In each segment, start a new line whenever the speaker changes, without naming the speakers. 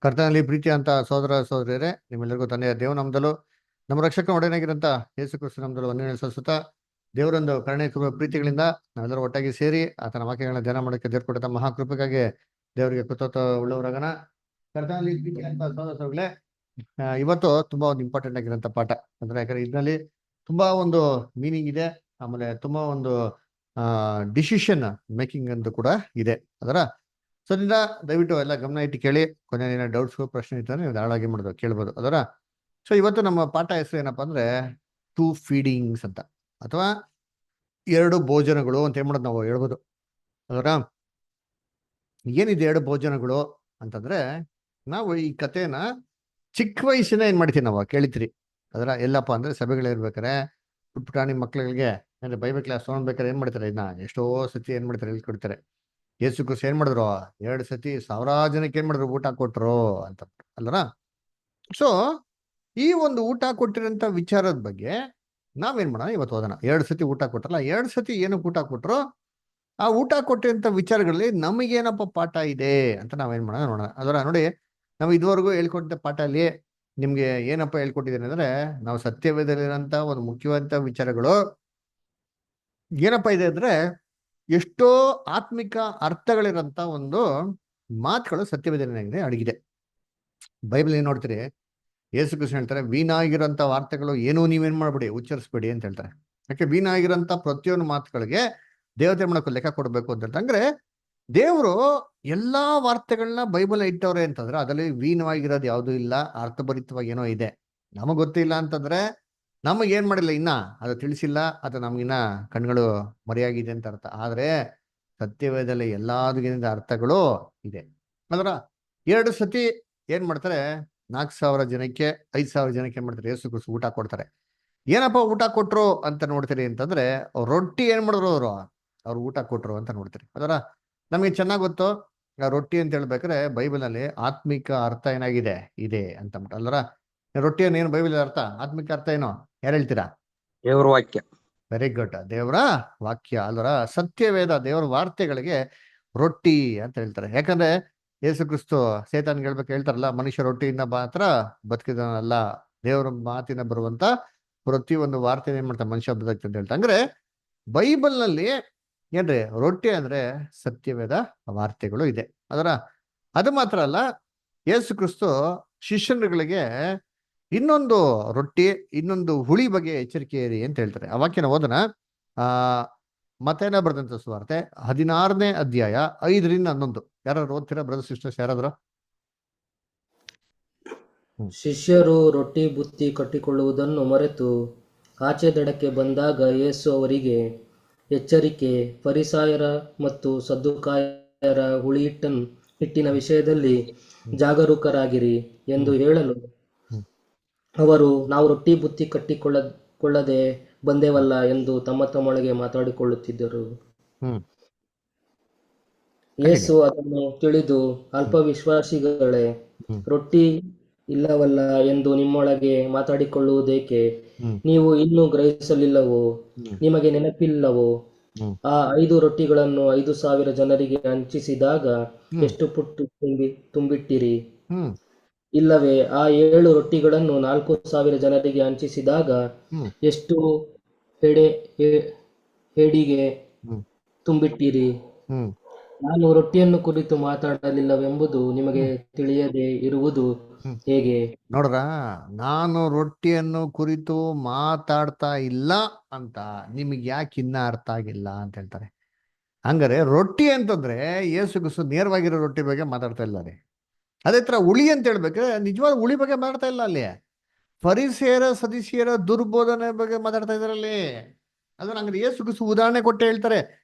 ಕರ್ತನಲ್ಲಿ ಪ್ರೀತಿ ಅಂತ ಸಹೋದರ ಸಹೋದರಿಯರೇ, ನಿಮ್ಮೆಲ್ಲರಿಗೂ ತಂದೆಯ ದೇವನಾಮದಲ್ಲೂ ನಮ್ಮ ರಕ್ಷಕ ಒಡೆಯನಾಗಿರಂತ ಯೇಸು ಕ್ರಿಸ್ತ ನಾಮದಲ್ಲೂ ವಂದನೆ ಸಲ್ಲಿಸುತ್ತಾ, ದೇವರೊಂದು ಕರುಣೆ ಕೃಪೆ ಪ್ರೀತಿಗಳಿಂದ ನಾವೆಲ್ಲರೂ ಒಟ್ಟಾಗಿ ಸೇರಿ ಆತನ ವಾಕ್ಯಗಳನ್ನ ಧ್ಯಾನ ಮಾಡೋಕ್ಕೆ ದೇವ್ರು ಮಹಾಕೃಪೆಗಾಗಿ ದೇವರಿಗೆ ಕೃತಜ್ಞ ಉಳ್ಳವರಾಗನ. ಕರ್ತನಲ್ಲಿ ಪ್ರೀತಿ ಅಂತ ಸಹೋದರ ಸಹೋದರಿಗಳೇ, ಇವತ್ತು ತುಂಬಾ ಒಂದು ಇಂಪಾರ್ಟೆಂಟ್ ಆಗಿರೋಂಥ ಪಾಠ. ಯಾಕಂದ್ರೆ ಇದರಲ್ಲಿ ತುಂಬಾ ಒಂದು ಮೀನಿಂಗ್ ಇದೆ, ಆಮೇಲೆ ತುಂಬಾ ಒಂದು ಡಿಸಿಷನ್ ಮೇಕಿಂಗ್ ಅಂತ ಕೂಡ ಇದೆ. ಅದರ ಸೊ ಅದರಿಂದ ದಯವಿಟ್ಟು ಎಲ್ಲ ಗಮನ ಇಟ್ಟು ಕೇಳಿ. ಕೊನೆಯ ಡೌಟ್ಸ್ ಪ್ರಶ್ನೆ ಇತ್ತು ನೀವು ಧಾರಾಳವಾಗಿ ಮಾಡೋದು ಕೇಳ್ಬೋದು. ಅದರ ಸೊ ಇವತ್ತು ನಮ್ಮ ಪಾಠ ಹೆಸರು ಏನಪ್ಪಾ ಅಂದ್ರೆ ಟೂ ಫೀಡಿಂಗ್ಸ್ ಅಂತ, ಅಥವಾ ಎರಡು ಭೋಜನಗಳು ಅಂತ ಏನ್ ಮಾಡೋದು ನಾವು ಹೇಳ್ಬೋದು. ಅದರ ಏನಿದೆ ಎರಡು ಭೋಜನಗಳು ಅಂತಂದ್ರೆ, ನಾವು ಈ ಕಥೆನ ಚಿಕ್ಕ ವಯಸ್ಸಿನ ಏನ್ ಮಾಡ್ತೀವಿ ನಾವು ಕೇಳಿತ್ರಿ. ಅದರ ಎಲ್ಲಪ್ಪ ಅಂದ್ರೆ ಸಭೆಗಳಿರ್ಬೇಕಾರೆ ಪುಟಾಣಿ ಮಕ್ಳುಗಳಿಗೆ ಅಂದ್ರೆ ಬೈಬಲ್ ಕ್ಲಾಸ್ ತೊಗೊಂಡ್ಬೇಕಾರೆ ಏನ್ ಮಾಡ್ತಾರೆ, ಇದನ್ನ ಎಷ್ಟೋ ಸತಿ ಏನ್ ಮಾಡ್ತಾರೆ ಹೇಳ್ಕೊಡ್ತಾರೆ. ಯೇಸು ಕ್ರಿಸ್ತ ಏನ್ ಮಾಡಿದ್ರು, 2 ಸತಿ 1000 ಜನಕ್ಕೆ ಏನ್ ಮಾಡಿದ್ರು, ಊಟ ಕೊಟ್ರು ಅಂತ ಅಲ್ಲರ. ಸೊ ಈ ಒಂದು ಊಟ ಕೊಟ್ಟಿರೋಂಥ ವಿಚಾರದ ಬಗ್ಗೆ ನಾವೇನ್ ಮಾಡೋಣ ಇವತ್ತು ಓದೋಣ. 2 ಸತಿ ಊಟ ಕೊಟ್ರಲ್ಲ, 2 ಸತಿ ಏನಕ್ಕೆ ಊಟ ಕೊಟ್ರು, ಆ ಊಟ ಕೊಟ್ಟಿರೋಂಥ ವಿಚಾರಗಳಲ್ಲಿ ನಮಗೇನಪ್ಪ ಪಾಠ ಇದೆ ಅಂತ ನಾವೇನ್ ಮಾಡೋಣ ನೋಡೋಣ. ಅದರ ನೋಡಿ, ನಾವು ಇದುವರೆಗೂ ಹೇಳ್ಕೊಟ್ಟಿದ್ದ ಪಾಠ ಅಲ್ಲಿ ನಿಮ್ಗೆ ಏನಪ್ಪ ಹೇಳ್ಕೊಟ್ಟಿದ್ದೇನೆ ಅಂದ್ರೆ, ನಾವು ಸತ್ಯವೇದಲ್ಲಿರೋಂಥ ಒಂದು ಮುಖ್ಯವಾದಂಥ ವಿಚಾರಗಳು ಏನಪ್ಪಾ ಇದೆ ಅಂದ್ರೆ, ಎಷ್ಟೋ ಆತ್ಮಿಕ ಅರ್ಥಗಳಿರಂತ ಒಂದು ಮಾತುಗಳು ಸತ್ಯವೇದನೆಯಾಗಿದೆ ಅಡಗಿದೆ. ಬೈಬಲ್ ಏನ್ ನೋಡ್ತೀರಿ, ಯೇಸು ಕ್ರಿಸ್ತ ಹೇಳ್ತಾರೆ, ವೀಣಾಗಿರೋಂಥ ವಾರ್ತೆಗಳು ಏನೂ ನೀವೇನ್ ಮಾಡ್ಬೇಡಿ, ಉಚ್ಚರಿಸ್ಬೇಡಿ ಅಂತ ಹೇಳ್ತಾರೆ. ಯಾಕೆ ವೀಣಾಗಿರೋಂಥ ಪ್ರತಿಯೊಂದು ಮಾತುಗಳಿಗೆ ದೇವತೆ ಮಾಡಕ್ಕೆ ಲೆಕ್ಕ ಕೊಡ್ಬೇಕು ಅಂತ ಹೇಳ್ತಾರೆ. ಅಂದ್ರೆ ದೇವರು ಎಲ್ಲಾ ವಾರ್ತೆಗಳನ್ನ ಬೈಬಲ್ ಇಟ್ಟವ್ರೆ ಅಂತಂದ್ರೆ ಅದರಲ್ಲಿ ವೀಣವಾಗಿರೋದು ಯಾವುದೂ ಇಲ್ಲ, ಅರ್ಥಭರಿತವಾಗಿ ಏನೋ ಇದೆ. ನಮಗ್ ಗೊತ್ತಿಲ್ಲ ಅಂತಂದ್ರೆ ನಮಗ್ ಏನ್ ಮಾಡಿಲ್ಲ, ಇನ್ನ ಅದು ತಿಳಿಸಿಲ್ಲ, ಅಥವಾ ನಮ್ಗಿನ್ನ ಕಣ್ಗಳು ಮರೆಯಾಗಿದೆ ಅಂತ ಅರ್ಥ. ಆದ್ರೆ ಸತ್ಯವೇದದಲ್ಲಿ ಎಲ್ಲದಕ್ಕಿಂತ ಅರ್ಥಗಳು ಇದೆ. ಅದರ 2 ಸತಿ ಏನ್ ಮಾಡ್ತಾರೆ, 4000 ಜನಕ್ಕೆ 5000 ಜನಕ್ಕೆ ಏನ್ ಮಾಡ್ತಾರೆ, ಯೇಸು ಕ್ರಿಸ್ತ ಊಟ ಕೊಡ್ತಾರೆ. ಏನಪ್ಪ ಊಟ ಕೊಟ್ರು ಅಂತ ನೋಡ್ತೀರಿ ಅಂತಂದ್ರೆ, ರೊಟ್ಟಿ ಏನ್ ಮಾಡಿದ್ರು ಅವ್ರು ಊಟ ಕೊಟ್ರು ಅಂತ ನೋಡ್ತೀರಿ. ಅದರ ನಮ್ಗೆ ಚೆನ್ನಾಗ್ ಗೊತ್ತು, ರೊಟ್ಟಿ ಅಂತ ಹೇಳ್ಬೇಕಾದ್ರೆ ಬೈಬಲ್ ಅಲ್ಲಿ ಆತ್ಮಿಕ ಅರ್ಥ ಏನಾಗಿದೆ ಇದೆ ಅಂತ ಅಲ್ಲರ. ರೊಟ್ಟಿಯನ್ನು ಏನು ಬೈಬಲ್ ಅರ್ಥ, ಆತ್ಮಿಕ ಅರ್ಥ ಏನು, ಯಾರು ಹೇಳ್ತೀರಾ?
ದೇವರ ವಾಕ್ಯ.
ವೆರಿ ಗುಡ್, ದೇವರ ವಾಕ್ಯ ಅಲ್ವರ. ಸತ್ಯವೇದ ದೇವರ ವಾರ್ತೆಗಳಿಗೆ ರೊಟ್ಟಿ ಅಂತ ಹೇಳ್ತಾರೆ. ಯಾಕಂದ್ರೆ ಯೇಸು ಕ್ರಿಸ್ತು ಸೇತಾನ್ ಹೇಳ್ತಾರಲ್ಲ, ಮನುಷ್ಯ ರೊಟ್ಟಿಯಿಂದ ಮಾತ್ರ ಬದುಕಿದನಲ್ಲ, ದೇವರ ಮಾತಿನ ಬರುವಂತ ಪ್ರತಿಯೊಂದು ವಾರ್ತೆ ಏನ್ ಮಾಡ್ತಾರೆ, ಮನುಷ್ಯ ಬದುಕ್ತ ಅಂತ ಹೇಳ್ತಾರೆ. ಅಂದ್ರೆ ಬೈಬಲ್ ನಲ್ಲಿ ಏನ್ರಿ ರೊಟ್ಟಿ ಅಂದ್ರೆ ಸತ್ಯವೇದ ವಾರ್ತೆಗಳು ಇದೆ. ಅದರ ಅದು ಮಾತ್ರ ಅಲ್ಲ, ಯೇಸು ಕ್ರಿಸ್ತು ಶಿಷ್ಯರುಗಳಿಗೆ ಇನ್ನೊಂದು ರೊಟ್ಟಿ, ಇನ್ನೊಂದು ಹುಳಿ ಬಗ್ಗೆ ಎಚ್ಚರಿಕೆ ಇರಿ ಅಂತ ಹೇಳ್ತಾರೆ. ಆ ವಾಕ್ಯನ ಓದನ. ಮತ್ತೇನ ಬರೆದಂತ ಸುವಾರ್ತೆ 16ನೇ ಅಧ್ಯಾಯ 5ರಿಂದ 11. ಯಾರು ಓದ್ತೀರಾ ಬ್ರದರ್ ಸಿಸ್ಟರ್ಸ್ ಯಾರಾದ್ರು?
ಶಿಷ್ಯರು ರೊಟ್ಟಿ ಬುತ್ತಿ ಕಟ್ಟಿಕೊಳ್ಳುವುದನ್ನು ಮರೆತು ಆಚೆ ದಡಕ್ಕೆ ಬಂದಾಗ ಯೇಸು ಅವರಿಗೆ, ಎಚ್ಚರಿಕೆ, ಫರಿಸಾಯರ ಮತ್ತು ಸದ್ದುಕಾಯರ ಹಿಟ್ಟಿನ ವಿಷಯದಲ್ಲಿ ಜಾಗರೂಕರಾಗಿರಿ ಎಂದು ಹೇಳಲು, ಅವರು, ನಾವು ರೊಟ್ಟಿ ಬುತ್ತಿ ಕಟ್ಟಿಕೊಳ್ಳದೆ ಬಂದೇವಲ್ಲ ಎಂದು ತಮ್ಮೊಳಗೆ ಮಾತಾಡಿಕೊಳ್ಳುತ್ತಿದ್ದರು. ಯೇಸು ಅದನ್ನು ತಿಳಿದು, ಅಲ್ಪವಿಶ್ವಾಸಿಗಳೇ, ರೊಟ್ಟಿ ಇಲ್ಲವಲ್ಲ ಎಂದು ನಿಮ್ಮೊಳಗೆ ಮಾತಾಡಿಕೊಳ್ಳುವುದೇಕೆ? ನೀವು ಇನ್ನೂ ಗ್ರಹಿಸಲಿಲ್ಲವೋ? ನಿಮಗೆ ನೆನಪಿಲ್ಲವೋ? ಆ 5 ರೊಟ್ಟಿಗಳನ್ನು 5,000 ಜನರಿಗೆ ಹಂಚಿಸಿದಾಗ ಎಷ್ಟು ಪುಟ್ಟು ತುಂಬಿಟ್ಟಿರಿ? ಇಲ್ಲವೇ ಆ 7 ರೊಟ್ಟಿಗಳನ್ನು 4,000 ಜನರಿಗೆ ಹಂಚಿಸಿದಾಗ ಎಷ್ಟು ಹೇಡಿಗೆ ತುಂಬಿಟ್ಟಿರಿ? ನಾನು ರೊಟ್ಟಿಯನ್ನು ಕುರಿತು ಮಾತಾಡಲಿಲ್ಲವೆಂಬುದು ನಿಮಗೆ ತಿಳಿಯದೆ ಇರುವುದು ಹೇಗೆ?
ನೋಡ್ರ, ನಾನು ರೊಟ್ಟಿಯನ್ನು ಕುರಿತು ಮಾತಾಡ್ತಾ ಇಲ್ಲ ಅಂತ ನಿಮಗೆ ಯಾಕೆ ಇನ್ನ ಅರ್ಥ ಆಗಿಲ್ಲ ಅಂತ ಹೇಳ್ತಾರೆ. ಹಂಗಾರೆ ರೊಟ್ಟಿ ಅಂತಂದ್ರೆ ಯೇಸು ಕ್ರಿಸ್ತ ನೇರವಾಗಿರೋ ರೊಟ್ಟಿ ಬಗ್ಗೆ ಮಾತಾಡ್ತಾ ಇಲ್ಲ ರೀ. ಅದೇ ತರ ಹುಳಿ ಅಂತ ಹೇಳ್ಬೇಕ್ರೆ ನಿಜವಾದ ಹುಳಿ ಬಗ್ಗೆ ಮಾತಾಡ್ತಾ ಇಲ್ಲ ಅಲ್ಲಿ. ಫರಿಸೇಯರ ಸದಸ್ಯರ ದುರ್ಬೋಧನೆ ಬಗ್ಗೆ ಮಾತಾಡ್ತಾ ಇದಾರಲ್ಲಿ. ಅದನ್ನ ಹಂಗಾರೆ ಯೇಸು ಕ್ರಿಸ್ತ ಉದಾಹರಣೆ ಕೊಟ್ಟೆ ಹೇಳ್ತಾರೆ,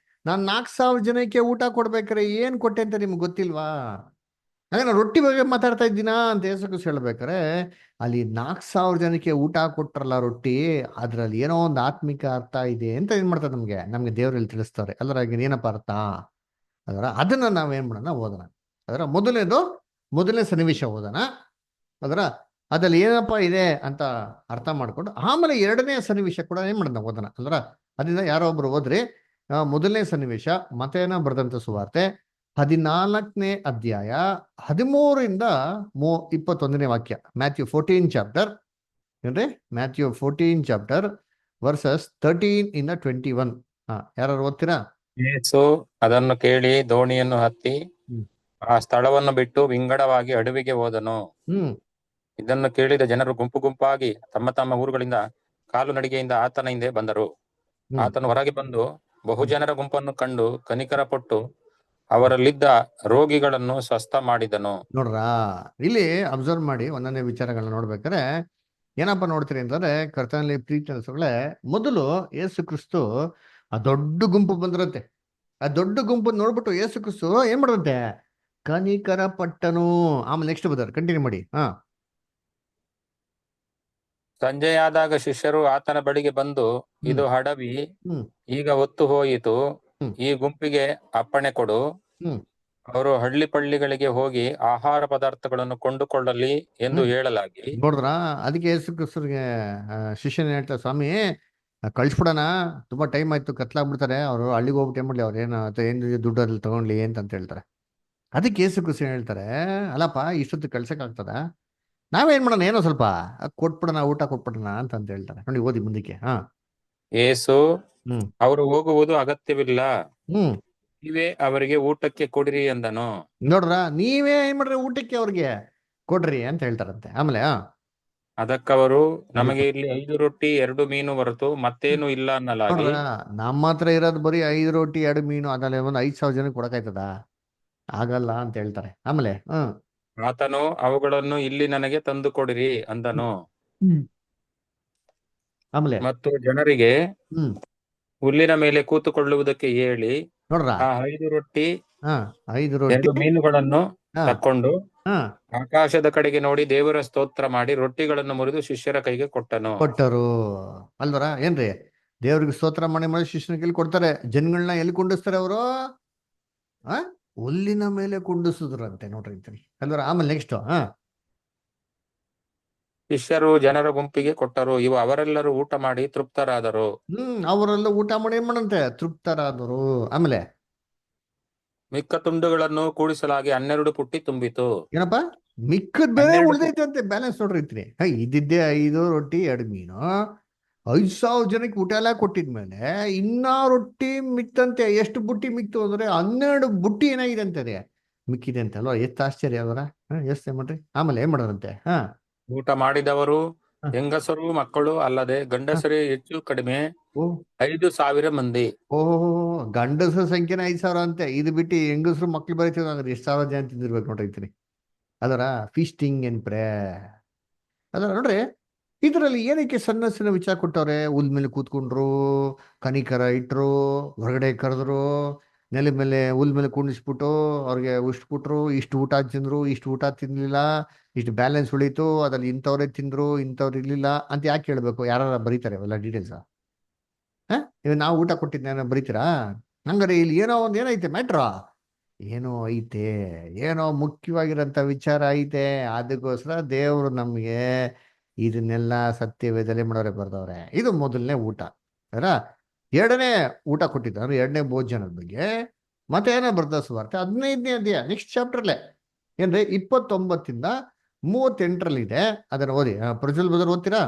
ನಾನು 4,000 ಜನಕ್ಕೆ ಊಟ ಕೊಡ್ಬೇಕಾರೆ ಏನ್ ಕೊಟ್ಟೆ ಅಂತ ನಿಮ್ಗೆ ಗೊತ್ತಿಲ್ವಾ? ಹಾಗೆ ನಾನು ರೊಟ್ಟಿ ಬಗ್ಗೆ ಮಾತಾಡ್ತಾ ಇದ್ದೀನಾ ಅಂತ ಯೇಸು ಕ್ರಿಸ್ತ ಹೇಳ್ಬೇಕಾರೆ, ಅಲ್ಲಿ 4,000 ಜನಕ್ಕೆ ಊಟ ಕೊಟ್ರಲ್ಲ ರೊಟ್ಟಿ, ಅದ್ರಲ್ಲಿ ಏನೋ ಒಂದು ಆತ್ಮಿಕ ಅರ್ಥ ಇದೆ ಅಂತ ಏನ್ ಮಾಡ್ತಾರೆ, ನಮ್ಗೆ ದೇವರಲ್ಲಿ ತಿಳಿಸ್ತಾರೆ. ಅಲ್ಲರ ಏನಪ್ಪ ಅರ್ಥ? ಅದನ್ನ ನಾವೇನ್ ಮಾಡೋಣ, ಓದೋಣ. ಅದರ ಮೊದಲನೇ ಸನ್ನಿವೇಶ ಓದೋಣ. ಅದ್ರಲ್ಲಿ ಏನಪ್ಪ ಇದೆ ಅಂತ ಅರ್ಥ ಮಾಡ್ಕೊಂಡು ಆಮೇಲೆ 2ನೇ ಸನ್ನಿವೇಶ ಕೂಡ ಏನ್ ಮಾಡೋಣ ಓದೋಣ. ಅದರಿಂದ ಯಾರೋ ಒಬ್ರು ಓದ್ರಿ. ಮೊದಲನೇ ಸನ್ನಿವೇಶ ಮತ್ತೇನ ಬರೆದಂತ ಸುವಾರ್ತೆ 14ನೇ ಅಧ್ಯಾಯ 13ರಿಂದ 21ನೇ ವಾಕ್ಯ. ಮ್ಯಾಥ್ಯೂ 14 ಚಾಪ್ಟರ್ ಏನ್ರಿ, ಮ್ಯಾಥ್ಯೂ 14 ಚಾಪ್ಟರ್ ವರ್ಸಸ್ 13 ಇಂದ 21. ಯಾರು ಓದ್ತೀರಾ?
ಯೇಸು ಅದನ್ನು ಕೇಳಿ ದೋಣಿಯನ್ನು ಹತ್ತಿ
ಹ್ಮ್.
ಆ ಸ್ಥಳವನ್ನು ಬಿಟ್ಟು ವಿಂಗಡವಾಗಿ ಅಡವಿಗೆ ಹೋದನು.
ಹ್ಮ್
ಇದನ್ನು ಕೇಳಿದ ಜನರು ಗುಂಪು ಗುಂಪಾಗಿ ತಮ್ಮ ತಮ್ಮ ಊರುಗಳಿಂದ ಕಾಲು ನಡಿಗೆಯಿಂದ ಆತನ ಹಿಂದೆ ಬಂದರು.
ಹ್ಮ್
ಆತನು ಹೊರಗೆ ಬಂದು ಬಹುಜನರ ಗುಂಪನ್ನು ಕಂಡು ಕನಿಕರಪಟ್ಟು ಅವರಲ್ಲಿದ್ದ ರೋಗಿಗಳನ್ನು ಸ್ವಸ್ಥ ಮಾಡಿದನು.
ನೋಡ್ರಾ, ಇಲ್ಲಿ ಅಬ್ಸರ್ವ್ ಮಾಡಿ ಒಂದೊಂದೇ ವಿಚಾರಗಳನ್ನ ನೋಡ್ಬೇಕಾದ್ರೆ ಏನಪ್ಪ ನೋಡ್ತೀರಿ ಅಂತಂದ್ರೆ, ಕರ್ತನಲ್ಲಿ ಪ್ರೀತಿ ಅನ್ಸಗಳೇ, ಮೊದಲು ಯೇಸು ಕ್ರಿಸ್ತು ಆ ದೊಡ್ಡ ಗುಂಪು ಬಂದಿರತ್ತೆ. ಆ ದೊಡ್ಡ ಗುಂಪು ನೋಡ್ಬಿಟ್ಟು ಯೇಸು ಕ್ರಿಸ್ತು ಏನ್ ಮಾಡದಂತೆ, ಕನಿಕರ ಪಟ್ಟನು. ಆಮೇಲೆ ನೆಕ್ಸ್ಟ್ ಬರ್ತಾರೆ, ಕಂಟಿನ್ಯೂ ಮಾಡಿ.
ಸಂಜೆಯಾದಾಗ ಶಿಷ್ಯರು ಆತನ ಬಳಿಗೆ ಬಂದು, ಇದು ಅಡವಿ,
ಹ್ಮ್
ಈಗ ಹೊತ್ತು ಹೋಯಿತು,
ಹ್ಮ್
ಈ ಗುಂಪಿಗೆ ಅಪ್ಪಣೆ ಕೊಡು,
ಹ್ಮ್
ಅವರು ಹಳ್ಳಿ ಪಳ್ಳಿಗಳಿಗೆ ಹೋಗಿ ಆಹಾರ ಪದಾರ್ಥಗಳನ್ನು ಕೊಂಡುಕೊಳ್ಳಲಿ ಎಂದು ಹೇಳಲಾಗಿ.
ನೋಡಿದ್ರ, ಅದಕ್ಕೆ ಯೇಸು ಕ್ರಿಸ್ತರಿಗೆ ಶಿಷ್ಯನ ಹೇಳ್ತಾರೆ, ಸ್ವಾಮಿ ಕಳ್ಸ್ಬಿಡೋಣ, ತುಂಬಾ ಟೈಮ್ ಆಯ್ತು, ಕತ್ಲಾಗ್ಬಿಡ್ತಾರೆ, ಅವರು ಹಳ್ಳಿಗೆ ಹೋಗ್ಬಿಟ್ಟು ಏನ್ ಮಾಡ್ಲಿ, ಅವ್ರು ಏನು ದುಡ್ಡು ಅದ್ರಲ್ಲಿ ತಗೊಂಡ್ಲಿ ಅಂತ ಹೇಳ್ತಾರೆ. ಅದಕ್ಕೆ ಯೇಸು ಕ್ರಿಸ್ತ ಹೇಳ್ತಾರೆ, ಅಲ್ಲಪ್ಪ ಇಷ್ಟೊತ್ತು ಕಳ್ಸಕ್ಕಾಗ್ತದ, ನಾವೇನ್ ಮಾಡೋಣ, ಏನೋ ಸ್ವಲ್ಪ ಕೊಟ್ಬಿಡೋಣ, ಊಟ ಕೊಟ್ಬಿಡೋಣ ಅಂತ ಹೇಳ್ತಾರೆ. ನೋಡಿ, ಓದಿ ಮುಂದಕ್ಕೆ.
ಯೇಸು
ಹ್ಮ್
ಅವರು ಹೋಗುವುದು ಅಗತ್ಯವಿಲ್ಲ,
ಹ್ಮ್
ನೀವೇ ಅವರಿಗೆ ಊಟಕ್ಕೆ ಕೊಡಿರಿ ಎಂದನು.
ನೋಡ್ರ, ನೀವೇ ಏನ್ ಮಾಡ್ರಿ, ಊಟಕ್ಕೆ ಅವ್ರಿಗೆ ಕೊಡ್ರಿ ಅಂತ ಹೇಳ್ತಾರಂತೆ. ಆಮೇಲೆ
ಅದಕ್ಕವರು, ನಮಗೆ ಇಲ್ಲಿ 5 ರೊಟ್ಟಿ 2 ಮೀನು ಹೊರತು ಮತ್ತೇನು ಇಲ್ಲ ಅನ್ನಲಾಗಿ.
ನೋಡ್ರ, ನಮ್ಮ ಹತ್ರ ಇರೋದು ಬರೀ 5 ರೊಟ್ಟಿ 2 ಮೀನು, ಅದ್ರಲ್ಲಿ ಒಂದು 5,000 ಜನಕ್ಕೆ ಕೊಡಕಾಯ್ತದ, ಆಗಲ್ಲ ಅಂತ ಹೇಳ್ತಾರೆ. ಆಮೇಲೆ
ಆತನು ಅವುಗಳನ್ನು ಇಲ್ಲಿ ನನಗೆ ತಂದು ಕೊಡಿರಿ ಅಂದನು.
ಆಮೇಲೆ
ಮತ್ತು ಜನರಿಗೆ
ಹ್ಮ್
ಹುಲ್ಲಿನ ಮೇಲೆ ಕೂತುಕೊಳ್ಳುವುದಕ್ಕೆ ಹೇಳಿ,
ನೋಡ್ರ,
ಆ 5 ರೊಟ್ಟಿ
5 ರೊಟ್ಟಿ
2 ಮೀನುಗಳನ್ನು
ಹಾ
ತಕ್ಕೊಂಡು
ಹಾ
ಆಕಾಶದ ಕಡೆಗೆ ನೋಡಿ ದೇವರ ಸ್ತೋತ್ರ ಮಾಡಿ ರೊಟ್ಟಿಗಳನ್ನು ಮುರಿದು ಶಿಷ್ಯರ ಕೈಗೆ ಕೊಟ್ಟನು.
ಕೊಟ್ಟರು ಅಲ್ವರ, ಏನ್ರಿ, ದೇವ್ರಿಗೆ ಸ್ತೋತ್ರ ಮಾಡಿ ಮಾಡಿ ಶಿಷ್ಯನ ಕೈಲಿ ಕೊಡ್ತಾರೆ. ಜನಗಳನ್ನ ಎಲ್ಲಿ ಕುಂಡಿಸ್ತಾರೆ ಅವರು? ಹುಲ್ಲಿನ ಮೇಲೆ ಕುಂಡಿಸಿದ್ರಂತೆ. ನೋಡ್ರಿ ಅಂತೀನಿ ಅಲ್ವರ. ಆಮೇಲೆ ನೆಕ್ಸ್ಟ್
ಶಿಷ್ಯರು ಜನರ ಗುಂಪಿಗೆ ಕೊಟ್ಟರು, ಇವು ಅವರೆಲ್ಲರೂ ಊಟ ಮಾಡಿ ತೃಪ್ತರಾದರು.
ಅವರೆಲ್ಲ ಊಟ ಮಾಡಿ ಏನ್ ಮಾಡಂತೆ, ತೃಪ್ತರಾದರು. ಆಮೇಲೆ
ಮಿಕ್ಕ ತುಂಡುಗಳನ್ನು ಕೂಡಿಸಲಾಗಿ 12 ಪುಟ್ಟಿ ತುಂಬಿತು.
ಏನಪ್ಪಾ, ಮಿಕ್ಕದ್ ಬೇರೆ
12
ಉಳ್ದೈತೆ ಅಂತೆ, ಬ್ಯಾಲೆನ್ಸ್ ನೋಡ್ರಿ ಇರ್ತೀನಿ. ಇದ್ದಿದ್ದೆ 5 ರೊಟ್ಟಿ 2 ಮೀನು, 5,000 ಜನಕ್ಕೆ ಊಟ ಎಲ್ಲ ಕೊಟ್ಟಿದ್ಮೇಲೆ ಇನ್ನ ರೊಟ್ಟಿ ಮಿಕ್ತಂತೆ. ಎಷ್ಟು ಬುಟ್ಟಿ ಮಿಕ್ತು ಅಂದ್ರೆ 12 ಬುಟ್ಟಿ ಏನಾಗಿದೆ ಅಂತಾರೆ, ಮಿಕ್ಕಿದೆ ಅಂತ ಅಲ್ವಾ. ಎಷ್ಟು ಆಶ್ಚರ್ಯ ಅವರ, ಯೋಚನೆ ಮಾಡ್ರಿ. ಆಮೇಲೆ ಏನ್ ಮಾಡೋರಂತೆ,
ಊಟ ಮಾಡಿದವರು ಹೆಂಗಸರು ಮಕ್ಕಳು ಅಲ್ಲದೆ ಗಂಡಸರೇ ಹೆಚ್ಚು ಕಡಿಮೆ 5,000 ಮಂದಿ.
ಗಂಡಸರ ಸಂಖ್ಯೆನ 5,000 ಅಂತೆ. ಇದು ಬಿಟ್ಟು ಹೆಂಗಸರು ಮಕ್ಳು ಬರೀತೀವಿ ಅಂದ್ರೆ ಎಷ್ಟು ಸಾವಿರ ಜನ ತಿಂದಿರ್ಬೇಕು ನೋಡ್ರಿ. ಅದರ ಫೀಸ್ಟಿಂಗ್ ಅಂಡ್ ಪ್ರೇಯರ್ ಅದರ ನೋಡ್ರಿ. ಇದರಲ್ಲಿ ಏನಕ್ಕೆ ಸಣ್ಣ ಸಣ್ಣ ವಿಚಾರ ಕೊಟ್ಟವ್ರೆ? ಹುಲ್ ಮೇಲೆ ಕೂತ್ಕೊಂಡ್ರು, ಕನಿಕರ ಇಟ್ರು, ಹೊರಗಡೆ ಕರೆದ್ರು, ನೆಲ ಮೇಲೆ ಹುಲ್ ಮೇಲೆ ಕುಣಿಸ್ಬಿಟ್ಟು ಅವ್ರಿಗೆ ಇಷ್ಟು ಕೊಟ್ರು, ಇಷ್ಟು ಊಟ ತಿಂದ್ರು, ಇಷ್ಟು ಊಟ ತಿನ್ಲಿಲ್ಲ, ಇಷ್ಟು ಬ್ಯಾಲೆನ್ಸ್ ಉಳೀತು, ಅದ್ರಲ್ಲಿ ಇಂಥವ್ರೇ ತಿಂದ್ರು, ಇಂಥವ್ರು ಇರ್ಲಿಲ್ಲ ಅಂತ ಯಾಕೆ ಹೇಳ್ಬೇಕು? ಯಾರು ಬರೀತಾರೆ ಅವೆಲ್ಲ ಡೀಟೇಲ್ಸ್? ಇವಾಗ ನಾವು ಊಟ ಕೊಟ್ಟಿದ್ನ ಬರೀತೀರಾ? ಹಂಗಾರೆ ಇಲ್ಲಿ ಏನೋ ಒಂದು ಏನೈತೆ ಮ್ಯಾಟ್ರ, ಏನೋ ಐತೆ, ಏನೋ ಮುಖ್ಯವಾಗಿರೋಂಥ ವಿಚಾರ ಐತೆ. ಅದಕ್ಕೋಸ್ಕರ ದೇವರು ನಮಗೆ ಇದನ್ನೆಲ್ಲ ಸತ್ಯವೇದಲ್ಲೇ ಮಾಡೋರೆ ಬರ್ದವ್ರೆ. ಇದು ಮೊದಲನೇ ಊಟ ಅಲ್ಲ. ಎರಡನೇ ಊಟ ಕೊಟ್ಟಿದ್ದ ಅಂದ್ರೆ ಎರಡನೇ ಭೋಜನದ ಬಗ್ಗೆ ಮತ್ತೆ ಏನೋ ಬರ್ದ ಸುವಾರ್ತೆ 15ನೇ ಅಧ್ಯಾಯ ನೆಕ್ಸ್ಟ್ ಚಾಪ್ಟರ್ಲೆ ಏನ್ರಿ 29 ಇಂದ 38 ಇದೆ. ಅದನ್ನ ಓದಿ. ಪ್ರಜ್ವಲ್ ಬದರ್ ಓದ್ತೀರಾ?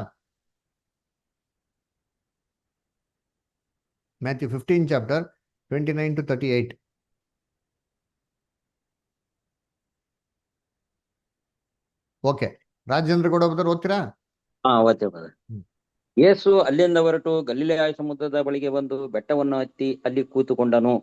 Matthew 15 chapter 29 to 38. Okay, Rajendra Gowda brother ಓದ್ತೀರಾ?
ಓದ್ತೇವೆ. ಯೇಸು ಅಲ್ಲಿಂದ ಹೊರಟು ಗಲಿಲಾಯ ಸಮುದ್ರದ ಬಳಿಗೆ ಬಂದು ಬೆಟ್ಟವನ್ನು ಹತ್ತಿ ಅಲ್ಲಿ ಕೂತುಕೊಂಡನು.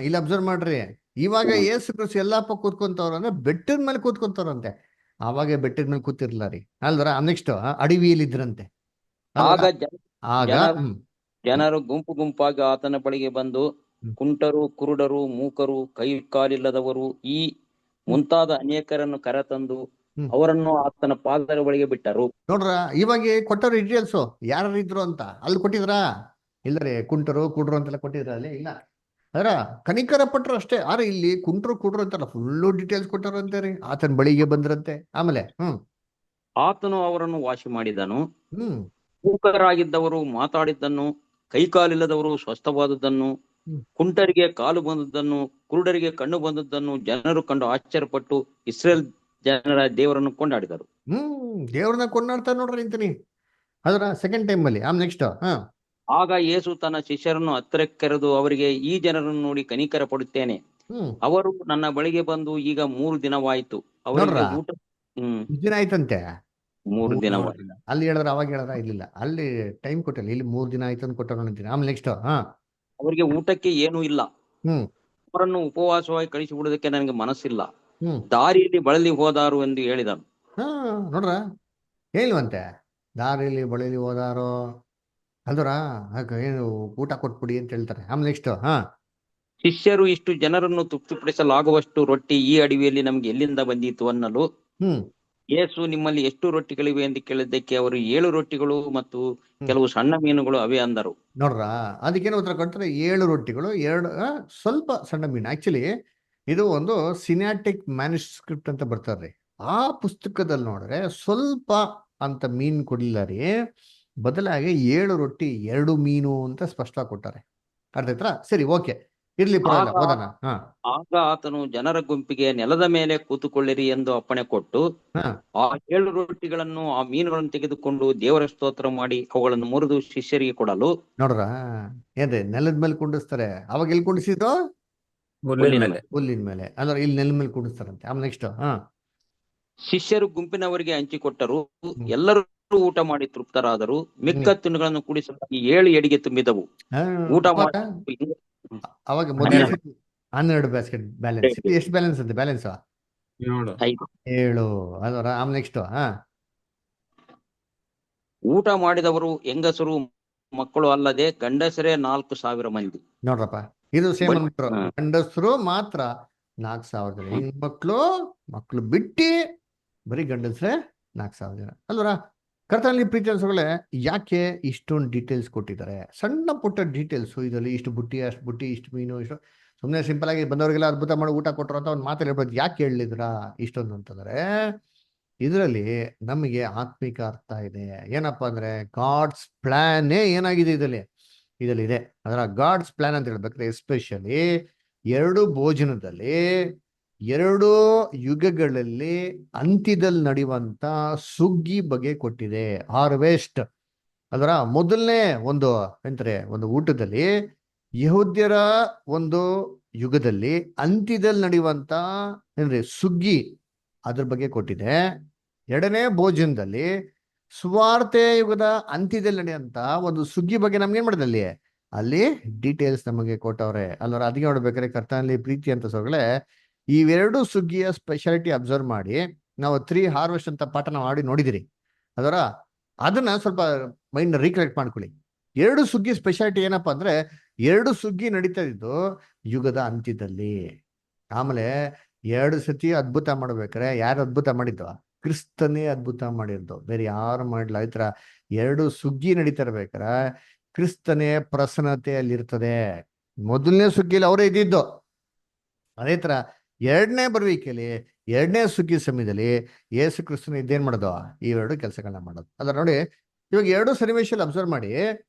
ಇಲ್ಲಿ ಅಬ್ಸರ್ವ್ ಮಾಡ್ರಿ. ಇವಾಗ ಯೇಸು ಕ್ರಿಸ್ತ ಎಲ್ಲಪ್ಪ ಕೂತ್ಕೊಂತವ್ರ ಅಂದ್ರೆ ಬೆಟ್ಟದ ಮೇಲೆ ಕೂತ್ಕೊಂತವ್ರಂತೆ. ಅವಾಗ ಬೆಟ್ಟದ ಮೇಲೆ ಕೂತಿರ್ಲ ರೀ ಅಲ್ವರ. ನೆಕ್ಸ್ಟ್ ಅಡವಿಯಲ್ಲಿ ಇದ್ರಂತೆ. ಆಗ
ಜನರು ಗುಂಪು ಗುಂಪಾಗಿ ಆತನ ಬಳಿಗೆ ಬಂದು ಕುಂಟರು, ಕುರುಡರು, ಮೂಕರು, ಕೈ ಕಾಲಿಲ್ಲದವರು ಈ ಮುಂತಾದ ಅನೇಕರನ್ನು ಕರೆತಂದು ಅವರನ್ನು ಆತನ ಪಾದದ ಬಳಿಗೆ ಬಿಟ್ಟರು.
ನೋಡ್ರ, ಇವಾಗ ಕೊಟ್ಟರು ಡೀಟೇಲ್ಸ್ ಯಾರು ಇದ್ರು ಅಂತ ಅಲ್ಲಿ ಕೊಟ್ಟಿದ್ರಾ? ಇಲ್ಲರಿ, ಕುಂಟರು ಕುಡ್ರು ಅಂತೆಲ್ಲ ಕೊಟ್ಟಿದ್ರ ಅಲ್ಲಿ? ಇಲ್ಲ. ಅದರ ಕನಿಕರ ಪಟ್ರು ಅಷ್ಟೇ. ಆದ್ರೆ ಇಲ್ಲಿ ಕುಂಟ್ರು ಕುಡ್ರು ಅಂತಲ್ಲ, ಫುಲ್ಲು ಡೀಟೇಲ್ಸ್ ಕೊಟ್ಟರು ಅಂತೆ. ಆತನ ಬಳಿಗೆ ಬಂದ್ರಂತೆ. ಆಮೇಲೆ
ಆತನು ಅವರನ್ನು ವಾಸಿ ಮಾಡಿದನು. ಮೂಕರಾಗಿದ್ದವರು ಮಾತಾಡಿದ್ದನ್ನು, ಕೈಕಾಲಿಲ್ಲದವರು ಸ್ವಸ್ಥವಾದದ್ದನ್ನು, ಕುಂಟರಿಗೆ ಕಾಲು ಬಂದದ್ದನ್ನು, ಕುರುಡರಿಗೆ ಕಣ್ಣು ಬಂದದ್ದನ್ನು ಜನರು ಕಂಡು ಆಶ್ಚರ್ಯಪಟ್ಟು ಇಸ್ರೇಲ್ ಜನರ ದೇವರನ್ನು ಕೊಂಡಾಡಿದರು.
ದೇವ್ರನ್ನ ಕೊಂಡಾಡ್ತಾ ನೋಡ್ರಿ ಅಂತೀನಿ ಅದರ ಸೆಕೆಂಡ್ ಟೈಮ್ ಅಲ್ಲಿ ನೆಕ್ಸ್ಟ್.
ಆಗ ಯೇಸು ತನ್ನ ಶಿಷ್ಯರನ್ನು ಹತ್ತಿರಕ್ಕೆ ಕರೆದು ಅವರಿಗೆ, ಈ ಜನರನ್ನು ನೋಡಿ ಕನಿಕರ ಪಡುತ್ತೇನೆ. ಅವರು ನನ್ನ ಬಳಿಗೆ ಬಂದು ಈಗ 3 ದಿನವಾಯಿತು. ಅವರಿಗೆ ಊಟ
ದಿನ ಆಯ್ತಂತೆ.
3 ದಿನವಾಯಿತು.
ಅಲ್ಲಿ ಹೇಳಿದ್ರ ಅವಾಗ ಹೇಳಿದ್ರ ಇಲ್ಲಿಲ್ಲ, ಅಲ್ಲಿ ಟೈಮ್ ಕೊಟ್ಟಿಲ್ಲ, ಇಲ್ಲಿ 3 ದಿನ ಆಯ್ತು ಅಂತ ಕೊಟ್ಟ ಅಂತೀನಿ. ನೆಕ್ಸ್ಟ್
ಅವರಿಗೆ ಊಟಕ್ಕೆ ಏನೂ ಇಲ್ಲ. ಅವರನ್ನು ಉಪವಾಸವಾಗಿ ಕಳಿಸಿಬಿಡುವುದಕ್ಕೆ ನನಗೆ ಮನಸ್ಸಿಲ್ಲ. ದಾರಿಯಲ್ಲಿ ಬಳಲಿ ಹೋದಾರು ಎಂದು ಹೇಳಿದನು.
ನೋಡ್ರ ಹೇಳಿವಂತೆ, ದಾರಿಯಲ್ಲಿ ಬಳಲಿ ಹೋದಾರೋ ಅಲ್ದರ ಏನು ಊಟ ಕೊಟ್ಬಿಡಿ ಅಂತ ಹೇಳ್ತಾರೆ. ನೆಕ್ಸ್ಟ್
ಶಿಷ್ಯರು, ಇಷ್ಟು ಜನರನ್ನು ತೃಪ್ತಿಪಡಿಸಲಾಗುವಷ್ಟು ರೊಟ್ಟಿ ಈ ಅಡವಿಯಲ್ಲಿ ನಮ್ಗೆ ಎಲ್ಲಿಂದ ಬಂದಿತು ಅನ್ನಲು, ಯೇಸು, ನಿಮ್ಮಲ್ಲಿ ಎಷ್ಟು ರೊಟ್ಟಿಗಳಿವೆ ಎಂದು ಕೇಳಿದ್ದಕ್ಕೆ ಅವರು 7 ರೊಟ್ಟಿಗಳು ಮತ್ತು ಕೆಲವು ಸಣ್ಣ ಮೀನುಗಳು ಅವೇ ಅಂದರು.
ನೋಡ್ರ ಅದಕ್ಕೇನು ಉತ್ತರ ಕೊಡ್ತಾರೆ? 7 ರೊಟ್ಟಿಗಳು, 2 ಸ್ವಲ್ಪ ಸಣ್ಣ ಮೀನು. ಆಕ್ಚುಲಿ ಇದು ಒಂದು ಸಿನಾಟಿಕ್ ಮ್ಯಾನುಸ್ಕ್ರಿಪ್ಟ್ ಅಂತ ಬರ್ತಾರ್ರಿ. ಆ ಪುಸ್ತಕದಲ್ಲಿ ನೋಡ್ರೆ ಸ್ವಲ್ಪ ಅಂತ ಮೀನ್ ಕೊಡ್ಲಿಲ್ಲ ರೀ, ಬದಲಾಗಿ 7 ರೊಟ್ಟಿ 2 ಮೀನು ಅಂತ ಸ್ಪಷ್ಟವಾಗಿ ಕೊಟ್ಟಾರೆ. ಅರ್ಥ ಆಯ್ತಾ? ಸರಿ, ಓಕೆ, ಇರ್ಲಿ, ಪರವಾಗಿಲ್ಲ, ಓದೋಣ.
ಆಗ ಆತನು ಜನರ ಗುಂಪಿಗೆ ನೆಲದ ಮೇಲೆ ಕೂತುಕೊಳ್ಳಿರಿ ಎಂದು ಅಪ್ಪಣೆ ಕೊಟ್ಟು ಆ 7 ರೊಟ್ಟಿಗಳನ್ನು ಆ ಮೀನುಗಳನ್ನು ತೆಗೆದುಕೊಂಡು ದೇವರ ಸ್ತೋತ್ರ ಮಾಡಿ ಅವುಗಳನ್ನು ಮುರಿದು ಶಿಷ್ಯರಿಗೆ ಕೊಡಲು.
ನೋಡ್ರ ಏನ್ರಿ, ನೆಲದ ಮೇಲೆ ಕುಂಡಿಸ್ತಾರೆ. ಅವಾಗ ಎಲ್ಲಿ ಕುಂಡಿಸಿದ್ರು? ಹುಲ್ಲಿನ ಮೇಲೆ. ಅಂದ್ರೆ ಇಲ್ಲಿ ನೆಲದ ಮೇಲೆ ಕುಂಡಿಸ್ತಾರಂತೆ. ನೆಕ್ಸ್ಟ್
ಶಿಷ್ಯರು ಗುಂಪಿನವರಿಗೆ ಹಂಚಿಕೊಟ್ಟರು. ಎಲ್ಲರೂ ಊಟ ಮಾಡಿ ತೃಪ್ತರಾದರು. ಮಿಕ್ಕ ತಿನ್ನುಗಳನ್ನು ಕೂಡಿಸಲಾಗಿ 7 ಎಡಿಗೆ ತುಂಬಿದವು. ಊಟ ಮಾಡಿ
ಅವಾಗ ಮೊದಲನೇ 12 ಬ್ಯಾಸ್ಕೆಟ್ ಬ್ಯಾಲೆನ್ಸ್. ಎಷ್ಟು ಬ್ಯಾಲೆನ್ಸ್ ಅಂತೆ? ಬ್ಯಾಲೆನ್ಸ್ 7. ಅದರ ನೆಕ್ಸ್ಟ್
ಊಟ ಮಾಡಿದವರು ಹೆಂಗಸರು ಮಕ್ಕಳು ಅಲ್ಲದೆ ಗಂಡಸರೇ 4,000 ಮಂದಿ.
ನೋಡ್ರಪ್ಪ, ಇದು ಸೇಮ್ ಅಂದ್ಬಿಟ್ರು. ಗಂಡಸರು ಮಾತ್ರ 4,000 ಜನ. ಮಕ್ಕಳು ಬಿಟ್ಟಿ ಬರೀ ಗಂಡಸ್ರೆ 4,000 ಜನ ಅಲ್ವರ. ಕರ್ತನಲ್ಲಿ ಪ್ರೀತಿ ಅನ್ಸೋಗಳೇ, ಯಾಕೆ ಇಷ್ಟೊಂದು ಡೀಟೇಲ್ಸ್ ಕೊಟ್ಟಿದ್ದಾರೆ? ಸಣ್ಣ ಪುಟ್ಟ ಡೀಟೇಲ್ಸು ಇದರಲ್ಲಿ. ಇಷ್ಟು ಬುಟ್ಟಿ, ಅಷ್ಟು ಬುಟ್ಟಿ, ಇಷ್ಟು ಮೀನು, ಇಷ್ಟು ಸುಮ್ಮನೆ ಸಿಂಪಲ್ ಆಗಿ ಬಂದವರಿಗೆಲ್ಲ ಅದ್ಭುತ ಮಾಡಿ ಊಟ ಕೊಟ್ಟರು ಅಂತ ಒಂದು ಮಾತಲ್ಲಿ ಹೇಳ್ಬೋದು. ಯಾಕೆ ಹೇಳಿದ್ರ ಇಷ್ಟೊಂದು ಅಂತಂದ್ರೆ, ಇದರಲ್ಲಿ ನಮಗೆ ಆತ್ಮಿಕ ಅರ್ಥ ಇದೆ. ಏನಪ್ಪಾ ಅಂದ್ರೆ, ಗಾಡ್ಸ್ ಪ್ಲಾನೇ ಏನಾಗಿದೆ ಇದರಲ್ಲಿ ಇದೆ. ಅದರ ಗಾಡ್ಸ್ ಪ್ಲಾನ್ ಅಂತ ಹೇಳ್ಬೇಕಾದ್ರೆ ಎಸ್ಪೆಷಲಿ 2 ಭೋಜನದಲ್ಲಿ 2 ಯುಗಗಳಲ್ಲಿ ಅಂತ್ಯದಲ್ಲಿ ನಡೆಯುವಂತ ಸುಗ್ಗಿ ಬಗ್ಗೆ ಕೊಟ್ಟಿದೆ. ಹಾರ್ವೆಸ್ಟ್. ಅದರ ಮೊದಲನೇ ಒಂದು ಊಟದಲ್ಲಿ ಯಹೂದ್ಯರ ಒಂದು ಯುಗದಲ್ಲಿ ಅಂತ್ಯದಲ್ಲಿ ನಡೆಯುವಂತ ಸುಗ್ಗಿ ಅದ್ರ ಬಗ್ಗೆ ಕೊಟ್ಟಿದೆ. 2ನೇ ಭೋಜನದಲ್ಲಿ ಸ್ವಾರ್ಥ ಯುಗದ ಅಂತ್ಯದಲ್ಲಿ ನಡೆಯುವಂತ ಒಂದು ಸುಗ್ಗಿ ಬಗ್ಗೆ ನಮ್ಗೆ ಏನ್ ಮಾಡಿದೆ ಅಲ್ಲಿ ಡೀಟೇಲ್ಸ್ ನಮಗೆ ಕೊಟ್ಟವ್ರೆ ಅಲ್ವರ. ಅದಕ್ಕೆ ನೋಡ್ಬೇಕಾದ್ರೆ ಕರ್ತನಲ್ಲಿ ಪ್ರೀತಿ ಅಂತ ಸೋಗಳೇ, ಇವೆರಡು ಸುಗ್ಗಿಯ ಸ್ಪೆಷಾಲಿಟಿ ಅಬ್ಸರ್ವ್ ಮಾಡಿ. ನಾವು 3 ಹಾರ್ವೆಸ್ಟ್ ಅಂತ ಪಾಠ ನಾವು ಆಡಿ ನೋಡಿದಿರಿ. ಅದನ್ನ ಸ್ವಲ್ಪ ಮೈಂಡ್ ರೀಕಲೆಕ್ಟ್ ಮಾಡ್ಕೊಳ್ಳಿ. 2 ಸುಗ್ಗಿ ಸ್ಪೆಷಾಲಿಟಿ ಏನಪ್ಪಾ ಅಂದ್ರೆ, 2 ಸುಗ್ಗಿ ನಡೀತಾ ಇದ್ದು ಯುಗದ ಅಂತ್ಯದಲ್ಲಿ. ಆಮೇಲೆ 2 ಸತಿ ಅದ್ಭುತ ಮಾಡ್ಬೇಕಾರೆ ಯಾರು ಅದ್ಭುತ ಮಾಡಿದ್ವ? ಕ್ರಿಸ್ತನೇ ಅದ್ಭುತ ಮಾಡಿರ್ದು, ಬೇರೆ ಯಾರು ಮಾಡ್ಲ. ಈ ತರ 2 ಸುಗ್ಗಿ ನಡೀತಾ ಇರ್ಬೇಕಾರೆ ಕ್ರಿಸ್ತನೇ ಪ್ರಸನ್ನತೆಯಲ್ಲಿರ್ತದೆ. ಮೊದಲನೇ ಸುಗ್ಗಿಯಲ್ಲಿ ಅವರೇ ಇದ್ದಿದ್ದು. ಅದೇ ತರ 2ನೇ ಬರುವಿಕೆಯಲ್ಲಿ 2ನೇ ಸುಗ್ಗಿ ಸಮಯದಲ್ಲಿ ಯೇಸು ಕ್ರಿಸ್ತನ ಇದೇನ್ ಮಾಡೋದು? ಈ 2 ಕೆಲಸಗಳನ್ನ ಮಾಡೋದು. ಅದರ ನೋಡಿ, ಇವಾಗ 2 ಸನ್ನಿವೇಶದಲ್ಲಿ ಅಬ್ಸರ್ವ್ ಮಾಡಿ.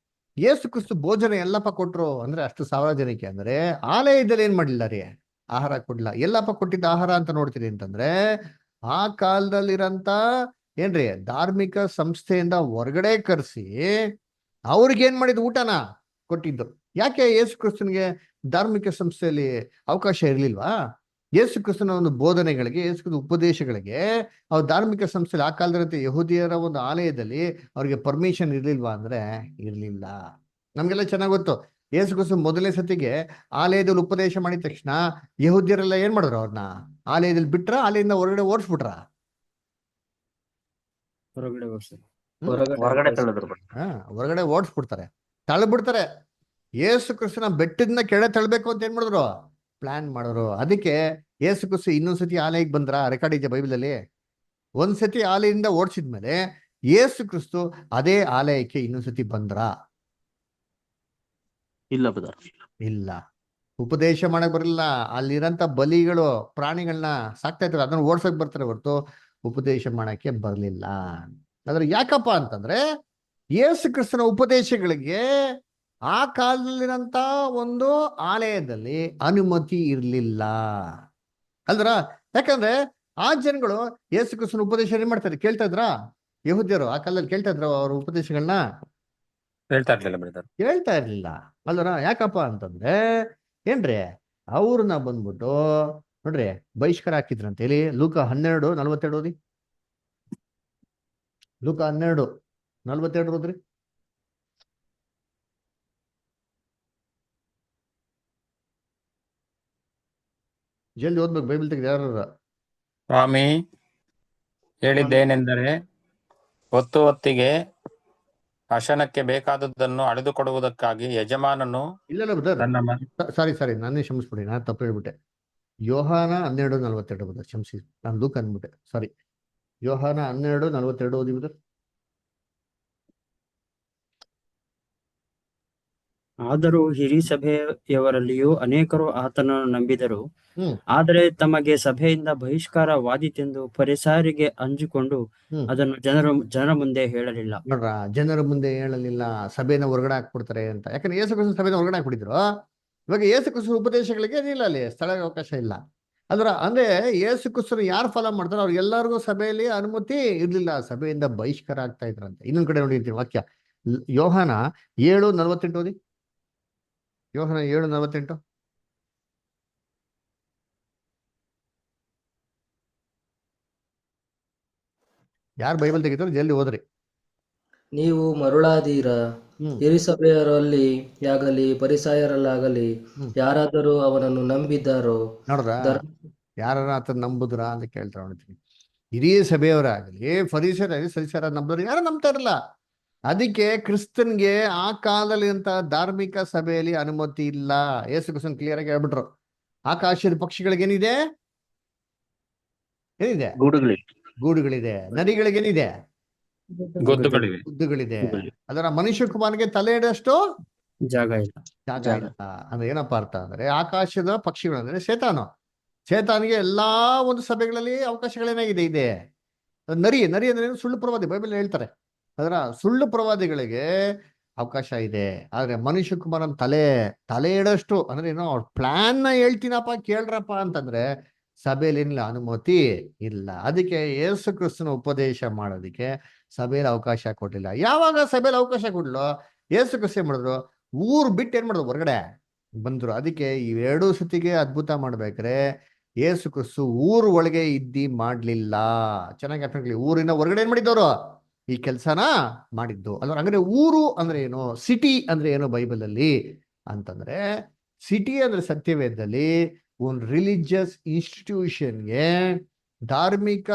ಯೇಸು ಕ್ರಿಸ್ತು ಭೋಜನ ಎಲ್ಲಪ್ಪ ಕೊಟ್ರು ಅಂದ್ರೆ ಅಷ್ಟು 1000 ಜನಕ್ಕೆ. ಅಂದ್ರೆ ಆಲಯದಲ್ಲಿ ಏನ್ ಮಾಡ್ಲಿಲ್ಲ ರೀ? ಆಹಾರ ಕೊಡ್ಲಿಲ್ಲ. ಎಲ್ಲಪ್ಪ ಕೊಟ್ಟಿದ್ದ ಆಹಾರ ಅಂತ ನೋಡ್ತೀರಿ ಅಂತಂದ್ರೆ, ಆ ಕಾಲದಲ್ಲಿರಂತ ಏನ್ರಿ ಧಾರ್ಮಿಕ ಸಂಸ್ಥೆಯಿಂದ ಹೊರಗಡೆ ಕರೆಸಿ ಅವ್ರಿಗೆ ಏನ್ ಮಾಡಿದ್? ಊಟನ ಕೊಟ್ಟಿದ್ದು. ಯಾಕೆ ಯೇಸು ಕ್ರಿಸ್ತನಿಗೆ ಧಾರ್ಮಿಕ ಸಂಸ್ಥೆಯಲ್ಲಿ ಅವಕಾಶ ಇರ್ಲಿಲ್ವಾ? ಯೇಸು ಕ್ರಿಸ್ತನ ಒಂದು ಬೋಧನೆಗಳಿಗೆ, ಯೇಸು ಕ್ರಿಸ್ತನ ಉಪದೇಶಗಳಿಗೆ ಅವ್ರ ಧಾರ್ಮಿಕ ಸಂಸ್ಥೆಯಲ್ಲಿ ಆ ಕಾಲದಂತೆ ಯಹೂದಿಯರ ಒಂದು ಆಲಯದಲ್ಲಿ ಅವ್ರಿಗೆ ಪರ್ಮಿಷನ್ ಇರ್ಲಿಲ್ವಾ ಅಂದ್ರೆ ಇರ್ಲಿಲ್ಲ. ನಮ್ಗೆಲ್ಲ ಚೆನ್ನಾಗ್ ಗೊತ್ತು. ಯೇಸು ಕ್ರಿಸ್ತ ಮೊದಲನೇ ಸತಿಗೆ ಆಲಯದಲ್ಲಿ ಉಪದೇಶ ಮಾಡಿದ ತಕ್ಷಣ ಯಹೂದ್ಯರೆಲ್ಲ ಏನ್ ಮಾಡಿದ್ರು? ಅವ್ರನ್ನ ಆಲಯದಲ್ಲಿ ಬಿಟ್ರ, ಆಲಯದಿಂದ ಹೊರಗಡೆ ಓಡಿಸ್ಬಿಟ್ರ? ಹೊರಗಡೆ ಓಡಿಸ್ಬಿಡ್ತಾರೆ, ತಳ್ಬಿಡ್ತಾರೆ. ಯೇಸು ಕ್ರಿಸ್ತನ ಬೆಟ್ಟದಿಂದ ಕೆಳ ತಳ್ಬೇಕು ಅಂತ ಏನ್ ಮಾಡಿದ್ರು? ಪ್ಲಾನ್ ಮಾಡೋರು. ಅದಕ್ಕೆ ಯೇಸು ಕ್ರಿಸ್ತ ಇನ್ನೊಂದ್ಸತಿ ಆಲಯಕ್ಕೆ ಬಂದ್ರ? ರೆಕಾರ್ಡ್ ಇದೆ ಬೈಬಲಲ್ಲಿ. ಒಂದ್ಸತಿ ಆಲಯದಿಂದ ಓಡಿಸಿದ್ಮೇಲೆ ಯೇಸು ಕ್ರಿಸ್ತು ಅದೇ ಆಲಯಕ್ಕೆ ಇನ್ನೊಂದ್ಸತಿ ಬಂದ್ರ? ಇಲ್ಲ. ಉಪದೇಶ ಮಾಡಕ್ ಬರಲಿಲ್ಲ. ಅಲ್ಲಿರಂತ ಬಲಿಗಳು, ಪ್ರಾಣಿಗಳನ್ನ ಸಾಕ್ತಾ ಇರ್ತಾರೆ, ಅದನ್ನ ಓಡ್ಸಕ್ ಬರ್ತಾರೆ ಹೊರತು ಉಪದೇಶ ಮಾಡಕ್ಕೆ ಬರ್ಲಿಲ್ಲ. ಆದ್ರೆ ಯಾಕಪ್ಪ ಅಂತಂದ್ರೆ, ಯೇಸು ಕ್ರಿಸ್ತನ ಉಪದೇಶಗಳಿಗೆ ಆ ಕಾಲದಲ್ಲಿರಂತ ಒಂದು ಆಲಯದಲ್ಲಿ ಅನುಮತಿ ಇರಲಿಲ್ಲ ಅಲ್ದ್ರ. ಯಾಕಂದ್ರೆ ಆ ಜನಗಳು ಯೇಸು ಕ್ರಿಸ್ತನ ಉಪದೇಶ ಏನ್ ಮಾಡ್ತಾರೆ, ಕೇಳ್ತಾ ಇದ್ರಾ? ಯಹೂದ್ಯರು ಆ ಕಾಲದಲ್ಲಿ ಕೇಳ್ತಾ ಇದ್ರ ಅವ್ರ ಉಪದೇಶಗಳನ್ನ?
ಹೇಳ್ತಾ ಇರ್ಲಿಲ್ಲ ಬ್ರದರ್.
ಕೇಳ್ತಾ ಇರ್ಲಿಲ್ಲ ಅಲ್ವರ. ಯಾಕಪ್ಪ ಅಂತಂದ್ರೆ ಏನ್ರಿ, ಅವ್ರನ್ನ ಬಂದ್ಬಿಟ್ಟು ನೋಡ್ರಿ ಬಹಿಷ್ಕಾರ ಹಾಕಿದ್ರಂತ ಹೇಳಿ. ಲೂಕ 12:42 ಓದಿ. ಲೂಕ 12:42 ಓದ್ರಿ. ಜಲ್ದಿ ಓದ್ಬೇಕು, ಬೈಬಲ್ ತೆಗೆದು ಯಾರು.
ಸ್ವಾಮಿ ಹೇಳಿದ್ದೇನೆಂದರೆ, ಹೊತ್ತು ಹೊತ್ತಿಗೆ ಹಸನಕ್ಕೆ ಬೇಕಾದದ್ದನ್ನು ಅಳೆದುಕೊಡುವುದಕ್ಕಾಗಿ ಯಜಮಾನನು
ಇಲ್ಲ ಬ್ರದರ್,
ತನ್ನ
ಸಾರಿ ನಾನೇ ಕ್ಷಮಿಸ್ಬಿಡಿ, ನಾನು ತಪ್ಪು ಹೇಳ್ಬಿಟ್ಟೆ. ಯೋಹಾನ 12:42 ಬದ, ಕ್ಷಮಿಸಿ, ನಾನು ಲೂಕ ಅಂದ್ಬಿಟ್ಟೆ, ಸಾರಿ. ಯೋಹಾನ 12:42 ಓದಿ ಬ್ರದರ್.
ಆದರೂ ಹಿರೀಸಭೆಯವರಲ್ಲಿಯೂ ಅನೇಕರು ಆತನನ್ನು ನಂಬಿದರು.
ಹ್ಮ್
ಆದರೆ ತಮಗೆ ಸಭೆಯಿಂದ ಬಹಿಷ್ಕಾರವಾದೀತೆಂದು ಫರಿಸಾಯರಿಗೆ ಅಂಜಿಕೊಂಡು
ಹ್ಮ್
ಅದನ್ನು ಜನರ ಮುಂದೆ ಹೇಳಲಿಲ್ಲ.
ನೋಡ್ರ, ಜನರ ಮುಂದೆ ಹೇಳಲಿಲ್ಲ, ಸಭೆನ ಹೊರಗಡೆ ಹಾಕ್ಬಿಡ್ತಾರೆ ಅಂತ. ಯಾಕಂದ್ರೆ ಯೇಸು ಕ್ರಿಸ್ತನ ಸಭೆನ ಹೊರಗಡೆ ಹಾಕ್ಬಿಟ್ಟಿದ್ರು. ಇವಾಗ ಯೇಸು ಕ್ರಿಸ್ತನ ಉಪದೇಶಗಳಿಗೆ ಏನಿಲ್ಲ, ಅಲ್ಲಿ ಸ್ಥಳ ಅವಕಾಶ ಇಲ್ಲ. ಅಂದ್ರೆ ಯೇಸು ಕ್ರಿಸ್ತನ ಯಾರು ಫಾಲೋ ಮಾಡ್ತಾರೋ ಅವ್ರಿಗೆಲ್ಲರಿಗೂ ಸಭೆಯಲ್ಲಿ ಅನುಮತಿ ಇರ್ಲಿಲ್ಲ, ಸಭೆಯಿಂದ ಬಹಿಷ್ಕಾರ ಆಗ್ತಾ ಇದ್ರಂತೆ. ಇನ್ನೊಂದ್ ಕಡೆ ನೋಡಿರ್ತೀವಿ ವಾಕ್ಯ, ಯೋಹಾನ 7:48 ಓದಿ. ಯೋಹಾನ 7:48. ಯಾರು ಬೈಬಲ್ ತೆಗಿತಾರೋ ಜಲ್ದಿ ಓದ್ರಿ.
ನೀವು ಮರುಳಾದೀರ.
ಹ್ಮ್
ಹಿರೀಸಭೆಯರಲ್ಲಿ ಆಗಲಿ ಪರಿಸಾಯರಲ್ಲಾಗಲಿ
ಹ್ಮ್
ಯಾರಾದರೂ ಅವನನ್ನು ನಂಬಿದ್ದಾರೋ
ನೋಡ್ರ,
ಧರ್ಮ
ಯಾರ ಆತ ನಂಬುದ್ರ ಅಂತ ಕೇಳ್ತಾ ನೋಡ್ತೀನಿ. ಹಿರಿಯ ಸಭೆಯವರಾಗಲಿ ಫರಿಸರಾಗಲಿ ಸರಿಸಾರ ನಂಬಿದ್ರು ಯಾರು ನಂಬ್ತಾ ಇರಲ್ಲ. ಅದಕ್ಕೆ ಕ್ರಿಸ್ತನ್ಗೆ ಆ ಕಾಲದಲ್ಲಿ ಅಂತ ಧಾರ್ಮಿಕ ಸಭೆಯಲ್ಲಿ ಅನುಮತಿ ಇಲ್ಲ. ಯೇಸು ಕ್ರಿಸ್ತನ್ ಕ್ಲಿಯರ್ ಆಗಿ ಹೇಳ್ಬಿಟ್ರು. ಆಕಾಶದ ಪಕ್ಷಿಗಳಿಗೇನಿದೆ, ಏನಿದೆ? ಗೂಡುಗಳಿದೆ. ನರಿಗಳಿಗೇನಿದೆ?
ಗೊತ್ತುಗಳಿವೆ.
ಗುದ್ದುಗಳಿದೆ. ಅದರ ಮನುಷ್ಯ ಕುಮಾರನಿಗೆ ತಲೆ ಇಡಷ್ಟು
ಜಾಗ ಇಲ್ಲ.
ಜಾಗ ಇಲ್ಲ. ಅಂದ್ರೆ ಏನಪ್ಪಾ ಅರ್ಥ ಅಂದ್ರೆ, ಆಕಾಶದ ಪಕ್ಷಿಗಳು ಅಂದ್ರೆ ಶೇತಾನಿಗೆ ಎಲ್ಲಾ ಒಂದು ಸಭೆಗಳಲ್ಲಿ ಅವಕಾಶಗಳೇನಾಗಿದೆ, ಇದೆ. ನರಿ ಅಂದ್ರೆ ಏನು? ಸುಳ್ಳು ಪ್ರವಾದಿ, ಬೈಬಲ್ ಹೇಳ್ತಾರೆ. ಅದರ ಸುಳ್ಳು ಪ್ರವಾದಿಗಳಿಗೆ ಅವಕಾಶ ಇದೆ. ಆದ್ರೆ ಮನುಷ್ಯ ಕುಮಾರನ್ ತಲೆ ಇಡಷ್ಟು ಅಂದ್ರೆ ಏನೋ ಅವ್ರ ಪ್ಲಾನ್ ನ ಹೇಳ್ತೀನಪ್ಪ ಕೇಳ್ರಪ್ಪ ಅಂತಂದ್ರೆ ಸಭೆಯಲ್ಲಿ ಏನಿಲ್ಲ, ಅನುಮತಿ ಇಲ್ಲ. ಅದಕ್ಕೆ ಯೇಸು ಕ್ರಿಸ್ತನ ಉಪದೇಶ ಮಾಡೋದಕ್ಕೆ ಸಭೆಯಲ್ಲಿ ಅವಕಾಶ ಕೊಟ್ಟಿಲ್ಲ. ಯಾವಾಗ ಸಭೆಯಲ್ಲಿ ಅವಕಾಶ ಕೊಡ್ಲು, ಯೇಸು ಕ್ರಿಸ್ತ ಮಾಡಿದ್ರು, ಊರ್ ಬಿಟ್ಟು ಏನ್ ಮಾಡಿದ್ರು, ಹೊರಗಡೆ ಬಂದ್ರು. ಅದಕ್ಕೆ ಇವೆರಡೂ ಸತಿಗೆ ಅದ್ಭುತ ಮಾಡ್ಬೇಕ್ರೆ ಯೇಸು ಕ್ರಿಸ್ತು ಊರ್ ಒಳಗೆ ಇದ್ದಿ ಮಾಡ್ಲಿಲ್ಲ. ಚೆನ್ನಾಗಿ ಅರ್ಥ ಮಾಡ್ಕೊಳ್ಳಿ. ಊರಿನ ಹೊರಗಡೆ ಏನ್ ಮಾಡಿದ್ದವರು ಈ ಕೆಲಸನ ಮಾಡಿದ್ದು ಅಲ್ವ. ಹಂಗಾರೆ ಊರು ಅಂದ್ರೆ ಏನು, ಸಿಟಿ ಅಂದ್ರೆ ಏನು ಬೈಬಲ್ ಅಲ್ಲಿ ಅಂತಂದ್ರೆ, ಸಿಟಿ ಅಂದ್ರೆ ಸತ್ಯವೇದದಲ್ಲಿ ಒಂದು ರಿಲಿಜಿಯಸ್ ಇನ್ಸ್ಟಿಟ್ಯೂಷನ್ಗೆ, ಧಾರ್ಮಿಕ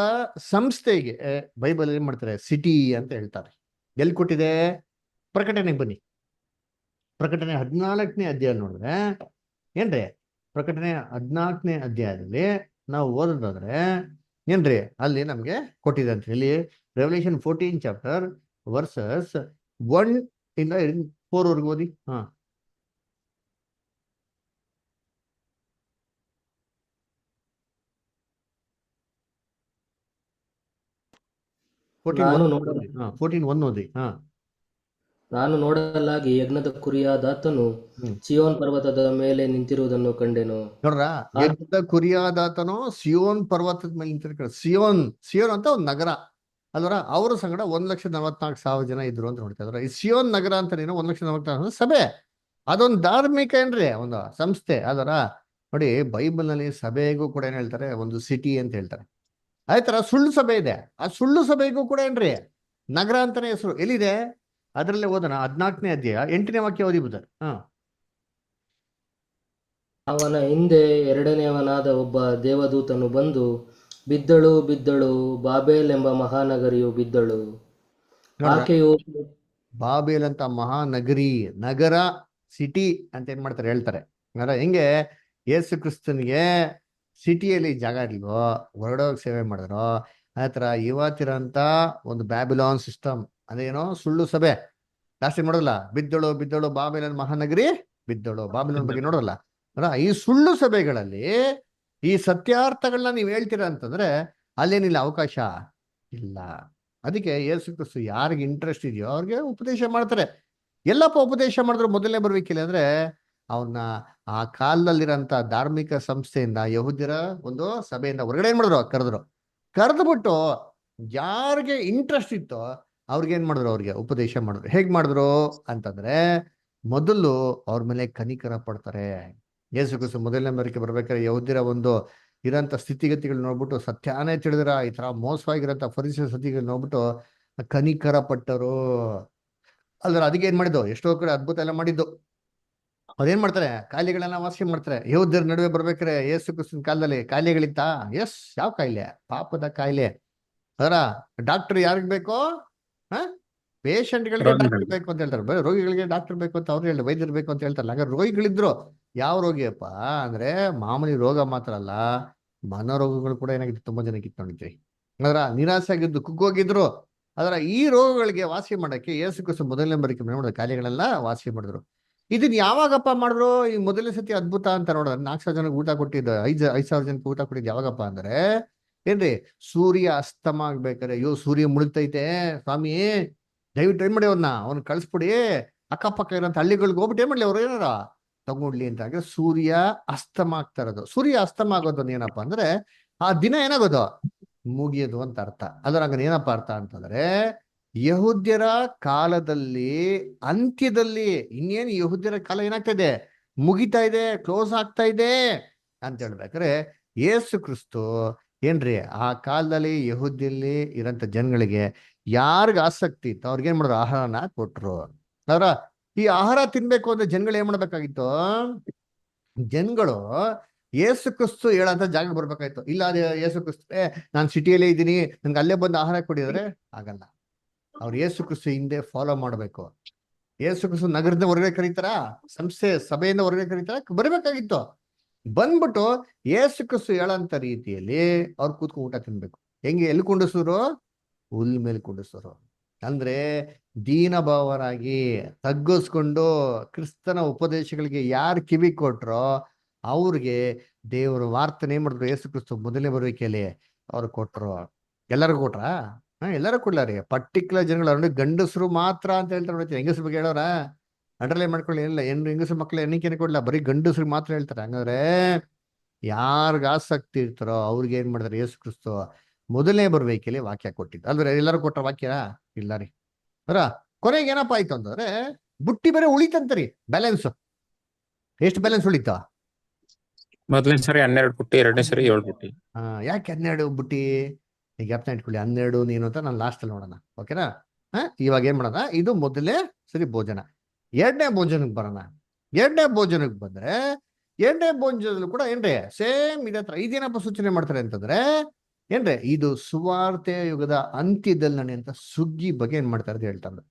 ಸಂಸ್ಥೆಗೆ ಬೈಬಲ್ ಏನ್ ಮಾಡ್ತಾರೆ, ಸಿಟಿ ಅಂತ ಹೇಳ್ತಾರೆ. ಎಲ್ಲಿ ಕೊಟ್ಟಿದೆ? ಪ್ರಕಟಣೆಗೆ ಬನ್ನಿ. ಪ್ರಕಟಣೆ 14ನೇ ಅಧ್ಯಾಯ ನೋಡಿದ್ರೆ ಏನ್ರಿ, ಪ್ರಕಟಣೆ 14ನೇ ಅಧ್ಯಾಯದಲ್ಲಿ ನಾವು ಓದೋದಾದ್ರೆ ಏನ್ರಿ, ಅಲ್ಲಿ ನಮ್ಗೆ ಕೊಟ್ಟಿದೆ ಅಂತ ಹೇಳಿ. ರೆವಲ್ಯೂಷನ್ 14 ಚಾಪ್ಟರ್ ವರ್ಸಸ್ 1 ಇಂದ 4 ವರೆಗೂ ಓದಿ. 14:1 ಓದಿ.
ನಾನು ನೋಡಲಾಗಿ ಯಜ್ಞದ ಕುರಿಯಾದಾತನು ಸಿಯೋನ್ ಪರ್ವತದ ಮೇಲೆ ನಿಂತಿರುವುದನ್ನು ಕಂಡೆನು.
ನೋಡ್ರ, ಯಜ್ಞದ ಕುರಿಯಾದಾತನು ಸಿಯೋನ್ ಪರ್ವತದ ಮೇಲೆ ನಿಂತಿರ್ತಾರೆ. ಸಿಯೋನ್ ಅಂತ ಒಂದು ನಗರ ಅಲ್ವರ. ಅವ್ರ ಸಂಗಡ 1,44,000 ಜನ ಇದ್ರು ಅಂತ ನೋಡ್ತಾ ಇದ್ರ. ಈ ಸಿಯೋನ್ ನಗರ ಅಂತ 1,44,000 ಸಭೆ, ಅದೊಂದು ಧಾರ್ಮಿಕ ಏನ್ರಿ ಒಂದು ಸಂಸ್ಥೆ ಅಲ್ವರ. ನೋಡಿ, ಬೈಬಲ್ ನಲ್ಲಿ ಸಭೆಗೂ ಕೂಡ ಏನ್ ಹೇಳ್ತಾರೆ, ಒಂದು ಸಿಟಿ ಅಂತ ಹೇಳ್ತಾರೆ. ಅದೇ ತರ ಸುಳ್ಳು ಸಭೆ ಇದೆ, ಆ ಸುಳ್ಳು ಸಭೆಗೂ ಕೂಡ ಏನ್ರಿ ನಗರ ಅಂತಾನೆ ಹೆಸರು. ಎಲ್ಲಿದೆ? ಅದರಲ್ಲೇ ಓದೋಣ. 14ನೇ ಅಧ್ಯಾಯ 8ನೇ ವಾಕ್ಯ ಓದಿ ಬುದ್ಧ.
ಅವನ ಹಿಂದೆ ಎರಡನೆಯವನಾದ ಒಬ್ಬ ದೇವದೂತನು ಬಂದು, ಬಿದ್ದಳು ಬಿದ್ದಳು, ಬಾಬೇಲ್ ಎಂಬ ಮಹಾನಗರಿಯು ಬಿದ್ದಳು. ಆಕೆಯು
ಬಾಬೇಲ್ ಅಂತ ಮಹಾನಗರಿ, ನಗರ, ಸಿಟಿ ಅಂತ ಏನ್ ಮಾಡ್ತಾರೆ ಹೇಳ್ತಾರೆ. ಹೆಂಗೆ ಯೇಸು ಕ್ರಿಸ್ತನ್ಗೆ ಸಿಟಿಯಲ್ಲಿ ಜಾಗ ಇಲ್ವೋ, ಹೊರಡೋಗಿ ಸೇವೆ ಮಾಡಿದ್ರು, ಆ ಥರ ಇವತ್ತಿರಂತ ಒಂದು ಬ್ಯಾಬಿಲಾನ್ ಸಿಸ್ಟಮ್ ಅದೇನೋ ಸುಳ್ಳು ಸಭೆ ಜಾಸ್ತಿ ನೋಡಲ್ಲ. ಬಿದ್ದಳು ಬಿದ್ದಳು ಬಾಬಿಲೋನ್ ಮಹಾನಗರಿ ಬಿದ್ದಳು, ಬಾಬಿಲೋನ್ ಬಗ್ಗೆ ನೋಡಲ್ಲ. ಈ ಸುಳ್ಳು ಸಭೆಗಳಲ್ಲಿ ಈ ಸತ್ಯಾರ್ಥಗಳನ್ನ ನೀವು ಹೇಳ್ತೀರಾ ಅಂತಂದ್ರೆ ಅಲ್ಲೇನಿಲ್ಲ, ಅವಕಾಶ ಇಲ್ಲ. ಅದಕ್ಕೆ ಯೇಸು ಕ್ರಿಸ್ತು ಯಾರಿಗೆ ಇಂಟ್ರೆಸ್ಟ್ ಇದೆಯೋ ಅವ್ರಿಗೆ ಉಪದೇಶ ಮಾಡ್ತಾರೆ. ಎಲ್ಲಪ್ಪ ಉಪದೇಶ ಮಾಡಿದ್ರು ಮೊದಲನೇ ಬರುವಿಕೆಯಲ್ಲಿ ಅಂದ್ರೆ ಅವನ್ನ ಆ ಕಾಲದಲ್ಲಿರೋಂಥ ಧಾರ್ಮಿಕ ಸಂಸ್ಥೆಯಿಂದ ಯಹೂದ್ಯರ ಒಂದು ಸಭೆಯಿಂದ ಹೊರಗಡೆ ಏನ್ ಮಾಡಿದ್ರು, ಕರೆದ್ಬಿಟ್ಟು ಯಾರಿಗೆ ಇಂಟ್ರೆಸ್ಟ್ ಇತ್ತೋ ಅವ್ರಿಗೆ ಏನ್ ಮಾಡಿದ್ರು, ಅವ್ರಿಗೆ ಉಪದೇಶ ಮಾಡಿದ್ರು. ಹೇಗ್ ಮಾಡಿದ್ರು ಅಂತಂದ್ರೆ ಮೊದಲು ಅವ್ರ ಮೇಲೆ ಕನಿಕರ ಪಡ್ತಾರೆ. ಯೇಸು ಕ್ರಿಸ್ತ ಮೊದಲನೇ ಬರಿಕೆ ಬರ್ಬೇಕಾದ್ರೆ ಯಹೂದ್ಯರ ಒಂದು ಇರೋಂಥ ಸ್ಥಿತಿಗತಿಗಳು ನೋಡ್ಬಿಟ್ಟು ಸತ್ಯಾನೇ ತಿಳಿದಿರ ಈ ತರ ಮೋಸವಾಗಿರೋಂಥ ಫರಿಸಿಯರ ಸ್ಥಿತಿಗಳು ನೋಡ್ಬಿಟ್ಟು ಕನಿಕರ ಪಟ್ಟರು. ಅಲ್ದ್ರ ಅದಕ್ಕೆ ಏನ್ ಮಾಡಿದ್ದು, ಎಷ್ಟೋ ಕಡೆ ಅದ್ಭುತ ಎಲ್ಲ ಮಾಡಿದ್ದು. ಅವ್ರೇನ್ ಮಾಡ್ತಾರೆ, ಕಾಯಿಲೆಗಳನ್ನ ವಾಸಿ ಮಾಡ್ತಾರೆ. ಯಹೂದ್ಯರ ನಡುವೆ ಬರ್ಬೇಕಾರೆ ಯೇಸು ಕ್ರಿಸ್ತನ ಕಾಲದಲ್ಲಿ ಕಾಯಿಲೆಗಳಿತ್ತ? ಎಸ್, ಯಾವ ಕಾಯಿಲೆ? ಪಾಪದ ಕಾಯಿಲೆ. ಅದರ ಡಾಕ್ಟರ್ ಯಾರಿಗ್ ಬೇಕೋ? ಪೇಷಂಟ್ಗಳಿಗೆ ಡಾಕ್ಟರ್ ಬೇಕು ಅಂತ ಹೇಳ್ತಾರೆ, ಬರೀ ರೋಗಿಗಳಿಗೆ ಡಾಕ್ಟರ್ ಬೇಕು ಅಂತ ಅವ್ರು ಹೇಳಿ, ವೈದ್ಯರು ಬೇಕು ಅಂತ ಹೇಳ್ತಾರಲ್ಲ. ಹಾಗಾದ್ರೆ ರೋಗಿಗಳಿದ್ರು ಯಾವ ರೋಗಿಯಪ್ಪ ಅಂದ್ರೆ ಮಾಮೂಲಿ ರೋಗ ಮಾತ್ರ ಅಲ್ಲ, ಮನೋರೋಗಗಳು ಕೂಡ ಏನಾಗಿತ್ತು, ತುಂಬಾ ಜನಕ್ಕೆ ಇಟ್ಕೊಂಡಿದ್ರಿ. ಅದರ ನಿರಾಸೆ ಆಗಿದ್ದು, ಕುಗ್ಗೋಗಿದ್ರು. ಅದರ ಈ ರೋಗಗಳಿಗೆ ವಾಸಿ ಮಾಡಕ್ಕೆ ಯೇಸು ಕ್ರಿಸ್ತ ಮೊದಲನೇ ಬರಿಕೆ ಮಾಡಿದ್ರು, ಕಾಯಿಲೆಗಳೆಲ್ಲ ವಾಸಿ ಮಾಡಿದ್ರು. ಇದನ್ನ ಯಾವಾಗಪ್ಪ ಮಾಡಿದ್ರು? ಈ ಮೊದಲನೇ ಸತಿ ಅದ್ಭುತ ಅಂತ ನೋಡಿದ್ರೆ 4,000 ಜನಕ್ಕೆ ಊಟ ಕೊಟ್ಟಿದ್ದು, 5,000 ಜನಕ್ಕೆ ಊಟ ಕೊಟ್ಟಿದ್ದು ಯಾವಾಗಪ್ಪ ಅಂದ್ರೆ ಏನ್ರಿ, ಸೂರ್ಯ ಅಸ್ತಮ ಆಗ್ಬೇಕಾರೆ, ಅಯ್ಯೋ ಸೂರ್ಯ ಮುಳುಗ್ತೈತೆ ಸ್ವಾಮಿ, ದಯವಿಟ್ಟು ಏನ್ ಮಾಡಿ ಅವ್ನ ಕಳಿಸ್ಬಿಡಿ, ಅಕ್ಕಪಕ್ಕ ಇರೋಂಥ ಹಳ್ಳಿಗಳಿಗೆ ಹೋಗ್ಬಿಟ್ಟು ಏನ್ ಮಾಡ್ಲಿ ಅವ್ರು ಏನಾರ ತಗೊಂಡ್ಲಿ ಅಂತ. ಹಾಗೆ ಸೂರ್ಯ ಅಸ್ತಮ ಆಗ್ತಾ ಇರೋದು. ಸೂರ್ಯ ಅಸ್ತಮ ಆಗೋದು ಏನಪ್ಪಾ ಅಂದ್ರೆ ಆ ದಿನ ಏನಾಗೋದು, ಮುಗಿಯೋದು ಅಂತ ಅರ್ಥ. ಅದ್ರ ಹಂಗ ಏನಪ್ಪಾ ಅರ್ಥ ಅಂತಂದ್ರೆ ಯಹೂದ್ಯರ ಕಾಲದಲ್ಲಿ ಅಂತ್ಯದಲ್ಲಿ ಇನ್ನೇನು ಯಹೂದ್ಯರ ಕಾಲ ಏನಾಗ್ತಾ ಇದೆ, ಮುಗಿತಾ ಇದೆ, ಕ್ಲೋಸ್ ಆಗ್ತಾ ಇದೆ ಅಂತ ಹೇಳ್ಬೇಕಾರೆ ಯೇಸು ಕ್ರಿಸ್ತು ಏನ್ರಿ ಆ ಕಾಲದಲ್ಲಿ ಯಹೂದ್ಯಲ್ಲಿ ಇರೋಂಥ ಜನಗಳಿಗೆ ಯಾರಿಗ ಆಸಕ್ತಿ ಇತ್ತು ಅವ್ರಿಗೆ ಏನ್ ಮಾಡಿದ್ರು, ಆಹಾರನ ಕೊಟ್ರು. ಅವರ ಈ ಆಹಾರ ತಿನ್ಬೇಕು ಅಂದ್ರೆ ಜನಗಳು ಏನ್ ಮಾಡ್ಬೇಕಾಗಿತ್ತು, ಜನಗಳು ಯೇಸು ಕ್ರಿಸ್ತು ಹೇಳಂತ ಜಾಗ ಬರ್ಬೇಕಾಯ್ತು. ಇಲ್ಲ ಅದೇ ಯೇಸು ಕ್ರಿಸ್ತು ನಾನು ಸಿಟಿಯಲ್ಲೇ ಇದ್ದೀನಿ, ನನ್ಗೆ ಅಲ್ಲೇ ಬಂದು ಆಹಾರ ಕೊಡಿದ್ರೆ ಆಗಲ್ಲ. ಅವ್ರು ಯೇಸು ಕ್ರಿಸ್ತು ಹಿಂದೆ ಫಾಲೋ ಮಾಡ್ಬೇಕು. ಯೇಸು ಕ್ರಿಸ್ತು ನಗರದ ಹೊರಗಡೆ ಕರೀತಾರ, ಸಂಸ್ಥೆ ಸಭೆಯಿಂದ ಹೊರಗಡೆ ಕರೀತಾರ, ಬರ್ಬೇಕಾಗಿತ್ತು. ಬಂದ್ಬಿಟ್ಟು ಯೇಸು ಕ್ರಿಸ್ತು ಹೇಳಂತ ರೀತಿಯಲ್ಲಿ ಅವ್ರು ಕೂತ್ಕೊಂಡು ಊಟ ತಿನ್ಬೇಕು. ಹೆಂಗೆ, ಎಲ್ಲಿ ಕುಂಡಿಸಿದ್ರು? ಹುಲ್ ಮೇಲೆ ಕುಂಡಿಸಿದ್ರು. ಅಂದ್ರೆ ದೀನಭಾವರಾಗಿ ತಗ್ಗಿಸ್ಕೊಂಡು ಕ್ರಿಸ್ತನ ಉಪದೇಶಗಳಿಗೆ ಯಾರು ಕಿವಿ ಕೊಟ್ರೋ ಅವ್ರಿಗೆ ದೇವರ ವಾರ್ತನೆ ಮಾಡಿದ್ರು. ಯೇಸು ಕ್ರಿಸ್ತು ಮೊದಲನೇ ಬರುವಿಕೆಯಲ್ಲಿ ಅವ್ರು ಕೊಟ್ರು. ಎಲ್ಲರಿಗೂ ಕೊಟ್ರ? ಎಲ್ಲರೂ ಕೊಡ್ಲಾರಿ. ಪರ್ಟಿಕ್ಯುಲರ್ ಜನಗಳು ಅವ್ರ ಗಂಡಸರು ಮಾತ್ರ ಅಂತ ಹೇಳ್ತಾರೆ ನೋಡಿ. ಹೆಂಗಸ್ರ ಬಗ್ಗೆ ಹೇಳೋರ ಅಂಡರ್ಲೈನ್ ಮಾಡ್ಕೊಳ್ಳಿ. ಇಲ್ಲ ಹೆಂಗಸರು ಮಕ್ಳು ಎಣ್ಣಿಕೆನೆ ಕೊಡ್ಲ, ಬರೀ ಗಂಡಸ್ರಿಗೆ ಮಾತ್ರ ಹೇಳ್ತಾರೆ. ಹಂಗಾದ್ರೆ ಯಾರಿಗ ಆಸಕ್ತಿ ಇರ್ತಾರೋ ಅವ್ರಿಗೆ ಏನ್ ಮಾಡಿದಾರೆ ಯೇಸು ಕ್ರಿಸ್ತು ಮೊದಲನೇ ಬರುವಿಕೆಯಲ್ಲಿ ವಾಕ್ಯ ಕೊಟ್ಟಿದ್ದು. ಅಲ್ವೇ ಎಲ್ಲರೂ ಕೊಟ್ಟ ವಾಕ್ಯ ಇಲ್ಲ ರೀ. ಅರ ಕೊನೆಗೆ ಏನಪ್ಪ ಆಯ್ತು ಅಂತಂದ್ರೆ ಬುಟ್ಟಿ ಬೇರೆ ಉಳಿತಂತರಿ. ಬ್ಯಾಲೆನ್ಸ್ ಎಷ್ಟು ಬ್ಯಾಲೆನ್ಸ್ ಉಳಿತ?
ಮೊದಲನೇ ಸರಿ 12 ಬುಟ್ಟಿ, ಎರಡನೇ ಸರಿ 7 ಬುಟ್ಟಿ.
ಯಾಕೆ 12 ಬುಟ್ಟಿ? ಈಗ ಜ್ಞಾಪನ ಇಟ್ಕೊಳ್ಳಿ, 12 ನೀನು ಅಂತ ನಾನು ಲಾಸ್ಟ್ ಅಲ್ಲಿ ನೋಡೋಣ. ಓಕೆನಾ? ಇವಾಗ ಏನ್ ಮಾಡೋಣ, ಇದು ಮೊದಲನೇ ಸರಿ ಭೋಜನ. ಎರಡನೇ ಭೋಜನಕ್ಕೆ ಬರೋಣ. ಎರಡನೇ ಭೋಜನಕ್ಕೆ ಬಂದ್ರೆ ಎರಡನೇ ಭೋಜನದಲ್ಲೂ ಕೂಡ ಏನ್ರಿ ಸೇಮ್ ಇದೇ ತರ. ಇದೇನಪ್ಪ ಸೂಚನೆ ಮಾಡ್ತಾರೆ ಅಂತಂದ್ರೆ ಏನ್ರಿ, ಇದು ಸುವಾರ್ತೆ ಯುಗದ ಅಂತ್ಯದಲ್ಲಿ ನಡೆಯುವಂತ ಸುಗ್ಗಿ ಬಗ್ಗೆ ಏನ್ ಮಾಡ್ತಾರೆ ಅಂತ ಹೇಳ್ತಾರೆ.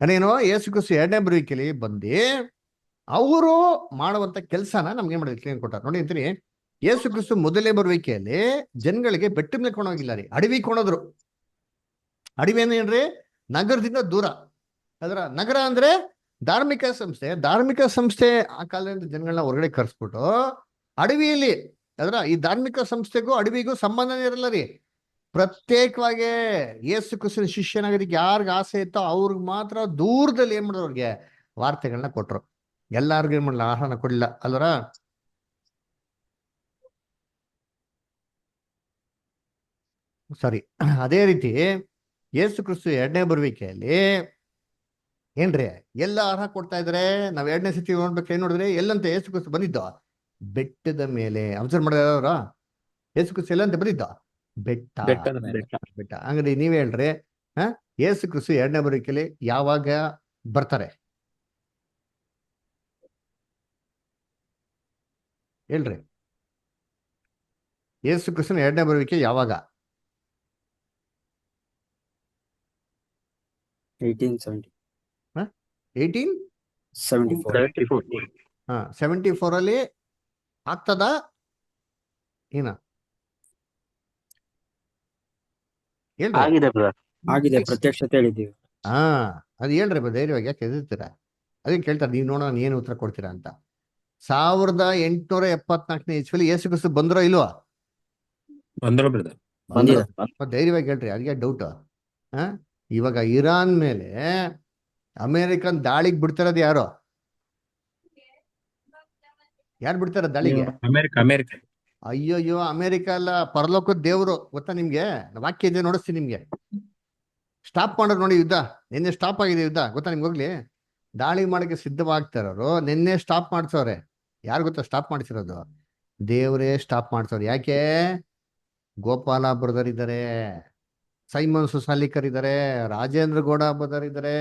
ನಾನೇನೋ ಯೇಸು ಕ್ರಿಸ್ತು ಎರಡನೇ ಬರುವಿಕೆಯಲ್ಲಿ ಬಂದು ಅವರು ಮಾಡುವಂತ ಕೆಲಸನ ನಮ್ಗೆ ಏನ್ ಮಾಡಿದ್ರೆ ಕ್ಲಿಯರ್ ಕೊಟ್ಟಾರೆ ನೋಡಿ ಅಂತೀನಿ. ಯೇಸು ಕ್ರಿಸ್ತು ಮೊದಲನೇ ಬರುವಿಕೆಯಲ್ಲಿ ಜನಗಳಿಗೆ ಬೆಟ್ಟ ಮೇಲೆ ಕೊಂಡೋಗಿಲ್ಲ ರೀ, ಅಡವಿ ಕೊಂಡೋದ್ರು. ಅಡವಿ ಏನ್ರಿ, ನಗರದಿಂದ ದೂರ. ಅದರ ನಗರ ಅಂದ್ರೆ ಧಾರ್ಮಿಕ ಸಂಸ್ಥೆ. ಧಾರ್ಮಿಕ ಸಂಸ್ಥೆ ಆ ಕಾಲದಿಂದ ಜನಗಳನ್ನ ಹೊರಗಡೆ ಕರ್ಸ್ಬಿಟ್ಟು ಅಡವಿಯಲ್ಲಿ, ಅದರ ಈ ಧಾರ್ಮಿಕ ಸಂಸ್ಥೆಗೂ ಅಡವಿಗೂ ಸಂಬಂಧನೇ ಇರಲ್ಲ ರೀ. ಪ್ರತ್ಯೇಕವಾಗಿ ಯೇಸು ಕ್ರಿಸ್ತನ ಶಿಷ್ಯನಾಗೋದಕ್ಕೆ ಯಾರಿಗ ಆಸೆ ಇತ್ತೋ ಅವ್ರಿಗೆ ಮಾತ್ರ ದೂರದಲ್ಲಿ ಏನ್ ಮಾಡೋರು, ಅವ್ರಿಗೆ ವಾರ್ತೆಗಳನ್ನ ಕೊಟ್ರು. ಎಲ್ಲಾರ್ಗು ಏನ್ ಮಾಡಲ್ಲ, ಆಹಾರ ಕೊಡ್ಲಿಲ್ಲ ಅಲ್ವರ. ಸಾರಿ, ಅದೇ ರೀತಿ ಯೇಸು ಕ್ರಿಸ್ತು ಎರಡನೇ ಬರುವಿಕೆಯಲ್ಲಿ ಏನ್ರಿ ಎಲ್ಲ ಆಹಾರ ಕೊಡ್ತಾ ಇದ್ರೆ ನಾವ್ ಎರಡನೇ ಸತಿ ನೋಡ್ಬೇಕು. ಏನ್ ನೋಡಿದ್ರೆ ಎಲ್ಲಂತ ಯೇಸು ಕ್ರಿಸ್ತು ಬಂದಿದ್ದ ಬೆಟ್ಟದ ಮೇಲೆ. ಅಬ್ಸರ್ವ್ ಮಾಡಿದ್ರ ಯೇಸು ಕ್ರಿಸ್ತು ಎಲ್ಲಂತ ಬಂದಿದ್ದ
ಬೆಟ್ಟದ ಮೇಲೆ.
ಬೆಟ್ಟ. ಹಂಗ್ರಿ ನೀವೇ ಹೇಳ್ರಿ, ಯೇಸು ಕ್ರಿಸ್ತು ಎರಡನೇ ಬರುವಿಕೆಯಲ್ಲಿ ಯಾವಾಗ ಬರ್ತಾರೆ ಹೇಳ್ರಿ? ಯೇಸು ಕ್ರಿಸ್ತನ ಎರಡನೇ ಬರುವಿಕೆ ಯಾವಾಗ?
1874.
74 ಅಲ್ಲಿ ಆಗ್ತದ ಏನ
ಆಗಿದೆ, ಪ್ರತ್ಯಕ್ಷತೆ ಹೇಳಿದ್ದೀವಿ.
ಅದು ಹೇಳ್ರಿ ಧೈರ್ಯವಾಗಿ, ಯಾಕೆ ಎದುರ್ತೀರಾ? ಅದಕ್ಕೆ ಕೇಳ್ತಾರೆ, ನೀವು ನೋಡೋಣ ಏನು ಉತ್ತರ ಕೊಡ್ತೀರಾ ಅಂತ. 1874ನೇ ಇಸ್ವಿಲಿ ಯೇಸು ಕ್ರಿಸ್ತು ಬಂದ್ರೋ ಇಲ್ವಾ? ಧೈರ್ಯವಾಗಿ ಹೇಳ್ರಿ, ಅದಕ್ಕೆ ಡೌಟ್. ಇವಾಗ ಇರಾನ್ ಮೇಲೆ ಅಮೇರಿಕನ್ ದಾಳಿಗೆ ಬಿಡ್ತಿರೋದು ಯಾರು? ಯಾರು ಬಿಡ್ತಾರ ದಾಳಿಗೆ?
ಅಮೆರಿಕ.
ಅಯ್ಯೋಯ್ಯೋ, ಅಮೇರಿಕ ಅಲ್ಲ, ಪರಲೋಕದ ದೇವ್ರು. ಗೊತ್ತಾ ನಿಮ್ಗೆ? ವಾಕ್ಯ ಇದೆ, ನೋಡಿಸ್ತೀನಿ ನಿಮ್ಗೆ. ಸ್ಟಾಪ್ ಮಾಡೋದು ನೋಡಿ ಯುದ್ಧ. ನಿನ್ನೆ ಸ್ಟಾಪ್ ಆಗಿದೆ ಯುದ್ಧ, ಗೊತ್ತಾ ನಿಮ್ಗೆ? ಹೋಗ್ಲಿ, ದಾಳಿ ಮಾಡಕ್ಕೆ ಸಿದ್ಧವಾಗ್ತಾರರು ನಿನ್ನೆ ಸ್ಟಾಪ್ ಮಾಡ್ಸವ್ರೆ. ಯಾರು ಗೊತ್ತಾ ಸ್ಟಾಪ್ ಮಾಡಿಸಿರೋದು? ದೇವರೇ ಸ್ಟಾಪ್ ಮಾಡ್ಸವ್ರೆ. ಯಾಕೆ? ಗೋಪಾಲ ಬ್ರದರ್ ಇದ್ದಾರೆ, ಸೈಮನ್ ಸುಸಾಲಿಕರ್ ಇದ್ದಾರೆ, ರಾಜೇಂದ್ರ ಗೌಡ ಬದರ್ ಇದ್ದಾರೆ,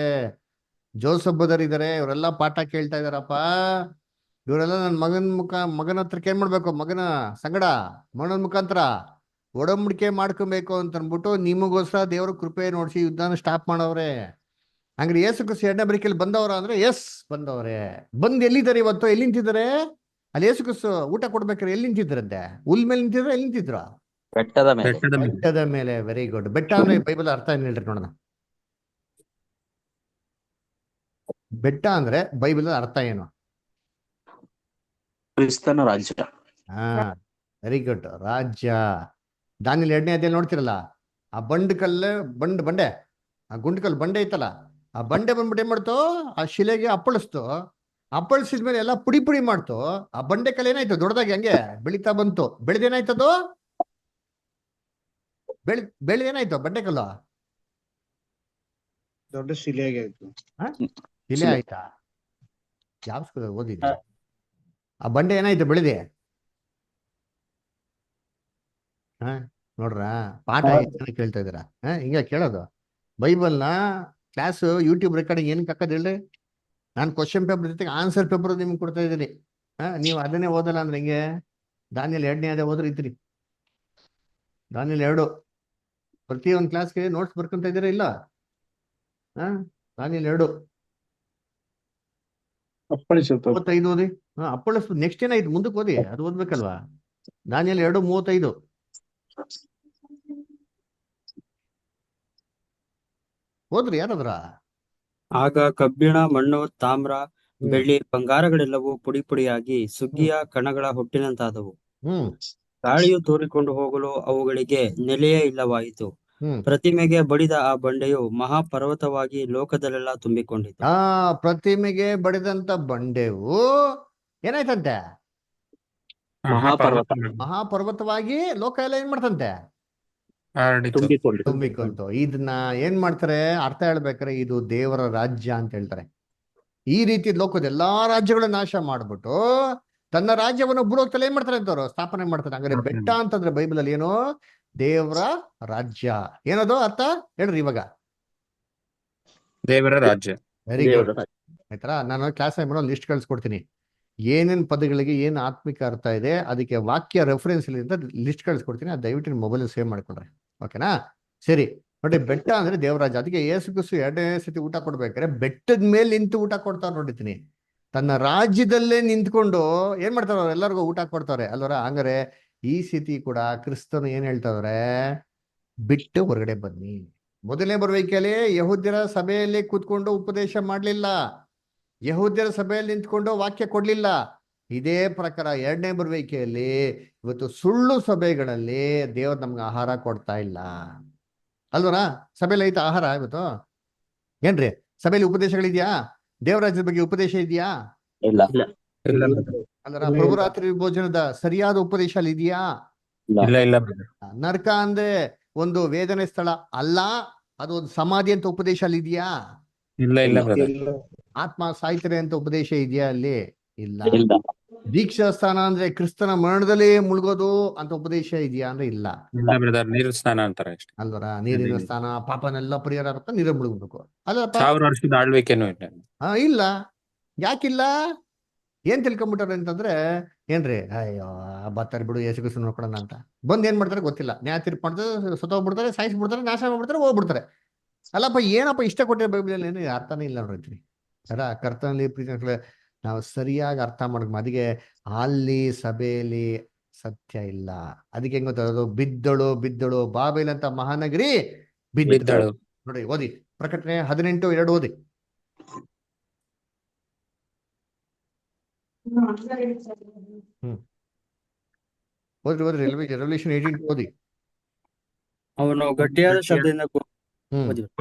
ಜೋಸಫ್ ಬದರ್ ಇದ್ದಾರೆ. ಇವರೆಲ್ಲ ಪಾಠ ಕೇಳ್ತಾ ಇದಾರಪ್ಪ. ಇವರೆಲ್ಲ ನನ್ನ ಮಗನ ಹತ್ರಕ್ಕೆ ಏನ್ ಮಾಡ್ಬೇಕು? ಮಗನ ಸಂಗಡ ಮಗನ ಮುಖಾಂತರ ಒಡಂಬಡಿಕೆ ಮಾಡ್ಕೊಬೇಕು ಅಂತ ಅನ್ಬಿಟ್ಟು ನಿಮಗೋಸ್ಕರ ದೇವ್ರ ಕೃಪೆ ನೋಡಿಸಿ ಯುದ್ಧನ ಸ್ಟಾಪ್ ಮಾಡವ್ರೆ. ಹಂಗ್ರೆ ಯೇಸು ಕ್ರಿಸ್ತ ಎರಡನೇ ಬರಿಕೆಯಲ್ಲಿ ಬಂದವ್ರ ಅಂದ್ರೆ ಎಸ್ ಬಂದವ್ರೆ. ಬಂದ್ ಎಲ್ಲಿದ್ದಾರೆ ಇವತ್ತು? ಎಲ್ಲಿ ನಿಂತಿದ್ದಾರೆ? ಅಲ್ಲಿ ಯೇಸು ಕ್ರಿಸ್ತ ಊಟ ಕೊಡ್ಬೇಕಾರೆ ಎಲ್ಲಿ ನಿಂತಿದ್ರಂತೆ? ಹುಲ್ ಮೇಲೆ ನಿಂತಿದ್ರ? ಎಲ್ಲಿ ನಿಂತಿದ್ರ?
ಬೆಟ್ಟದ ಮೇಲೆ.
ಬೆಟ್ಟದ ಮೇಲೆ. Very good. ಬೆಟ್ಟ ಅಂದ್ರೆ ಬೈಬಲ್ ಅರ್ಥ ಏನ್ ಹೇಳ್ರಿ ನೋಡೋಣ. ಬೆಟ್ಟ ಅಂದ್ರೆ ಬೈಬಲ್ ಅರ್ಥ ಏನು?
ಕ್ರಿಸ್ತನ ರಾಜ್ಯ.
ಹಾ, ವೆರಿ ಗುಡ್. ರಾಜ್ಯ. ದಾನಿಯೇಲ 2ನೇ ಅಧ್ಯಾಯದಲ್ಲಿ ನೋಡ್ತಿರಲ್ಲ, ಆ ಬಂಡೆ, ಆ ಗುಂಡ್ಕಲ್ ಬಂಡೆ ಐತಲ್ಲ, ಆ ಬಂಡೆ ಬಂದ್ಬಿಟ್ಟು ಏನ್ ಮಾಡ್ತು? ಆ ಶಿಲೆಗೆ ಅಪ್ಪಳಿಸ್ತು. ಅಪ್ಪಳಿಸಿದ್ಮೇಲೆ ಎಲ್ಲ ಪುಡಿ ಪುಡಿ ಮಾಡ್ತು. ಆ ಬಂಡೆ ಕಲ್ ಏನಾಯ್ತು? ದೊಡ್ಡದಾಗಿ ಹಂಗೆ ಬೆಳಿತಾ ಬಂತು. ಬೆಳೆದೇನಾಯ್ತದು? ಬೆಳೆದೇನಾಯ್ತು? ಬಂಡೆ ಕಲ್ಲು
ದೊಡ್ಡ ಶಿಲೆಯಾಗಿ ಆಯ್ತು.
ಶಿಲೆ ಆಯ್ತಾ? ಯಾವ ಸ್ಕೂಲ್ ಓದಿದ್ದೆ? ಆ ಬಂಡೆ ಏನಾಯ್ತು? ಬೆಳೆದೆ. ಹಾ, ನೋಡ್ರ ಪಾಠ ಎಷ್ಟು ಕೇಳ್ತಾ ಇದ್ದೀರಾ? ಹಿಂಗೆ ಕೇಳೋದು. ಬೈಬಲ್ನ ಕ್ಲಾಸ್ ಯೂಟ್ಯೂಬ್ ರೆಕಾರ್ಡಿಂಗ್ ಏನಕ್ಕೆ ಹಾಕೋದು ಹೇಳಿ? ನಾನು ಕ್ವಶನ್ ಪೇಪರ್ ಜೊತೆಗೆ ಆನ್ಸರ್ ಪೇಪರ್ ನಿಮ್ಗೆ ಕೊಡ್ತಾ ಇದ್ದೀನಿ. ನೀವು ಅದನ್ನೇ ಓದಲ್ಲ ಅಂದ್ರೆ ಹಿಂಗೆ? ದಾನಿಯೇಲ 2ನೇ ಅಧ್ಯಾಯ ಓದ್ರಿ ಇದ್ರಿ. ದಾನಿಯೇಲ 2 ಪ್ರತಿ ಒಂದು ಕ್ಲಾಸ್ಗೆ ನೋಟ್ಸ್ ಬರ್ಕೊಂತ ಇದ್ದೀರಾ ಇಲ್ಲ? ದಾನಿಯೇಲ 2 35 ಓದಿ. ಅಪ್ಪಳಿಸ್. ನೆಕ್ಸ್ಟ್ ಏನಾಯ್ತು? ಮುಂದಕ್ಕೆ ಓದಿ, ಅದು ಓದ್ಬೇಕಲ್ವಾ? ದಾನಿಯೇಲ 2:35 ಓದ್ರಿ ಯಾರಾದ್ರ?
ಆಗ ಕಬ್ಬಿಣ, ಮಣ್ಣು, ತಾಮ್ರ, ಬೆಳ್ಳಿ, ಬಂಗಾರಗಳೆಲ್ಲವೂ ಪುಡಿ ಪುಡಿಯಾಗಿ ಸುಗ್ಗಿಯ ಕಣಗಳ ಹೊಟ್ಟಿನಂತಾದವು. ಗಾಳಿಯು ತೂರಿಕೊಂಡು ಹೋಗಲು ಅವುಗಳಿಗೆ ನೆಲೆಯೇ ಇಲ್ಲವಾಯಿತು. ಪ್ರತಿಮೆಗೆ ಬಡಿದ ಆ ಬಂಡೆಯು ಮಹಾಪರ್ವತವಾಗಿ ಲೋಕದಲ್ಲೆಲ್ಲ ತುಂಬಿಕೊಂಡಿತು.
ಪ್ರತಿಮೆಗೆ ಬಡಿದಂತ ಬಂಡೆವು ಏನಾಯ್ತಂತೆ? ಮಹಾಪರ್ವತವಾಗಿ ಲೋಕ ಎಲ್ಲ ಏನ್ ಮಾಡ್ತಂತೆ? ತುಂಬಿಕೊಂತು. ಇದನ್ನ ಏನ್ ಮಾಡ್ತಾರೆ? ಅರ್ಥ ಹೇಳ್ಬೇಕಾರೆ ಇದು ದೇವರ ರಾಜ್ಯ ಅಂತ ಹೇಳ್ತಾರೆ. ಈ ರೀತಿ ಲೋಕದ ಎಲ್ಲಾ ರಾಜ್ಯಗಳನ್ನ ನಾಶ ಮಾಡ್ಬಿಟ್ಟು ತನ್ನ ರಾಜ್ಯವನ್ನು ಭೂಲೋಕದಲ್ಲಿ ಏನ್ ಮಾಡ್ತಾರೆ ಅಂತವ್ರು? ಸ್ಥಾಪನೆ ಮಾಡ್ತಾರೆ. ಹಂಗಾರೆ ಬೆಟ್ಟ ಅಂತಂದ್ರೆ ಬೈಬಲ್ ಅಲ್ಲಿ ಏನು? ದೇವರ ರಾಜ್ಯ. ಏನದು ಅರ್ಥ ಹೇಳ್ರಿ ಇವಾಗ?
ದೇವರ ರಾಜ್ಯ.
Very good. ಆಯ್ತಾ? ನಾನು ಕ್ಲಾಸ್ ಆಗಿ ಒಂದು ಲಿಸ್ಟ್ ಕಳ್ಸಿಕೊಡ್ತೀನಿ. ಏನೇನ್ ಪದಗಳಿಗೆ ಏನ್ ಆತ್ಮಿಕ ಅರ್ಥ ಇದೆ, ಅದಕ್ಕೆ ವಾಕ್ಯ ರೆಫರೆನ್ಸ್ ಅಂತ ಲಿಸ್ಟ್ ಕಳ್ಸಿಕೊಡ್ತೀನಿ. ಅದು ದಯವಿಟ್ಟು ನಿಮ್ಮ ಮೊಬೈಲ್ ಸೇವ್ ಮಾಡ್ಕೊಂಡ್ರೆ ಓಕೆನಾ? ಸರಿ ನೋಡಿ, ಬೆಟ್ಟ ಅಂದ್ರೆ ದೇವರಾಜ. ಅದಕ್ಕೆ ಯೇಸು ಕ್ರಿಸ್ತ 2ನೇ ಸತಿ ಊಟ ಕೊಡ್ಬೇಕಾದ್ರೆ ಬೆಟ್ಟದ ಮೇಲೆ ನಿಂತು ಊಟ ಕೊಡ್ತಾರ ನೋಡಿತೀನಿ. ತನ್ನ ರಾಜ್ಯದಲ್ಲೇ ನಿಂತ್ಕೊಂಡು ಏನ್ ಮಾಡ್ತಾರ? ಎಲ್ಲರಿಗೂ ಊಟ ಕೊಡ್ತಾರೆ ಅಲ್ವರ? ಹಂಗಾರೆ ಈ ಸ್ಥಿತಿ ಕೂಡ ಕ್ರಿಸ್ತನು ಏನ್ ಹೇಳ್ತಾವ್ರೆ? ಬಿಟ್ಟು ಹೊರಗಡೆ ಬನ್ನಿ. ಮೊದಲನೇ ಬರುವಿಕೆಯಲ್ಲಿ ಯಹೂದ್ಯರ ಸಭೆಯಲ್ಲಿ ಕೂತ್ಕೊಂಡು ಉಪದೇಶ ಮಾಡ್ಲಿಲ್ಲ, ಯಹೂದ್ಯರ ಸಭೆಯಲ್ಲಿ ನಿಂತ್ಕೊಂಡು ವಾಕ್ಯ ಕೊಡ್ಲಿಲ್ಲ. ಇದೇ ಪ್ರಕಾರ 2ನೇ ಬರುವಿಕೆಯಲ್ಲಿ ಇವತ್ತು ಸುಳ್ಳು ಸಭೆಗಳಲ್ಲಿ ದೇವ್ರು ನಮ್ಗೆ ಆಹಾರ ಕೊಡ್ತಾ ಇಲ್ಲ ಅಲ್ವರ? ಸಭೆಯಲ್ಲಿ ಐತ ಆಹಾರ ಇವತ್ತು? ಏನ್ರಿ ಸಭೆಯಲ್ಲಿ ಉಪದೇಶಗಳಿದ್ಯಾ? ದೇವರಾಜ್ಯದ ಬಗ್ಗೆ ಉಪದೇಶ ಇದೆಯಾ? ಅಲ್ವರ? ಪ್ರಭುರಾತ್ರಿ ಭೋಜನದ ಸರಿಯಾದ ಉಪದೇಶ ಅಲ್ಲಿ ಇದೆಯಾ? ನರಕ ಅಂದ್ರೆ ಒಂದು ವೇದನೆ ಸ್ಥಳ ಅಲ್ಲ, ಅದು ಒಂದು ಸಮಾಧಿ ಅಂತ ಉಪದೇಶ ಅಲ್ಲಿ ಇದೆಯಾ? ಆತ್ಮ ಸಾಯ್ತಾರೆ ಅಂತ ಉಪದೇಶ ಇದೆಯಾ ಅಲ್ಲಿ? ಇಲ್ಲ. ದೀಕ್ಷಾ ಸ್ಥಾನ ಅಂದ್ರೆ ಕ್ರಿಸ್ತನ ಮರಣದಲ್ಲಿ ಮುಳುಗೋದು ಅಂತ ಉಪದೇಶ ಇದೆಯಾ ಅಂದ್ರೆ ಇಲ್ಲ.
ನೀರಿನ ಸ್ನಾನ ಅಂತಾರೆ
ಅಲ್ವರ? ನೀರಿನ ಸ್ನಾನ, ಪಾಪನೆಲ್ಲ ಪರಿಹಾರ ಆಗುತ್ತೆ, ನೀರ ಮುಳುಗಬೇಕು ಅಲ್ಲಪ್ಪ.
1000 ವರ್ಷದ ಆಳ್ವಿಕೆನೂ
ಇಲ್ಲ. ಯಾಕಿಲ್ಲ? ಏನ್ ತಿಳ್ಕೊಂಡ್ಬಿಟ್ಟಾರೆ ಅಂತಂದ್ರೆ ಏನ್ರಿ? ಅಯ್ಯೋ ಬರ್ತಾರೆ ಬಿಡು, ಯೇಸು ಕ್ರಿಸ್ತ ನೋಡ್ಕೊಳೋಣ ಅಂತ ಬಂದ್ ಏನ್ ಮಾಡ್ತಾರೆ ಗೊತ್ತಿಲ್ಲ. ನ್ಯಾಯ ತೀರ್ಪು ಮಾಡ್ತಾರೆ, ಸತ್ತೋಗ್ಬಿಡ್ತಾರೆ, ಸಾಯಿಸ್ಬಿಡ್ತಾರೆ, ನಾಶ ಮಾಡ್ಬಿಡ್ತಾರೆ, ಹೋಗ್ಬಿಡ್ತಾರೆ. ಅಲ್ಲಪ್ಪ ಏನಪ್ಪ ಇಷ್ಟ ಕೊಟ್ಟಿರೋ ಬೈಬಲ್ ಏನು ಅರ್ಥನೇ ಇಲ್ಲ ನೋಡ್ರಿ. ಕರ್ತನಲ್ಲಿ ಪ್ರೀತಿ ನಾವು ಸರಿಯಾಗಿ ಅರ್ಥ ಮಾಡ್ಬೇಕು. ಅದಕ್ಕೆ ಅಲ್ಲಿ ಸಭೆಯಲ್ಲಿ ಸತ್ಯ ಇಲ್ಲ. ಅದಕ್ಕೆ ಹೆಂಗ್ ಗೊತ್ತದು? ಬಿದ್ದಳು ಬಿದ್ದಳು ಬಾಬೇಲ್ ಅಂತ ಮಹಾನಗರಿ ಬಿದ್ದಳು. ನೋಡಿ ಓದಿ, ಪ್ರಕಟಣೆ 18:2 ಓದಿ. ಓದ್ರಿ ರೆವಲ್ಯೂಷನ್ 18 ಓದಿ.
ಅವನು ಗಟ್ಟಿಯಾದ ಶಬ್ದದಿಂದ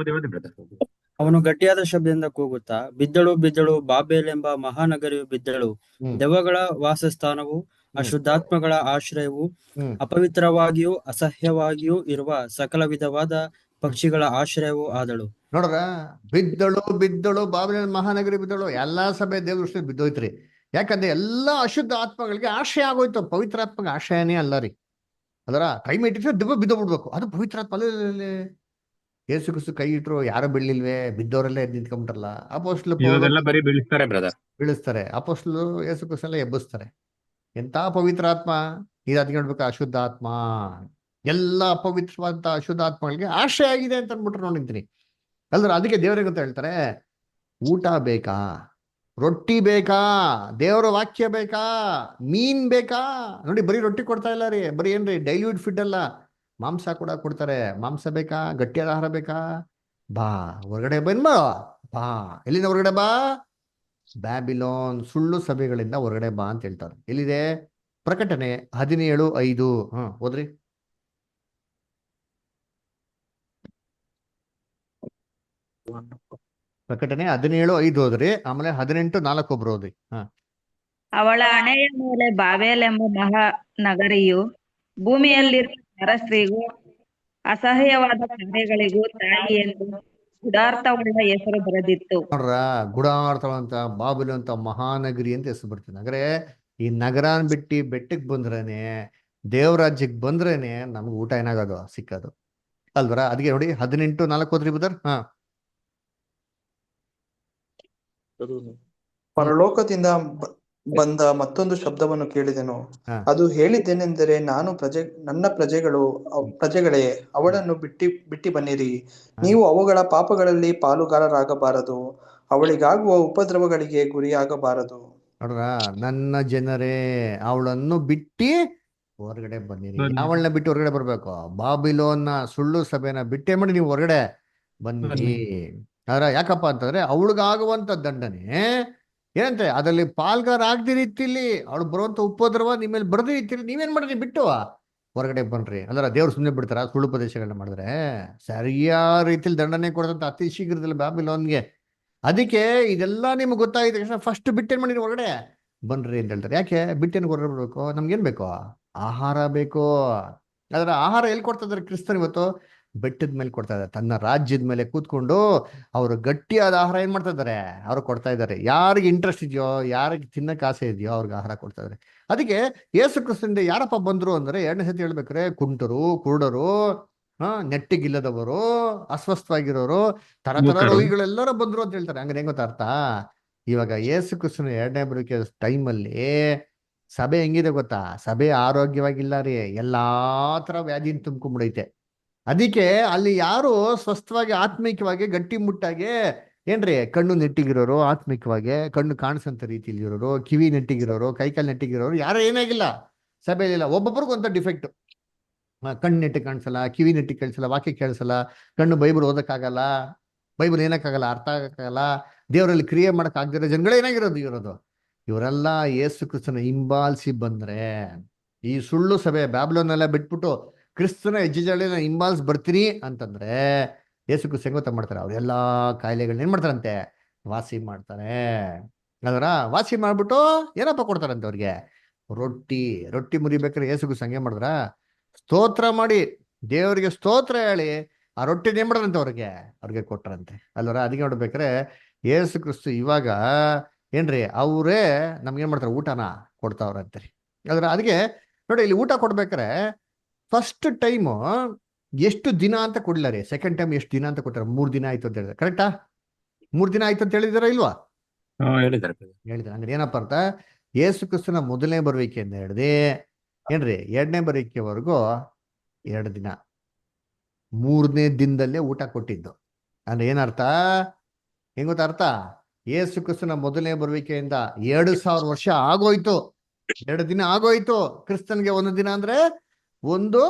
ಅವನು ಗಟ್ಟಿಯಾದ ಶಬ್ದದಿಂದ ಕೂಗುತ್ತಾ, ಬಿದ್ದಳು ಬಿದ್ದಳು, ಬಾಬೆಲ್ ಎಂಬ ಮಹಾನಗರಿಯು ಬಿದ್ದಳು,
ಹ್ಮ್
ದೆವ್ವಗಳ ವಾಸಸ್ಥಾನವು,
ಹ್ಮ್
ಅಶುದ್ಧಾತ್ಮಗಳ ಆಶ್ರಯವು,
ಹ್ಮ್
ಅಪವಿತ್ರವಾಗಿಯೂ ಅಸಹ್ಯವಾಗಿಯೂ ಇರುವ ಸಕಲ ವಿಧವಾದ
ಹ್ಮ್
ಪಕ್ಷಿಗಳ ಆಶ್ರಯವೂ ಆದಳು.
ನೋಡ್ರ, ಬಿದ್ದಳು ಬಿದ್ದಳು ಬಾಬಿಲೋನ್ ಮಹಾನಗರಿ ಬಿದ್ದಳು, ಎಲ್ಲಾ ಸಭೆ ದೇವ್ರ ದೃಷ್ಟಿಯಲ್ಲಿ ಬಿದ್ದೋಯ್ತ್ರಿ. ಯಾಕಂದ್ರೆ ಎಲ್ಲಾ ಅಶುದ್ಧ ಆತ್ಮಗಳಿಗೆ ಆಶ್ರಯ ಆಗೋಯ್ತು, ಪವಿತ್ರ ಆತ್ಮಗೆ ಆಶ್ರಯನೇ ಅಲ್ಲ ರೀ. ಅದರ ಕೈ ಮೇಟಿದ್ರೆ ದೆವ್ವ ಬಿದ್ದೋಗ್ಬಿಡ್ಬೇಕು, ಅದು ಪವಿತ್ರ ಆತ್ಮ ಅಲ್ಲೇ. ಏಸು ಕ್ರಿಸ್ತು ಕೈ ಇಟ್ರು ಯಾರು ಬೀಳಿಲ್ವೇ, ಬಿದ್ದವರೆಲ್ಲ ಎದ್ದು ನಿಂತ್ಕೊಂಡ್ಬಿಟ್ರಲ್ಲ. ಅಪೋಸ್ಟ್ಲು ಪೌಲು
ಇವಾಗೆಲ್ಲ ಬರೀ ಬೀಳಿಸ್ತಾರೆ ಬ್ರದರ್.
ಬೀಳಿಸ್ತಾರೆ, ಅಪೋಸ್ಟ್ಲು ಏಸು ಕ್ರಿಸ್ತನೆಲ್ಲ ಎಬ್ಬಿಸ್ತಾರೆ. ಎಂತ ಪವಿತ್ರ ಆತ್ಮ ಇದು, ಅದಕ್ಕೆ ನೋಡ್ಬೇಕು, ಅಶುದ್ಧ ಆತ್ಮ. ಎಲ್ಲ ಅಪವಿತ್ರವಾದಂತ ಅಶುದ್ಧ ಆತ್ಮಗಳಿಗೆ ಆಶ್ರಯ ಆಗಿದೆ ಅಂತ ಅಂದ್ಬಿಟ್ರು ನೋಡಿಂತೀನಿ. ಅಲ್ದ್ರ ಅದಕ್ಕೆ ದೇವರಿಗೆ ಅಂತ ಹೇಳ್ತಾರೆ, ಊಟ ಬೇಕಾ, ರೊಟ್ಟಿ ಬೇಕಾ, ದೇವರ ವಾಕ್ಯ ಬೇಕಾ, ಮೀನ್ ಬೇಕಾ. ನೋಡಿ ಬರೀ ರೊಟ್ಟಿ ಕೊಡ್ತಾ ಇಲ್ಲ ರೀ, ಬರೀ ಏನ್ರಿ ಡೈಲ್ಯೂಟ್ ಫುಡ್ ಅಲ್ಲ, ಮಾಂಸ ಕೂಡ ಕೊಡ್ತಾರೆ. ಮಾಂಸ ಬೇಕಾ, ಗಟ್ಟಿಯಾದ ಆಹಾರ ಬೇಕಾ, ಬಾ ಹೊರಗಡೆ ಬನ್ಬಾ, ಬಾ. ಎಲ್ಲಿಂದ ಹೊರಗಡೆ ಬಾ? ಬ್ಯಾಬಿಲೋನ್ ಸುಳ್ಳು ಸಭೆಗಳಿಂದ ಹೊರಗಡೆ ಬಾ ಅಂತ ಹೇಳ್ತಾರೆ. ಎಲ್ಲಿದೆ? ಪ್ರಕಟಣೆ 17:5. ಓದ್ರಿ. ಪ್ರಕಟಣೆ 17:5 ಓದ್ರಿ, ಆಮೇಲೆ 18:4 ಒಬ್ರು ಓದ್ರಿ.
ಅವಳ ಹಣೆಯ ಮೇಲೆ ಬಾಬೆಲ್ ಎಂಬ ಮಹಾನಗರಿಯು ಭೂಮಿಯಲ್ಲಿರುವ ನರಸ್ತ್ರೀಗೂ ಅಸಹ್ಯವಾದ ಕಾರ್ಯಗಳಿಗೂ ತಾಯಿ ಎಂದು ಗುಡಾರ್ಥವುಳ್ಳ ಹೆಸರು ಬರೆದಿತ್ತು.
ನೋಡ್ರ, ಗುಡಾರ್ಥವಂತ ಬಾಬಿಲು ಅಂತ ಮಹಾನಗರಿ ಅಂತ ಹೆಸರು ಬರ್ತೀನಿ. ಅಂದ್ರೆ ಈ ನಗರನ್ ಬಿಟ್ಟು ಬೆಟ್ಟಕ್ಕೆ ಬಂದ್ರೇನೆ, ದೇವರಾಜ್ಯಕ್ಕೆ ಬಂದ್ರೇನೆ ನಮ್ಗೆ ಊಟ ಏನಾಗೋದು ಸಿಕ್ಕೋದು ಅಲ್ವರ. ಅದಕ್ಕೆ ನೋಡಿ 18:4 ಓದ್ರಿ ಬದರ್.
ಪರಲೋಕದಿಂದ ಬಂದ ಮತ್ತೊಂದು ಶಬ್ದವನ್ನು ಕೇಳಿದೆನು. ಅದು ಹೇಳಿದ್ದೇನೆಂದರೆ, ನನ್ನ ಪ್ರಜೆಗಳೇ, ಅವಳನ್ನು ಬಿಟ್ಟಿ ಬನ್ನಿರಿ. ನೀವು ಅವುಗಳ ಪಾಪಗಳಲ್ಲಿ ಪಾಲುಗಾರರಾಗಬಾರದು, ಅವಳಿಗಾಗುವ ಉಪದ್ರವಗಳಿಗೆ ಗುರಿಯಾಗಬಾರದು.
ನೋಡ್ರ, ನನ್ನ ಜನರೇ ಅವಳನ್ನು ಬಿಟ್ಟಿ ಹೊರಗಡೆ ಬನ್ನಿರಿ. ಅವಳನ್ನ ಬಿಟ್ಟು ಹೊರಗಡೆ ಬರ್ಬೇಕು. ಬಾಬಿಲೋನ್ನ ಸುಳ್ಳು ಸಭೆನ ಬಿಟ್ಟೇ ಮಾಡಿ ನೀವು ಹೊರಗಡೆ ಬನ್ನಿರಿ. ಯಾಕಪ್ಪ ಅಂತಂದ್ರೆ ಅವಳಿಗಾಗುವಂತ ದಂಡನೆ ಏನಂತೆ, ಅದರಲ್ಲಿ ಪಾಲ್ಗಾರ ಆಗದಿ ರೀತಿಲಿ ಅವಳು ಬರುವಂತ ಉಪದ್ರವ ನಿಮ್ಮೇಲೆ ಬರದಿ ರೀತಿಲಿ ನೀವೇನ್ ಮಾಡ್ರಿ, ಬಿಟ್ಟು ಹೊರಗಡೆ ಬನ್ರಿ. ಅಂದ್ರೆ ದೇವ್ರು ಸುಮ್ಮನೆ ಬಿಡ್ತಾರ? ಸುಳ್ಳು ಪ್ರದೇಶಗಳನ್ನ ಮಾಡಿದ್ರೆ ಸರಿಯಾದ ರೀತಿಲಿ ದಂಡನೆ ಕೊಡದಂತ ಅತಿ ಶೀಘ್ರದಲ್ಲಿ ಬಾಬಿಲೋನ್ಗೆ. ಅದಕ್ಕೆ ಇದೆಲ್ಲ ನಿಮ್ಗೆ ಗೊತ್ತಾಗಿದೆ ತಕ್ಷಣ ಫಸ್ಟ್ ಬಿಟ್ಟೇನ್ ಮಾಡಿ ಹೊರಗಡೆ ಬನ್ರಿ ಅಂತ ಹೇಳ್ತಾರೆ. ಯಾಕೆ ಬಿಟ್ಟೇನು ಹೊರಗಡೆ ಬರ್ಬೇಕು? ನಮ್ಗೇನ್ ಬೇಕು? ಆಹಾರ ಬೇಕು. ಅದರ ಆಹಾರ ಎಲ್ಲಿ ಕೊಡ್ತಾ ಇದಾರೆ ಕ್ರಿಸ್ತನ್ ಇವತ್ತು? ಬೆಟ್ಟದ ಮೇಲೆ ಕೊಡ್ತಾ ಇದ್ದಾರೆ, ತನ್ನ ರಾಜ್ಯದ ಮೇಲೆ ಕೂತ್ಕೊಂಡು ಅವರು ಗಟ್ಟಿಯಾದ ಆಹಾರ ಏನ್ ಮಾಡ್ತಾ ಇದ್ದಾರೆ, ಅವ್ರು ಕೊಡ್ತಾ ಇದ್ದಾರೆ. ಯಾರಿಗೆ ಇಂಟ್ರೆಸ್ಟ್ ಇದೆಯೋ, ಯಾರಿಗೆ ತಿನ್ನಕ್ಕೆ ಆಸೆ ಇದೆಯೋ ಅವ್ರಿಗೆ ಆಹಾರ ಕೊಡ್ತಾ ಇದ್ದಾರೆ. ಅದಕ್ಕೆ ಯೇಸು ಕ್ರಿಸ್ತನಿಂದ ಯಾರಪ್ಪ ಬಂದ್ರು ಅಂದ್ರೆ, ಎರಡನೇ ಸತಿ ಹೇಳ್ಬೇಕಾರೆ, ಕುಂಟರು, ಕುರುಡರು, ನೆಟ್ಟಿಗಿಲ್ಲದವರು, ಅಸ್ವಸ್ಥವಾಗಿರೋರು, ತರ ರೋಗಿಗಳೆಲ್ಲರೂ ಬಂದ್ರು ಅಂತ ಹೇಳ್ತಾರೆ. ಹಂಗ ಹೆಂಗ್ ಗೊತ್ತಾ ಅರ್ಥ? ಇವಾಗ ಯೇಸು ಕ್ರಿಸ್ತನ ಎರಡನೇ ಬರುವಿಕೆ ಟೈಮಲ್ಲಿ ಸಭೆ ಹೆಂಗಿದೆ ಗೊತ್ತಾ? ಸಭೆ ಆರೋಗ್ಯವಾಗಿಲ್ಲ ರೀ, ಎಲ್ಲಾ ತರ ವ್ಯಾಧಿನ ತುಂಬ್ಕೊಂಡ್ಬಿಡೈತೆ. ಅದಕ್ಕೆ ಅಲ್ಲಿ ಯಾರು ಸ್ವಸ್ಥವಾಗಿ ಆತ್ಮಿಕವಾಗಿ ಗಟ್ಟಿ ಮುಟ್ಟಾಗಿ ಏನ್ರಿ, ಕಣ್ಣು ನೆಟ್ಟಿಗಿರೋರು, ಆತ್ಮಿಕವಾಗಿ ಕಣ್ಣು ಕಾಣಿಸಂತ ರೀತಿಯಲ್ಲಿ ಇರೋರು, ಕಿವಿ ನೆಟ್ಟಿಗಿರೋರು, ಕೈಕಾಲು ನೆಟ್ಟಿಗಿರೋರು ಯಾರು ಏನಾಗಿಲ್ಲ ಸಭೆಯಲ್ಲಿಲ್ಲ. ಒಬ್ಬೊಬ್ರಿಗೂ ಅಂತ ಡಿಫೆಕ್ಟ್. ಕಣ್ಣು ನೆಟ್ಟಿ ಕಾಣಿಸಲ್ಲ, ಕಿವಿ ನೆಟ್ಟಿ ಕೇಳಿಸಲ್ಲ, ವಾಕ್ಯ ಕೇಳಿಸಲ್ಲ, ಕಣ್ಣು ಬೈಬಲ್ ಓದಕ್ಕಾಗಲ್ಲ, ಬೈಬಲ್ ಏನಕ್ಕಾಗಲ್ಲ, ಅರ್ಥ ಆಗಕ್ಕಾಗಲ್ಲ, ದೇವರಲ್ಲಿ ಕ್ರಿಯೆ ಮಾಡಕ್ ಆಗದಿರೋ ಜನಗಳು ಇರೋದು. ಇವರೆಲ್ಲ ಯೇಸು ಕ್ರಿಸ್ತನ ಹಿಂಬಾಲಿಸಿ ಬಂದ್ರೆ, ಈ ಸುಳ್ಳು ಸಭೆ ಬ್ಯಾಬಿಲೋನೆಲ್ಲ ಬಿಟ್ಬಿಟ್ಟು ಕ್ರಿಸ್ತನ ಹೆಜ್ಜೆಜಾಡಿನ ಹಿಂಬಾಲಿಸಿ ಬರ್ತೀನಿ ಅಂತಂದ್ರೆ ಯೇಸು ಕ್ರಿಸ್ತ ಹೆಂಗ್ ಗೊತ್ತಾ ಮಾಡ್ತಾರೆ? ಅವ್ರೆಲ್ಲಾ ಕಾಯಿಲೆಗಳನ್ನ ಏನ್ ಮಾಡ್ತಾರಂತೆ? ವಾಸಿ ಮಾಡ್ತಾರೆ. ಅದರ ವಾಸಿ ಮಾಡ್ಬಿಟ್ಟು ಏನಪ್ಪ ಕೊಡ್ತಾರಂತೆ ಅವ್ರಿಗೆ? ರೊಟ್ಟಿ ಮುರಿಬೇಕಾದ್ರೆ ಯೇಸು ಕ್ರಿಸ್ತ ಹಂಗೆ ಮಾಡಿದ್ರ? ಸ್ತೋತ್ರ ಮಾಡಿ ದೇವರಿಗೆ ಸ್ತೋತ್ರ ಹೇಳಿ ಆ ರೊಟ್ಟಿನ ಏನ್ ಮಾಡ್ರಂತೆ ಅವ್ರಿಗೆ ಕೊಟ್ರಂತೆ ಅಲ್ವರ. ಅದಕ್ಕೆ ನೋಡ್ಬೇಕಾರೆ ಯೇಸು ಕ್ರಿಸ್ತು ಇವಾಗ ಏನ್ರಿ ಅವರೇ ನಮ್ಗೇನ್ ಮಾಡ್ತಾರೆ? ಊಟನ ಕೊಡ್ತಾವ್ರಂತೆ. ಅದಕ್ಕೆ ನೋಡಿ, ಇಲ್ಲಿ ಊಟ ಕೊಡ್ಬೇಕಾರೆ ಫಸ್ಟ್ ಟೈಮು ಎಷ್ಟು ದಿನ ಅಂತ ಕೊಡ್ಲ ರೀ, ಸೆಕೆಂಡ್ ಟೈಮ್ ಎಷ್ಟು ದಿನ ಅಂತ ಕೊಟ್ಟಾರ? 3 ದಿನ ಆಯ್ತು ಅಂತ ಹೇಳಿದ್ರೆ ಕರೆಕ್ಟಾ? 3 ದಿನ ಆಯ್ತು ಅಂತ ಹೇಳಿದಾರ ಇಲ್ವಾ? ಹೇಳಿದಾರೆ. ಹಂಗಾರೆ ಏನಪ್ಪ ಅರ್ಥ? ಯೇಸು ಕ್ರಿಸ್ತನ ಮೊದಲನೇ ಬರುವಿಕೆಯಿಂದ ಹಿಡ್ದು ಏನ್ರಿ ಎರಡನೇ ಬರುವಿಕೆವರೆಗೂ 2 ದಿನ, 3ನೇ ದಿನದಲ್ಲೇ ಊಟ ಕೊಟ್ಟಿದ್ದು. ಅಂದ್ರೆ ಏನರ್ಥ? ಹೆಂಗ್ ಗೊತ್ತಾ ಅರ್ಥ? ಯೇಸು ಕ್ರಿಸ್ತನ ಮೊದಲನೇ ಬರುವಿಕೆಯಿಂದ 2000 ವರ್ಷ ಆಗೋಯ್ತು. 2 ದಿನ ಆಗೋಯ್ತು. ಕ್ರಿಸ್ತನ್ಗೆ 1 ದಿನ ಅಂದ್ರೆ 1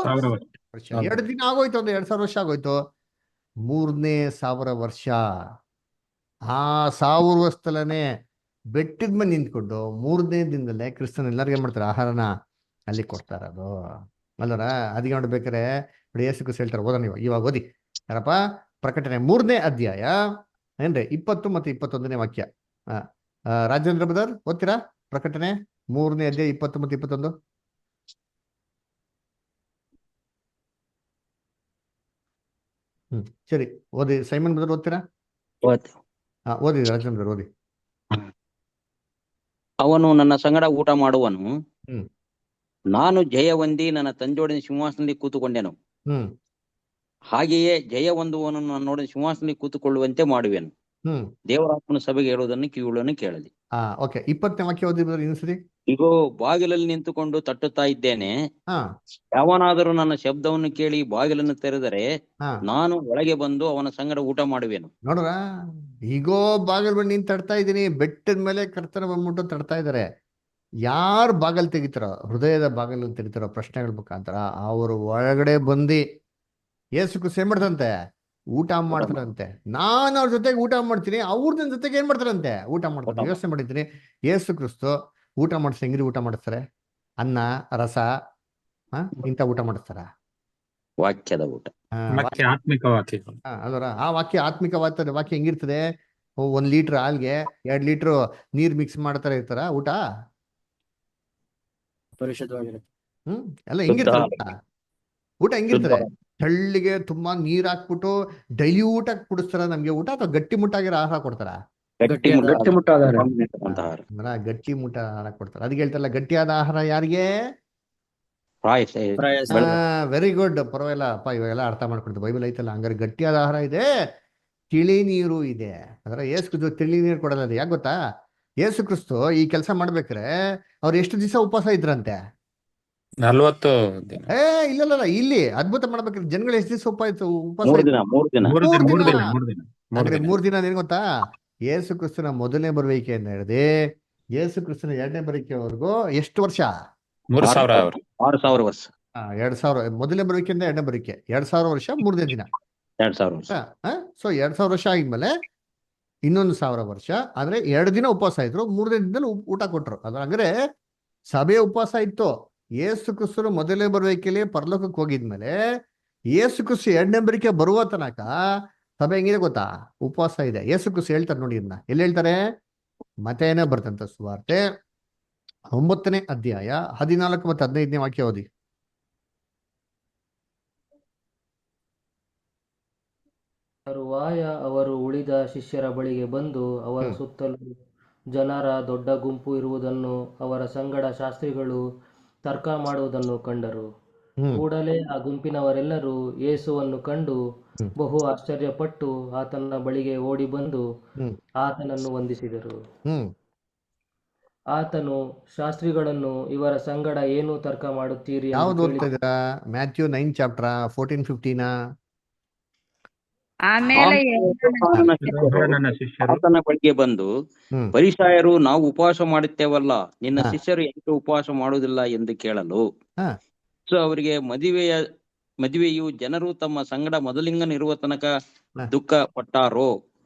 ವರ್ಷ. 2 ದಿನ ಆಗೋಯ್ತು ಅಂದ್ರೆ 2000 ವರ್ಷ ಆಗೋಯ್ತು. 3ನೇ 1000 ವರ್ಷ, ಆ 1000 ವರ್ಷದಲ್ಲೇ ಬೆಟ್ಟದ ಮೇಲೆ ನಿಂತ್ಕೊಂಡು 3ನೇ ದಿನದಲ್ಲೇ ಕ್ರಿಸ್ತನ್ ಎಲ್ಲರಿಗೂ ಮಾಡ್ತಾರೆ ಆಹಾರನ ಅಲ್ಲಿ ಕೊಡ್ತಾರ. ಅದು ಅಲ್ಲರ. ಅದಕ್ಕೆ ನೋಡ್ಬೇಕಾರೆ ಯೇಸು ಕ್ರಿಸ್ತ ಹೇಳ್ತಾರೆ, ಓದೋಣ ಇವಾಗ ಓದಿ ಯಾರಪ್ಪ? ಪ್ರಕಟಣೆ 3ನೇ ಅಧ್ಯಾಯ ಏನ್ರಿ 20 ಮತ್ತು 21ನೇ ವಾಕ್ಯ. ರಾಜೇಂದ್ರ ಬ್ರದರ್ ಓದ್ತೀರಾ? ಪ್ರಕಟಣೆ 3ನೇ ಅಧ್ಯಾಯ 20 ಮತ್ತು 21. ಸರಿ, ಓದಿ. ಸೈಮನ್ ಬ್ರದರ್ ಓದ್ತೀರಾ? ಓದಿ ರಾಜೇಂದ್ರ ಬ್ರದರ್ ಓದಿ.
ಅವನು ನನ್ನ ಸಂಗಡ ಊಟ ಮಾಡುವನು,
ಹ್ಮ್
ನಾನು ಜಯ ಹೊಂದಿ ನನ್ನ ತಂದೆಯೊಡನೆ ಸಿಂಹಾಸನದಲ್ಲಿ ಕೂತುಕೊಂಡೆನು. ಹಾಗೆಯೇ ಜಯ ಹೊಂದುವವನನ್ನು ನನ್ನೊಡನೆ ಸಿಂಹಾಸನದಲ್ಲಿ ಕೂತುಕೊಳ್ಳುವಂತೆ ಮಾಡುವೆನು. ದೇವರಾತ್ಮನ ಸಭೆಗೆ ಹೇಳುವುದನ್ನು ಕಿವಿಯುಳ್ಳವನು ಕೇಳಲಿ.
ಓಕೆ, 20ನೇ ವಾಕ್ಯ ಓದಿ ಬ್ರದರ್ ಇನ್ನೊಂದ್ಸರಿ.
ಇಗೋ, ಬಾಗಿಲಲ್ಲಿ ನಿಂತುಕೊಂಡು ತಟ್ಟುತ್ತಾ ಇದ್ದೇನೆ. ಯಾವನಾದರೂ ನನ್ನ ಶಬ್ದವನ್ನು ಕೇಳಿ ಬಾಗಿಲನ್ನು ತೆರೆದರೆ ನಾನು ಒಳಗೆ ಬಂದು ಅವನ ಸಂಗಡ ಊಟ ಮಾಡುವೆನು.
ನೋಡ್ರ, ಈಗೋ ಬಾಗಿಲು ಬಂದು ನೀನ್ ತಡ್ತಾ ಇದ್ದೀನಿ, ಬೆಟ್ಟದ ಮೇಲೆ ಕರ್ತನ ಬಂದ್ಬಿಟ್ಟು ತಡ್ತಾ ಇದಾರೆ. ಯಾರು ಬಾಗಿಲು ತೆಗಿತಾರೋ, ಹೃದಯದ ಬಾಗಿಲು ತೆಗಿತಾರೋ ಪ್ರಶ್ನೆಗಳ ಮುಖಾಂತರ ಅವರು ಒಳಗಡೆ ಬಂದು ಯೇಸು ಕ್ರಿಸ್ತ ಏನ್ ಮಾಡ್ತಾರಂತೆ? ಊಟ ಮಾಡ್ತಾರಂತೆ. ನಾನು ಅವ್ರ ಜೊತೆಗೆ ಊಟ ಮಾಡ್ತೀನಿ, ಅವ್ರ ನನ್ನ ಜೊತೆಗೆ ಏನ್ ಮಾಡ್ತಾರಂತೆ? ಊಟ ಮಾಡ್ತಾರೆ. ಯೋಚನೆ ಮಾಡಿದ್ದೀನಿ, ಯೇಸು ಕ್ರಿಸ್ತು ಊಟ ಮಾಡಿಸ್ ಹೆಂಗ್ರಿ ಊಟ ಮಾಡಿಸ್ತಾರೆ? ಅನ್ನ, ರಸ, ಇಂಥ ಊಟ ಮಾಡಿಸ್ತಾರ?
ವಾಕ್ಯದ ಊಟ,
ಆತ್ಮಿಕ ವಾಕ್ಯಗಳು.
ಅದರ ಆ ವಾಕ್ಯ ಆತ್ಮಿಕವಾದ ವಾಕ್ಯ ಹೆಂಗಿರ್ತದೆ? 1 ಲೀಟರ್ ಹಾಲ್ಗೆ 2 ಲೀಟರ್ ನೀರ್ ಮಿಕ್ಸ್ ಮಾಡ್ತಾರ ಇರ್ತಾರ ಊಟ?
ಪರಿಶುದ್ಧವಾಗಿರುತ್ತೆ.
ಎಲ್ಲ ಹೆಂಗಿರ್ತದೆ ಊಟ? ಹೆಂಗಿರ್ತದೆ? ತಳ್ಳಿಗೆ ತುಂಬಾ ನೀರ್ ಹಾಕ್ಬಿಟ್ಟು ಡೈಲ್ಯೂಟ್ ಆಗಿ ಕುಡಿಸ್ತಾರ ನಮ್ಗೆ ಊಟ, ಅಥವಾ ಗಟ್ಟಿ ಮುಟ್ಟಾಗಿರೋ ಆಹಾರ ಕೊಡ್ತಾರ?
ಗಟ್ಟಿ ಮುಟ್ಟಾದ
ಗಟ್ಟಿ ಮುಟ್ಟ ಆಹಾರ ಕೊಡ್ತಾರ. ಅದಕ್ಕೆ ಹೇಳ್ತಾರಲ್ಲ, ಗಟ್ಟಿಯಾದ ಆಹಾರ ಯಾರಿಗೆ? ವೆರಿ ಗುಡ್, ಪರವಾಗಿಲ್ಲ ಅಪ್ಪ, ಇವಾಗೆಲ್ಲ ಅರ್ಥ ಮಾಡ್ಕೊಡ್ತಾರೆ. ಬೈಬಲ್ ಐತಲ್ಲ, ಹಂಗಾರೆ ಗಟ್ಟಿಯಾದ ಆಹಾರ ಇದೆ, ತಿಳಿ ನೀರು ಇದೆ. ಅಂದ್ರೆ ಯೇಸು ಕ್ರಿಸ್ತು ತಿಳಿ ನೀರು ಕೊಡಲ್ಲ. ಅದು ಯಾಕೆ ಗೊತ್ತಾ? ಯೇಸು ಕ್ರಿಸ್ತು ಈ ಕೆಲಸ ಮಾಡ್ಬೇಕ್ರೆ ಅವ್ರು ಎಷ್ಟು ದಿವಸ ಉಪವಾಸ ಇದ್ರಂತೆ?
40 ದಿನ.
ಇಲ್ಲ, ಇಲ್ಲಿ ಅದ್ಭುತ ಮಾಡ್ಬೇಕ್ರೆ ಜನಗಳು ಎಷ್ಟು ದಿವಸ ಉಪವಾಸ? 3 ದಿನ. ಏನ್ ಗೊತ್ತಾ? ಯೇಸು ಕ್ರಿಸ್ತನ ಮೊದಲನೇ ಬರುವಿಕೆಯಿಂದ ಹಿಡಿದು ಯೇಸು ಕ್ರಿಸ್ತನ 2ನೇ ಬರುವಿಕೆವರೆಗೂ ಎಷ್ಟು ವರ್ಷ?
6,000 ವರ್ಷ.
2,000. ಮೊದಲನೇ ಬರುವಿಕೆಯಿಂದ 2ನೇ ಬರುವಿಕೆ 2,000 ವರ್ಷ, 3ನೇ ದಿನ
2,000 ವರ್ಷ.
ಸೊ 2,000 ವರ್ಷ ಆಗಿದ್ಮೇಲೆ ಇನ್ನೊಂದು 1,000 ವರ್ಷ. ಆದ್ರೆ 2 ದಿನ ಉಪವಾಸ ಇದ್ರು, 3ನೇ ದಿನದಲ್ಲಿ ಊಟ ಕೊಟ್ರು. ಅದ್ರ ಹಂಗಾರೆ ಸಭೆ ಉಪವಾಸ ಇತ್ತು. ಯೇಸು ಕ್ರಿಸ್ತರು ಮೊದಲನೇ ಬರುವಿಕೆಯಲ್ಲಿ ಪರಲೋಕಕ್ಕೆ ಹೋಗಿದ್ಮೇಲೆ ಯೇಸು ಕ್ರಿಸ್ತು 2ನೇ ಬರುವಿಕೆ ಬರುವ ತನಕ ಸಭೆ ಹೆಂಗಿದೆ ಗೊತ್ತಾ? ಉಪವಾಸ ಇದೆ. ಯೇಸು ಕ್ರಿಸ್ತು ಹೇಳ್ತಾರೆ ನೋಡಿ, ಇದನ್ನ ಎಲ್ಲಿ ಹೇಳ್ತಾರೆ? ಮತ್ತೇನೇ ಬರ್ತಂತ ಸುವಾರ್ತೆ 9ನೇ ಅಧ್ಯಾಯ 14 ಮತ್ತು 15ನೇ ವಾಕ್ಯ ಓದಿ.
ತರುವಾಯ ಅವರು ಉಳಿದ ಶಿಷ್ಯರ ಬಳಿಗೆ ಬಂದು ಅವರ ಸುತ್ತಲೂ ಜನರ ದೊಡ್ಡ ಗುಂಪು ಇರುವುದನ್ನು, ಅವರ ಸಂಗಡ ಶಾಸ್ತ್ರಿಗಳು ತರ್ಕ ಮಾಡುವುದನ್ನು ಕಂಡರು. ಕೂಡಲೇ ಆ ಗುಂಪಿನವರೆಲ್ಲರೂ ಯೇಸುವನ್ನು ಕಂಡು ಬಹು ಆಶ್ಚರ್ಯಪಟ್ಟು ಆತನ ಬಳಿಗೆ ಓಡಿ ಬಂದು ಆತನನ್ನು ವಂದಿಸಿದರು. ಆತನು ಶಾಸ್ತ್ರಿಗಳನ್ನು, ಇವರ ಸಂಗಡ ಏನು ತರ್ಕ ಮಾಡುತ್ತೀರಿ?
ಯಾವ್ದು ಓದ್ತಾ ಇದ್ದೀರಾ? Matthew 9 chapter 14-15.
ಆಮೇಲೆ
ಆತನ ಬಳಿಗೆ ಬಂದು, ಫರಿಸಾಯರು, ನಾವು ಉಪವಾಸ ಮಾಡುತ್ತೇವಲ್ಲ, ನಿನ್ನ ಶಿಷ್ಯರು ಯಾಕೆ ಉಪವಾಸ ಮಾಡುವುದಿಲ್ಲ ಎಂದು ಕೇಳಲು, ಸೊ ಅವರಿಗೆ ಮದುವೆಯು ಜನರು ತಮ್ಮ ಸಂಗಡ ಮೊದಲಿಂಗನಿರುವ ತನಕ ದುಃಖ ಪಟ್ಟಾರೋ,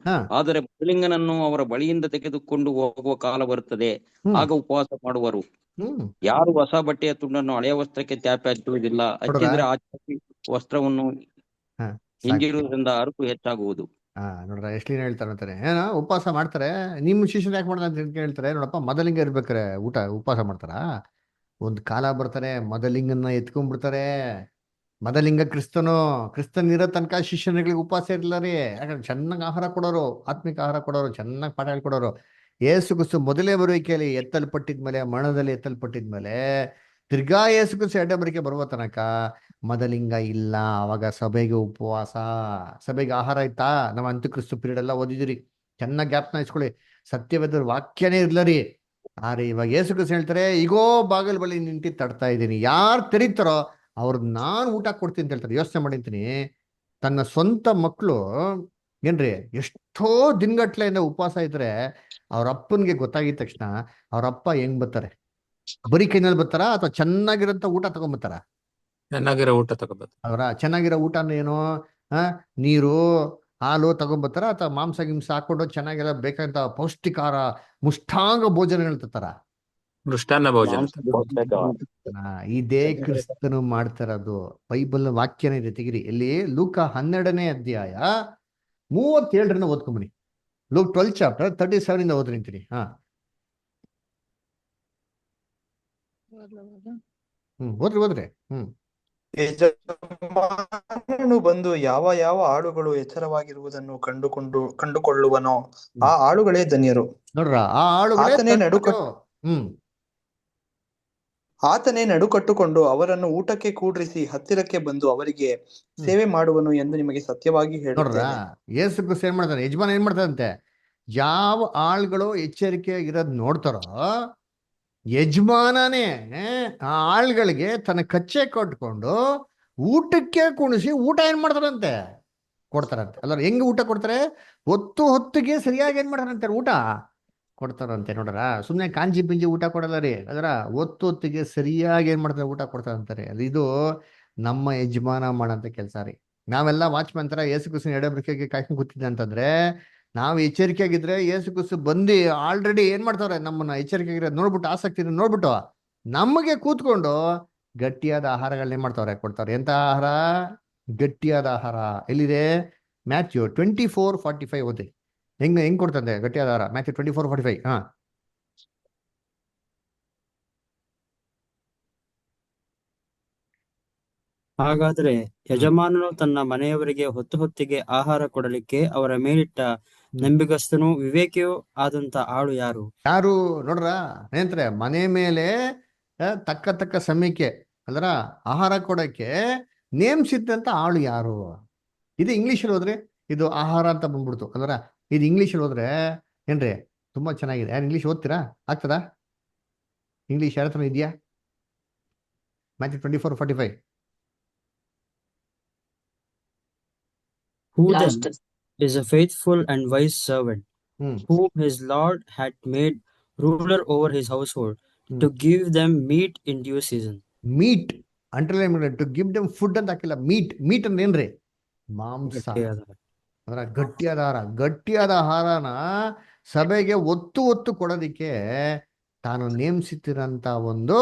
ಆದರೆ ಮೊದಲಿಂಗನನ್ನು ಅವರ ಬಳಿಯಿಂದ ತೆಗೆದುಕೊಂಡು ಹೋಗುವ ಕಾಲ ಬರುತ್ತದೆ, ಆಗ ಉಪವಾಸ ಮಾಡುವರು. ಯಾರು ಹೊಸ ಬಟ್ಟೆಯ ತುಂಡನ್ನು ಹಳೆಯ ವಸ್ತ್ರಕ್ಕೆ ತ್ಯಾಪೆ ಹಚ್ಚುವುದಿಲ್ಲ, ಹಚ್ಚಿದ್ರೆ ಆ ವಸ್ತ್ರವನ್ನು ಹಿಂಗಿರುವುದರಿಂದ ಅರಕು ಹೆಚ್ಚಾಗುವುದು.
ನೋಡ್ರ ಎಷ್ಟು ಹೇಳ್ತಾರೆ ಅಂತಾರೆ, ಏನೋ ಉಪವಾಸ ಮಾಡ್ತಾರೆ, ನಿಮ್ಮ ಶಿಷ್ಯರು ಯಾಕೆ ಮಾಡ್ತಾರೆ ಅಂತ ಹೇಳ್ತಾರೆ. ನೋಡಪ್ಪ, ಮೊದಲಿಂಗ ಇರ್ಬೇಕಾರೆ ಉಪವಾಸ ಮಾಡ್ತಾರ? ಒಂದ್ ಕಾಲ ಬರ್ತಾರೆ ಮೊದಲಿಂಗನ್ನ ಎತ್ಕೊಂಡ್ಬಿಡ್ತಾರೆ. ಮೊದಲಿಂಗ ಕ್ರಿಸ್ತನ್ ಇರೋ ತನಕ ಶಿಷ್ಯನಿಗಳಿಗೆ ಉಪವಾಸ ಇರಲಿಲ್ಲ ರೀ. ಯಾಕಂದ್ರೆ ಚೆನ್ನಾಗಿ ಆಹಾರ ಕೊಡೋರು, ಆತ್ಮಿಕ ಆಹಾರ ಕೊಡೋರು, ಚೆನ್ನಾಗಿ ಪಾಠ ಹೇಳ್ಕೊಡೋರು. ಯೇಸು ಕ್ರಿಸ್ತು ಮೊದಲೇ ಬರುವಿಕೆಯಲ್ಲಿ ಎತ್ತಲ್ಪಟ್ಟಿದ್ಮೇಲೆ, ಮರಣದಲ್ಲಿ ಎತ್ತಲ್ಪಟ್ಟಿದ್ಮೇಲೆ ತಿರ್ಗಾ ಯೇಸು ಕ್ರಿಸ್ತು 2ನೇ ಬರುವಿಕೆ ಬರುವ ತನಕ ಮೊದಲಿಂಗ ಇಲ್ಲ. ಅವಾಗ ಸಭೆಗೆ ಉಪವಾಸ, ಸಭೆಗೆ ಆಹಾರ ಇತ್ತಾ? ನಾವು ಅಂತ್ಯಕ್ರಿಸ್ತು ಪೀರಿಯಡ್ ಎಲ್ಲ ಓದಿದಿರಿ, ಚೆನ್ನಾಗಿ ಜ್ಞಾಪನ ಇಸ್ಕೊಳ್ಳಿ. ಸತ್ಯವೇದ ವಾಕ್ಯನೇ ಇರ್ಲ ರೀ. ಆದ್ರೆ ಇವಾಗ ಯೇಸು ಕ್ರಿಸ್ತು ಹೇಳ್ತಾರೆ, ಈಗೋ ಬಾಗಿಲು ಬಳಿ ನಿಂತು ತಡ್ತಾ ಇದ್ದೀನಿ, ಯಾರು ತೆರೀತಾರೋ ಅವ್ರಿಗೆ ನಾನು ಊಟ ಕೊಡ್ತೀನಿ ಅಂತ ಹೇಳ್ತಾರೆ. ಯೋಚನೆ ಮಾಡಿರ್ತೀನಿ, ತನ್ನ ಸ್ವಂತ ಮಕ್ಕಳು ಏನ್ರಿ ಎಷ್ಟೋ ದಿನಗಟ್ಲೆಯಿಂದ ಉಪವಾಸ ಇದ್ರೆ ಅವ್ರ ಅಪ್ಪನ್ಗೆ ಗೊತ್ತಾಗಿದ ತಕ್ಷಣ ಅವ್ರ ಅಪ್ಪ ಹೆಂಗ್ ಬರ್ತಾರೆ? ಬರೀ ಕೈನಲ್ಲಿ ಬರ್ತಾರ ಅಥವಾ ಚೆನ್ನಾಗಿರೋಂಥ ಊಟ ತಗೊಂಡ್ಬರ್ತಾರ?
ಚೆನ್ನಾಗಿರೋ ಊಟ ತಗೋಬೇಕು.
ಅವರ ಚೆನ್ನಾಗಿರೋ ಊಟ ಅಂದ್ರೆ ಏನು? ನೀರು, ಹಾಲು ತಗೊಂಡ್ಬರ್ತಾರ, ಅಥವಾ ಮಾಂಸ ಗಿಂಸ ಹಾಕೊಂಡು ಚೆನ್ನಾಗೆಲ್ಲ ಬೇಕಂತ ಪೌಷ್ಟಿಕಾರ ಮುಷ್ಟಾಂಗ ಭೋಜನಗಳು ತರ್ತಾರ?
ಮೃಷ್ಟಾನ್ನ ಭೋಜನ.
ಇದೇ ಕ್ರಿಸ್ತನು ಮಾಡ್ತಾರದು. ಬೈಬಲ್ ವಾಕ್ಯನೇ ಇದೆ, ತೆಗಿರಿ. ಇಲ್ಲಿ ಲೂಕ 12ನೇ ಅಧ್ಯಾಯ 37 ಓದ್ಕೊಂಬನಿ. ಲೂಕ್ 12 ಚಾಪ್ಟರ್ 37 ಇಂದ ಓದಿ ನಿಂತೀನಿ. ಓದ್ರಿ.
ಯಜಮಾನನು ಬಂದು ಯಾವ ಯಾವ ಆಳುಗಳು ಎಚ್ಚರವಾಗಿರುವುದನ್ನು ಕಂಡುಕೊಳ್ಳುವನೋ ಆ ಆಳುಗಳೇ ಧನ್ಯರು.
ನೋಡ್ರ, ಆ ಆಳುಗಳೇ
ಆತನೇ ನಡುಕಟ್ಟುಕೊಂಡು ಅವರನ್ನು ಊಟಕ್ಕೆ ಕೂಡ್ರಿಸಿ ಹತ್ತಿರಕ್ಕೆ ಬಂದು ಅವರಿಗೆ ಸೇವೆ ಮಾಡುವನು ಎಂದು ನಿಮಗೆ ಸತ್ಯವಾಗಿ
ನೋಡ್ರ,
ಹೇಳುತ್ತೇನೆ.
ಯೇಸು ಕ್ರಿಸ್ತ ಏನ್ ಮಾಡ್ತಾನೆ, ಯಜಮಾನ ಏನ್ ಮಾಡ್ತಾರಂತೆ, ಯಾವ ಆಳುಗಳು ಎಚ್ಚರಿಕೆ ಇರೋದ್ ನೋಡ್ತಾರೋ ಯಜಮಾನನೇ ಆ ಆಳುಗಳಿಗೆ ತನ್ನ ಕಚ್ಚೆ ಕಟ್ಕೊಂಡು ಊಟಕ್ಕೆ ಕುಣಿಸಿ ಊಟ ಏನ್ ಮಾಡ್ತಾರಂತೆ, ಕೊಡ್ತಾರಂತೆ. ಅಲ್ಲ, ಹೆಂಗ್ ಊಟ ಕೊಡ್ತಾರೆ, ಹೊತ್ತಿಗೆ ಸರಿಯಾಗಿ ಏನ್ ಮಾಡ್ತಾರಂತೆ, ಊಟ ಕೊಡ್ತಾರಂತೆ. ನೋಡ್ರ, ಸುಮ್ಮನೆ ಕಾಂಜಿ ಪಿಂಜಿ ಊಟ ಕೊಡಲ್ಲ ರೀ, ಅದರ ಹೊತ್ತಿಗೆ ಸರಿಯಾಗಿ ಏನ್ ಮಾಡ್ತಾರೆ, ಊಟ ಕೊಡ್ತಾರಂತಾರೆ. ಇದು ನಮ್ಮ ಯಜಮಾನ ಮಾಡಂತ ಕೆಲಸ ರೀ. ನಾವೆಲ್ಲ ವಾಚ್ಮನ್ ತರ ಯೇಸು ಕ್ರಿಸ್ತನ ಎಡಬರಿಕೆಗೆ ಕಾಯ್ಕೊಂಡು ಕೂತಿದ್ದೆ ಅಂತಂದ್ರೆ, ನಾವು ಎಚ್ಚರಿಕೆಯಾಗಿದ್ರೆ ಯೇಸು ಕ್ರಿಸ್ತ ಬಂದು ಆಲ್ರೆಡಿ ಏನ್ ಮಾಡ್ತಾವ್ರೆ, ನಮ್ಮನ್ನ ಎಚ್ಚರಿಕೆಯಾಗಿರೋದು ನೋಡ್ಬಿಟ್ಟು, ಆಸಕ್ತಿ ನೋಡ್ಬಿಟ್ಟು ನಮಗೆ ಕೂತ್ಕೊಂಡು ಗಟ್ಟಿಯಾದ ಆಹಾರಗಳನ್ನ ಏನ್ ಮಾಡ್ತಾವ್ರೆ, ಕೊಡ್ತಾವ್ರೆ. ಎಂತ ಆಹಾರ? ಗಟ್ಟಿಯಾದ ಆಹಾರ. ಎಲ್ಲಿದೆ? ಮ್ಯಾಥ್ಯೂ 24:45 ಓದಿ. ಹೆಂಗ್ ಕೊಡ್ತಂತೆ ಗಟ್ಟಿಯಾದ ಆಹಾರ? ಮ್ಯಾಥ್ಯೂ 24:45.
ಹಾಗಾದ್ರೆ ಯಜಮಾನನು ತನ್ನ ಮನೆಯವರಿಗೆ ಹೊತ್ತಿಗೆ ಆಹಾರ ಕೊಡಲಿಕ್ಕೆ ಅವರ ಮೇಲಿಟ್ಟ ನಂಬಿಗಸ್ತನೂ ವಿವೇಕಿಯೂ ಆದಂತ ಆಳು ಯಾರು?
ನೋಡ್ರ, ಏನಂತಾರೆ, ಮನೆ ಮೇಲೆ ತಕ್ಕ ಸಮಯಕ್ಕೆ ಅಲ್ರ ಆಹಾರ ಕೊಡಕ್ಕೆ ನೇಮಿಸಿದ್ದಂತ ಆಳು ಯಾರು? ಇದು ಇಂಗ್ಲೀಷಲ್ಲಿ ಹೋದ್ರೆ ಇದು ಆಹಾರ ಅಂತ ಬಂದ್ಬಿಡ್ತು ಅಲ್ರ. ಇದು ಇಂಗ್ಲೀಷಲ್ಲಿ ಹೋದ್ರೆ ಏನ್ರಿ ತುಂಬಾ ಚೆನ್ನಾಗಿದೆ. ಯಾರು ಇಂಗ್ಲೀಷ್ ಓದ್ತೀರಾ? ಆಗ್ತದಾ? ಇಂಗ್ಲೀಷ್ ಯಾರ ಹತ್ರ ಇದೆಯಾ? Matthew 24:45.
Who then is a faithful and wise servant, whom his Lord had made ruler over his household, to give them meat in due season.
Meat underline to give them food ಅಂತ ಹಾಕಿಲ್ಲ. Meet ಅಂದ್ರೆ ಏನ್ರಿ? ಮಾಂಸ. ಅಂದ್ರೆ ಗಟ್ಟಿಯಾದ ಆಹಾರನ ಸಭೆಗೆ ಒತ್ತು ಕೊಡೋದಿಕ್ಕೆ ತಾನು ನೇಮಿಸಿತಿರಂತ ಒಂದು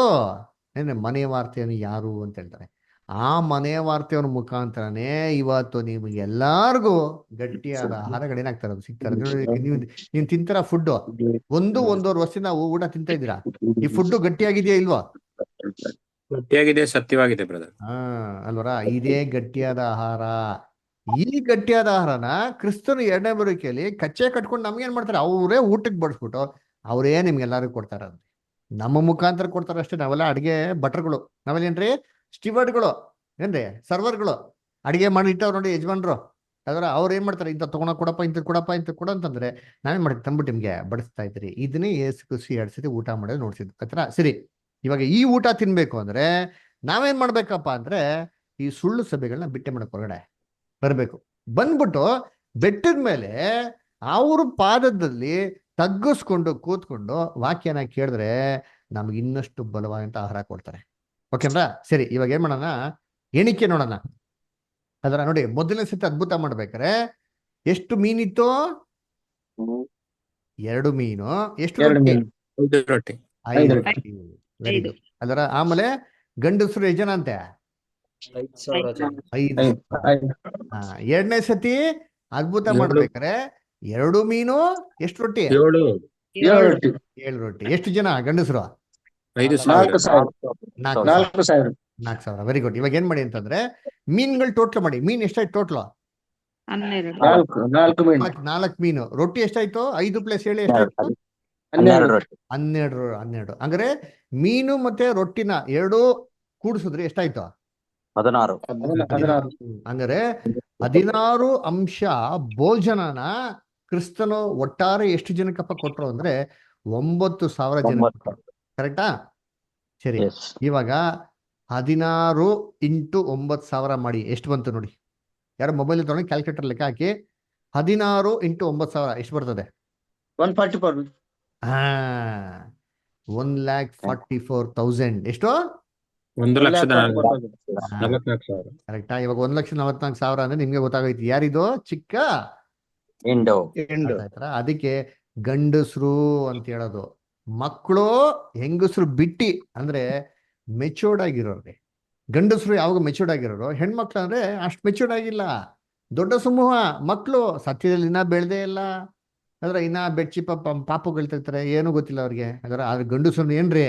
ಮನೆ ವಾರ್ತೆಯನ್ನು ಯಾರು ಅಂತ ಹೇಳ್ತಾರೆ. ಆ ಮನೆ ವಾರ್ತೆಯವರ ಮುಖಾಂತರನೇ ಇವತ್ತು ನಿಮ್ಗೆ ಎಲ್ಲಾರ್ಗು ಗಟ್ಟಿಯಾದ ಆಹಾರಗಳೇನಾಗ್ತಾರೆ, ಅದು ಸಿಗ್ತಾರೆ. ನೀವು ತಿಂತಾರ ಫುಡ್, ಒಂದೂವರೆ ವರ್ಷದಿಂದ ನಾವು ಊಟ ತಿಂತಾ ಇದ್ದೀರಾ, ಈ ಫುಡ್ ಗಟ್ಟಿಯಾಗಿದೆಯಾ ಇಲ್ವಾ?
ಗಟ್ಟಿಯಾಗಿದೆ, ಸತ್ಯವಾಗಿದೆ ಬ್ರದರ್.
ಅಲ್ವರ, ಇದೇ ಗಟ್ಟಿಯಾದ ಆಹಾರ. ಈ ಗಟ್ಟಿಯಾದ ಆಹಾರನ ಕ್ರಿಸ್ತನ ಎರಡನೇ ಬರುವಿಕೆಯಲ್ಲಿ ಕಚ್ಚೆ ಕಟ್ಕೊಂಡು ನಮ್ಗೇನ್ ಮಾಡ್ತಾರೆ, ಅವರೇ ಊಟಕ್ಕೆ ಬಡಿಸ್ಬಿಟ್ಟು ಅವರೇ ನಿಮ್ಗೆಲ್ಲರಿಗೂ ಕೊಡ್ತಾರ. ನಮ್ಮ ಮುಖಾಂತರ ಕೊಡ್ತಾರ ಅಷ್ಟೇ. ನಾವೆಲ್ಲ ಅಡಿಗೆ ಭಟ್ರುಗಳು, ನಾವೆಲ್ಲೇನ್ರಿ ಸ್ಟಿವರ್ಡ್ಗಳು, ಏನ್ರಿ ಸರ್ವರ್ಗಳು. ಅಡಿಗೆ ಮಾಡಿಟ್ಟವ್ರು ನೋಡಿ ಯಜಮಾನ್ರು, ಅದರ ಅವ್ರು ಏನ್ ಮಾಡ್ತಾರೆ, ಇಂಥ ತಗೊಂಡ ಕೊಡಪ್ಪ, ಇಂಥ ಕೊಡ ಅಂತಂದ್ರೆ ನಾವೇನ್ ಮಾಡ್ತೀವಿ, ತಂದ್ಬಿಟ್ಟು ನಿಮ್ಗೆ ಬಡಿಸ್ತಾ ಇದ್ರಿ. ಇದನ್ನೇ ಯೇಸು ಕ್ರಿಸ್ತ 2 ಸತಿ ಊಟ ಮಾಡೋದು ನೋಡ್ಸಿದ್ರು ಆತರ. ಸರಿ, ಇವಾಗ ಈ ಊಟ ತಿನ್ಬೇಕು ಅಂದ್ರೆ ನಾವೇನ್ ಮಾಡ್ಬೇಕಪ್ಪ ಅಂದ್ರೆ ಈ ಸುಳ್ಳು ಸಭೆಗಳನ್ನ ಬಿಟ್ಟೆ ಮಾಡಕ್ ಹೊರಗಡೆ ಬರ್ಬೇಕು. ಬಂದ್ಬಿಟ್ಟು ಬೆಟ್ಟದ ಮೇಲೆ ಅವ್ರ ಪಾದದಲ್ಲಿ ತಗ್ಗಿಸ್ಕೊಂಡು ಕೂತ್ಕೊಂಡು ವಾಕ್ಯನ ಕೇಳಿದ್ರೆ ನಮ್ಗೆ ಇನ್ನಷ್ಟು ಬಲವಾದಂತ ಆಹಾರ ಕೊಡ್ತಾರೆ. ಓಕೆನಾ? ಸರಿ, ಇವಾಗ ಏನ್ ಮಾಡೋಣ, ಎಣಿಕೆ ನೋಡೋಣ. ಅದರ ನೋಡಿ, ಮೊದಲನೇ ಸತಿ ಅದ್ಭುತ ಮಾಡ್ಬೇಕಾರೆ ಎಷ್ಟು ಮೀನಿತ್ತು? 2 ಮೀನು. ಎಷ್ಟು ರೊಟ್ಟಿ? 5 ರೊಟ್ಟಿ. Very good. ಅದರ ಆಮೇಲೆ ಗಂಡಸರು ಎಷ್ಟು ಜನ ಅಂತೆ?
5,000 ಜನ.
5. ಎರಡನೇ ಸತಿ ಅದ್ಭುತ ಮಾಡ್ಬೇಕಾರೆ 2 ಮೀನು, ಎಷ್ಟು ರೊಟ್ಟಿ? 7 ರೊಟ್ಟಿ. ಎಷ್ಟು ಜನ ಗಂಡಸರು? 4,000. Very good. ಇವಾಗ ಏನ್ ಮಾಡಿ ಅಂತಂದ್ರೆ ಮೀನ್ಗಳು ಟೋಟ್ಲ್ ಮಾಡಿ. ಮೀನ್ ಎಷ್ಟಾಯ್ತು ಟೋಟ್ಲು? 4 ಮೀನು. ರೊಟ್ಟಿ ಎಷ್ಟಾಯ್ತು? 5 + 7 ಎಷ್ಟಾಯ್ತು? 12. ಅಂದ್ರೆ ಮೀನು ಮತ್ತೆ ರೊಟ್ಟಿನ 2 ಕೂಡಿಸಿದ್ರೆ ಎಷ್ಟಾಯ್ತು?
16.
ಅಂದ್ರೆ 16 ಅಂಶ ಭೋಜನನ ಕ್ರಿಸ್ತನು ಒಟ್ಟಾರೆ ಎಷ್ಟು ಜನಕ್ಕಪ್ಪ ಕೊಟ್ರು ಅಂದ್ರೆ 9,000 ಜನ. ಕರೆಕ್ಟಾ? ಸರಿ, ಇವಾಗ 16 × 9,000 ಮಾಡಿ ಎಷ್ಟು ಬಂತು ನೋಡಿ. ಯಾರು ಮೊಬೈಲ್ ತಗೊಂಡು ಕ್ಯಾಲ್ಕುಲೇಟರ್ ಲೆಕ್ಕ ಹಾಕಿ 16 × 9,000 ಎಷ್ಟು ಬರ್ತದೆ? 1,44,000. ಎಷ್ಟು?
1,44,000.
ಕರೆಕ್ಟಾ? ಇವಾಗ 1,44,000 ಅಂದ್ರೆ ನಿಮ್ಗೆ ಗೊತ್ತಾಗೈತಿ ಯಾರಿದು ಚಿಕ್ಕ ಆಯ್ತಾರ. ಅದಕ್ಕೆ ಗಂಡಸ್ರು ಅಂತ ಹೇಳೋದು. ಮಕ್ಕಳು ಹೆಂಗಸರು ಬಿಟ್ಟಿ ಅಂದ್ರೆ ಮೆಚೂರ್ಡ್ ಆಗಿರೋರ್ಗೆ. ಗಂಡಸರು ಯಾವಾಗ ಮೆಚೂರ್ಡ್ ಆಗಿರೋರು, ಹೆಣ್ಮಕ್ಳು ಅಂದ್ರೆ ಅಷ್ಟು ಮೆಚೂರ್ಡ್ ಆಗಿಲ್ಲ. ದೊಡ್ಡ ಸಮೂಹ ಮಕ್ಕಳು ಸತ್ಯದಲ್ಲಿ ಇನ್ನ ಬೆಳೆದೇ ಇಲ್ಲ. ಅಂದ್ರೆ ಇನ್ನ ಬೆಡ್ಚಿ ಪಾಪುಗಳ್ತಿರ್ತಾರೆ, ಏನೂ ಗೊತ್ತಿಲ್ಲ ಅವ್ರಿಗೆ. ಅದ್ರ ಗಂಡಸರು ಏನ್ರಿ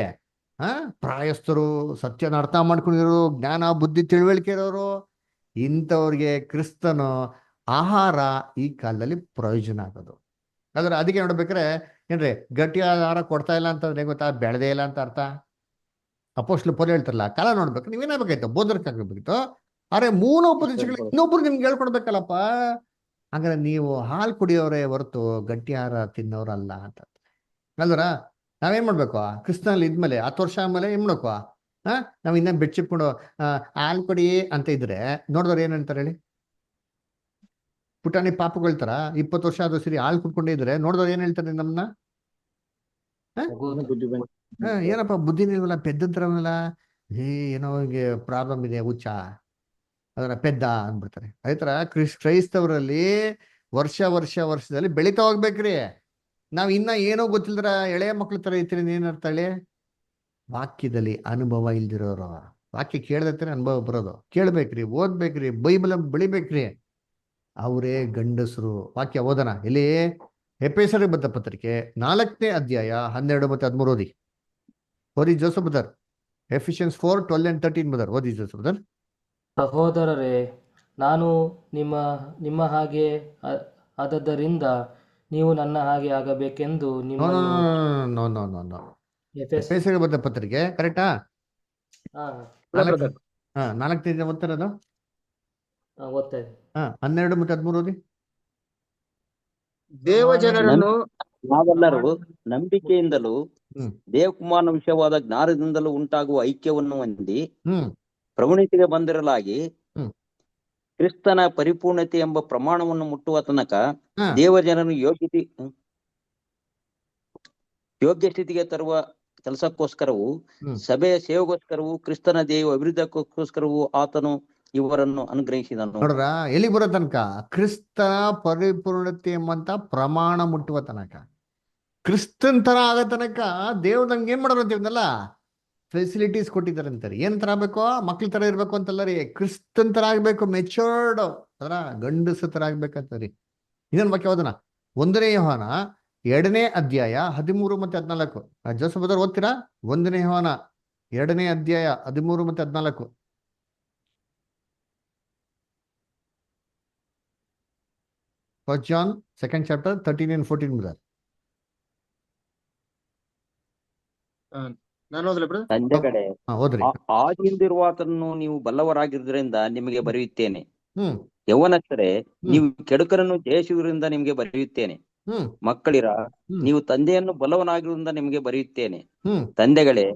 ಪ್ರಾಯಸ್ಥರು, ಸತ್ಯನ ಅರ್ಥ ಮಾಡ್ಕೊಂಡಿರೋರು, ಜ್ಞಾನ ಬುದ್ಧಿ ತಿಳುವಳಿಕೆ ಇರೋರು, ಇಂಥವ್ರಿಗೆ ಕ್ರಿಸ್ತನು ಆಹಾರ ಈ ಕಾಲದಲ್ಲಿ ಪ್ರಯೋಜನ ಆಗೋದು. ಅದಕ್ಕೆ ನೋಡ್ಬೇಕಾರೆ ಏನ್ರಿ ಗಟ್ಟಿಯಾದ ಆಹಾರ ಕೊಡ್ತಾ ಇಲ್ಲ ಅಂತಂದ್ರೆ ಗೊತ್ತಾ, ಬೆಳೆದೇ ಇಲ್ಲ ಅಂತ ಅರ್ಥ. ಅಪೋಸ್ಟ್ಲು ಪೌಲ ಹೇಳ್ತಾರಲ್ಲ, ಕಾಲ ನೋಡ್ಬೇಕು, ನೀವೇನಾಗಬೇಕಾಯ್ತು, ಬೋಧರ್ಕಾಗಬೇಕಿತ್ತು. ಆದ್ರೆ ಮೂಲ ಉಪದೇಶಗಳು ಇನ್ನೊಬ್ರು ನಿಮ್ಗೆ ಹೇಳ್ಕೊಡ್ಬೇಕಲ್ಲಪ್ಪ. ಹಾಗಾದ್ರೆ ನೀವು ಹಾಲು ಕುಡಿಯೋರೇ ಹೊರತು ಗಟ್ಟಿ ಆಹಾರ ತಿನ್ನೋರಲ್ಲ ಅಂತ ಅಲ್ವರ. ನಾವೇನ್ ಮಾಡ್ಬೇಕು, ಕ್ರಿಸ್ತನಲ್ಲಿ ಇದ್ಮೇಲೆ 10 ವರ್ಷ ಆದ್ಮೇಲೆ ಏನ್ ಮಾಡ್ಬೇಕು, ನಾವ್ ಇನ್ನ ಬೆಚ್ಚಿಟ್ಕೊಂಡು ಹಾಲು ಕುಡಿ ಅಂತ ಇದ್ರೆ ನೋಡಿದವ್ರು ಏನ್ ಹೇಳ್ತಾರೆ ಹೇಳಿ? ಪುಟಾಣಿ ಪಾಪುಗಳ ತರ 20 ವರ್ಷ ಆದ್ರೂ ಸರಿ ಹಾಲು ಕುಡ್ಕೊಂಡೇ ಇದ್ರೆ ನೋಡಿದವ್ರು ಏನ್ ಹೇಳ್ತಾರೆ ನಮ್ಮನ್ನ? ಏನಪ್ಪ ಬುದ್ಧಿನೇ ಇಲ್ವಲ್ಲ, ಪೆದ್ದಂತರವಲ್ಲ, ಏನೋ ಹಿಂಗೆ ಪ್ರಾಬ್ಲಮ್ ಇದೆ, ಹುಚ್ಚ, ಪೆದ್ದ ಅಂದ್ಬಿಡ್ತಾರೆ. ಅದೇ ತರ ಕ್ರೈಸ್ತವರಲ್ಲಿ ವರ್ಷದಲ್ಲಿ ಬೆಳಿತಾ ಹೋಗ್ಬೇಕ್ರಿ. ನಾವ್ ಇನ್ನ ಏನೋ ಗೊತ್ತಿಲ್ದ್ರ ಎಳೆಯ ಮಕ್ಳ ತರ ಇರ್ತೀರಿ. ಏನರ್ಥ ಹೇಳಿ? ವಾಕ್ಯದಲ್ಲಿ ಅನುಭವ ಇಲ್ದಿರೋರು. ವಾಕ್ಯ ಕೇಳ್ದತ್ತಾನೆ ಅನುಭವ ಬರೋದು. ಕೇಳ್ಬೇಕ್ರಿ, ಓದ್ಬೇಕ್ರಿ, ಬೈಬಲ್ ಬೆಳಿಬೇಕ್ರಿ. ಅವರೇ ಗಂಡಸರು. ವಾಕ್ಯ ಓದನ ಇಲ್ಲಿ ಎಫೆಸರಿಗೆ ಬದ್ಧ ಪತ್ರಿಕೆ 4ನೇ ಅಧ್ಯಾಯ 12 ಮತ್ತು 13 ಓದಿ. ಓದಿ Joseph brother. Ephesians 4:12 and 13 brother ಓದಿ ಜೋಸಫ್ ಬ್ರದರ್.
ಸಹೋದರರೇ, ನಾನು ನಿಮ್ಮ ಹಾಗೆ ಆದದ್ದರಿಂದ ನೀವು ನನ್ನ ಹಾಗೆ ಆಗಬೇಕೆಂದು ನಿಮ್ಮನ್ನು
ಎಫೆಸರಿಗೆ ಬದ್ಧ ಪತ್ರಿಕೆ ಕರೆಕ್ಟಾ? 4ನೇ ಓದ್ತಾರದು.
ಓದ್ತಾ ಇದ್ದೀನಿ.
12 ಮತ್ತು 13 ಓದಿ.
ದೇವಜನರನ್ನು
ನಾವೆಲ್ಲರೂ ನಂಬಿಕೆಯಿಂದಲೂ ದೇವಕುಮಾರನ ವಿಷಯವಾದ ಜ್ಞಾನದಿಂದಲೂ ಉಂಟಾಗುವ ಐಕ್ಯವನ್ನು ಹೊಂದಿ ಪ್ರವೃತ್ತಿಗೆ ಬಂದಿರಲಾಗಿ ಕ್ರಿಸ್ತನ ಪರಿಪೂರ್ಣತೆ ಎಂಬ ಪ್ರಮಾಣವನ್ನು ಮುಟ್ಟುವ ತನಕ ದೇವಜನರನ್ನು ಯೋಗ್ಯ ಸ್ಥಿತಿಗೆ ತರುವ ಕೆಲಸಕ್ಕೋಸ್ಕರವೂ ಸಭೆಯ ಸೇವೆಗೋಸ್ಕರವೂ ಕ್ರಿಸ್ತನ ದೇವ ಅಭಿವೃದ್ಧಿಗೋಸ್ಕರವೂ ಆತನು ಇವರನ್ನು ಅನುಗ್ರಹಿಸಿದನು.
ನೋಡ್ರ, ಎಲ್ಲಿ ಬರೋ ತನಕ? ಕ್ರಿಸ್ತನ ಪರಿಪೂರ್ಣತೆ ಎಂಬಂತ ಪ್ರಮಾಣ ಮುಟ್ಟುವ ತನಕ, ಕ್ರಿಸ್ತನ್ ತರ ಆಗೋ ತನಕ ದೇವ್ರು ನಂಗೆ ಏನ್ ಮಾಡೋರು ಅಂತೀವಲ್ಲ, ಫೆಸಿಲಿಟೀಸ್ ಕೊಟ್ಟಿದ್ದಾರೆ ಅಂತಾರೆ. ಏನ್ ತರ ಆಗ್ಬೇಕು? ಮಕ್ಳ ತರ ಇರ್ಬೇಕು ಅಂತಲ್ಲ ರೀ, ಕ್ರಿಸ್ತನ್ ತರ ಆಗ್ಬೇಕು, ಮೆಚೂರ್ಡ್ ಅದರ ಗಂಡಸ ತರ ಆಗ್ಬೇಕಂತ ರೀ. ಇನ್ನೊಂದು ವಾಕ್ಯ ಓದೋಣ. 1ನೇ ಯೋಹಾನ 2ನೇ ಅಧ್ಯಾಯ 13 ಮತ್ತು 14. ಜೋಸಫ್ ಬ್ರದರ್ ಓದ್ತೀರಾ? 1ನೇ ಯೋಹಾನ 2ನೇ ಅಧ್ಯಾಯ 13 ಮತ್ತು 14. First John 2nd chapter 13 and 14 brother.
ತಂದೆಗಳೇ, ಆದಿಯಿಂದಿರುವಾತನನ್ನು ನೀವು ಬಲ್ಲವರಾಗಿರುವುದರಿಂದ ನಿಮಗೆ ಬರೆಯುತ್ತೇನೆ. ಯೌವನಸ್ಥರೇ, ನೀವು ಕೆಡುಕರನ್ನು ಜಯಿಸುವುದರಿಂದ ನಿಮಗೆ ಬರೆಯುತ್ತೇನೆ. ಮಕ್ಕಳಿರ, ನೀವು ತಂದೆಯನ್ನು ಬಲ್ಲವನಾಗಿರುವುದರಿಂದ ನಿಮಗೆ ಬರೆಯುತ್ತೇನೆ. ತಂದೆಗಳೇ,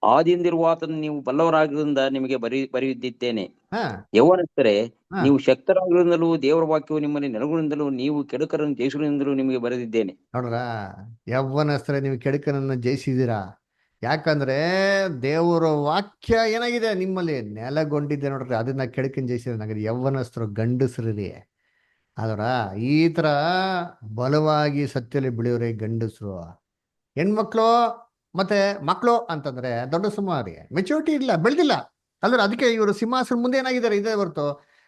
ಆದಿಯಿಂದಿರುವಾತನು ನೀವು ಬಲ್ಲವರಾಗಿರುವುದರಿಂದ ನಿಮಗೆ ಬರೆಯುತ್ತಿದ್ದೇನೆ. ಯೌವನಸ್ಥರೇ, ನೀವು ಶಕ್ತರಾಗಿರುವುದರಿಂದಲೂ ದೇವರ ವಾಕ್ಯವು ನಿಮ್ಮಲ್ಲಿ ನೆಲೆಗೊಂಡಿಂದಲೂ ನೀವು ಕೆಡುಕರನ್ನು ಜಯಿಸುವುದರಿಂದಲೂ ನಿಮಗೆ ಬರೆದಿದ್ದೇನೆ.
ನೋಡ್ರ, ಯೌವನಸ್ಥರೇ ನೀವು ಕೆಡುಕರನ್ನು ಜಯಿಸಿದ್ದೀರಾ. ಯಾಕಂದ್ರೆ ದೇವರ ವಾಕ್ಯ ಏನಾಗಿದೆ ನಿಮ್ಮಲ್ಲಿ ನೆಲೆಗೊಂಡಿದ್ದೆ. ನೋಡ್ರಿ, ಅದನ್ನ ಕೆಡುಕನ್ ಜಯಿಸಿದ್ರೆ ನನಗೆ ಯೌವನಸ್ಥರು ಗಂಡಸರಿ. ಅದರ ಈ ತರ ಬಲವಾಗಿ ಸತ್ಯದಲ್ಲಿ ಬೆಳೆಯೋರೆ ಗಂಡಸರು. ಹೆಣ್ಮಕ್ಳು ಮತ್ತೆ ಮಕ್ಕಳು ಅಂತಂದ್ರೆ ದೊಡ್ಡ ಸುಮಾರಿ ಮೆಚುರಿಟಿ ಇಲ್ಲ, ಬೆಳೆದಿಲ್ಲ ಅಲ್ರ. ಅದಕ್ಕೆ ಇವರು ಸಿಂಹಾಸನ ಮುಂದೆ ಏನಾಗಿದ್ದಾರೆ ಇದೇ ಹೊರತು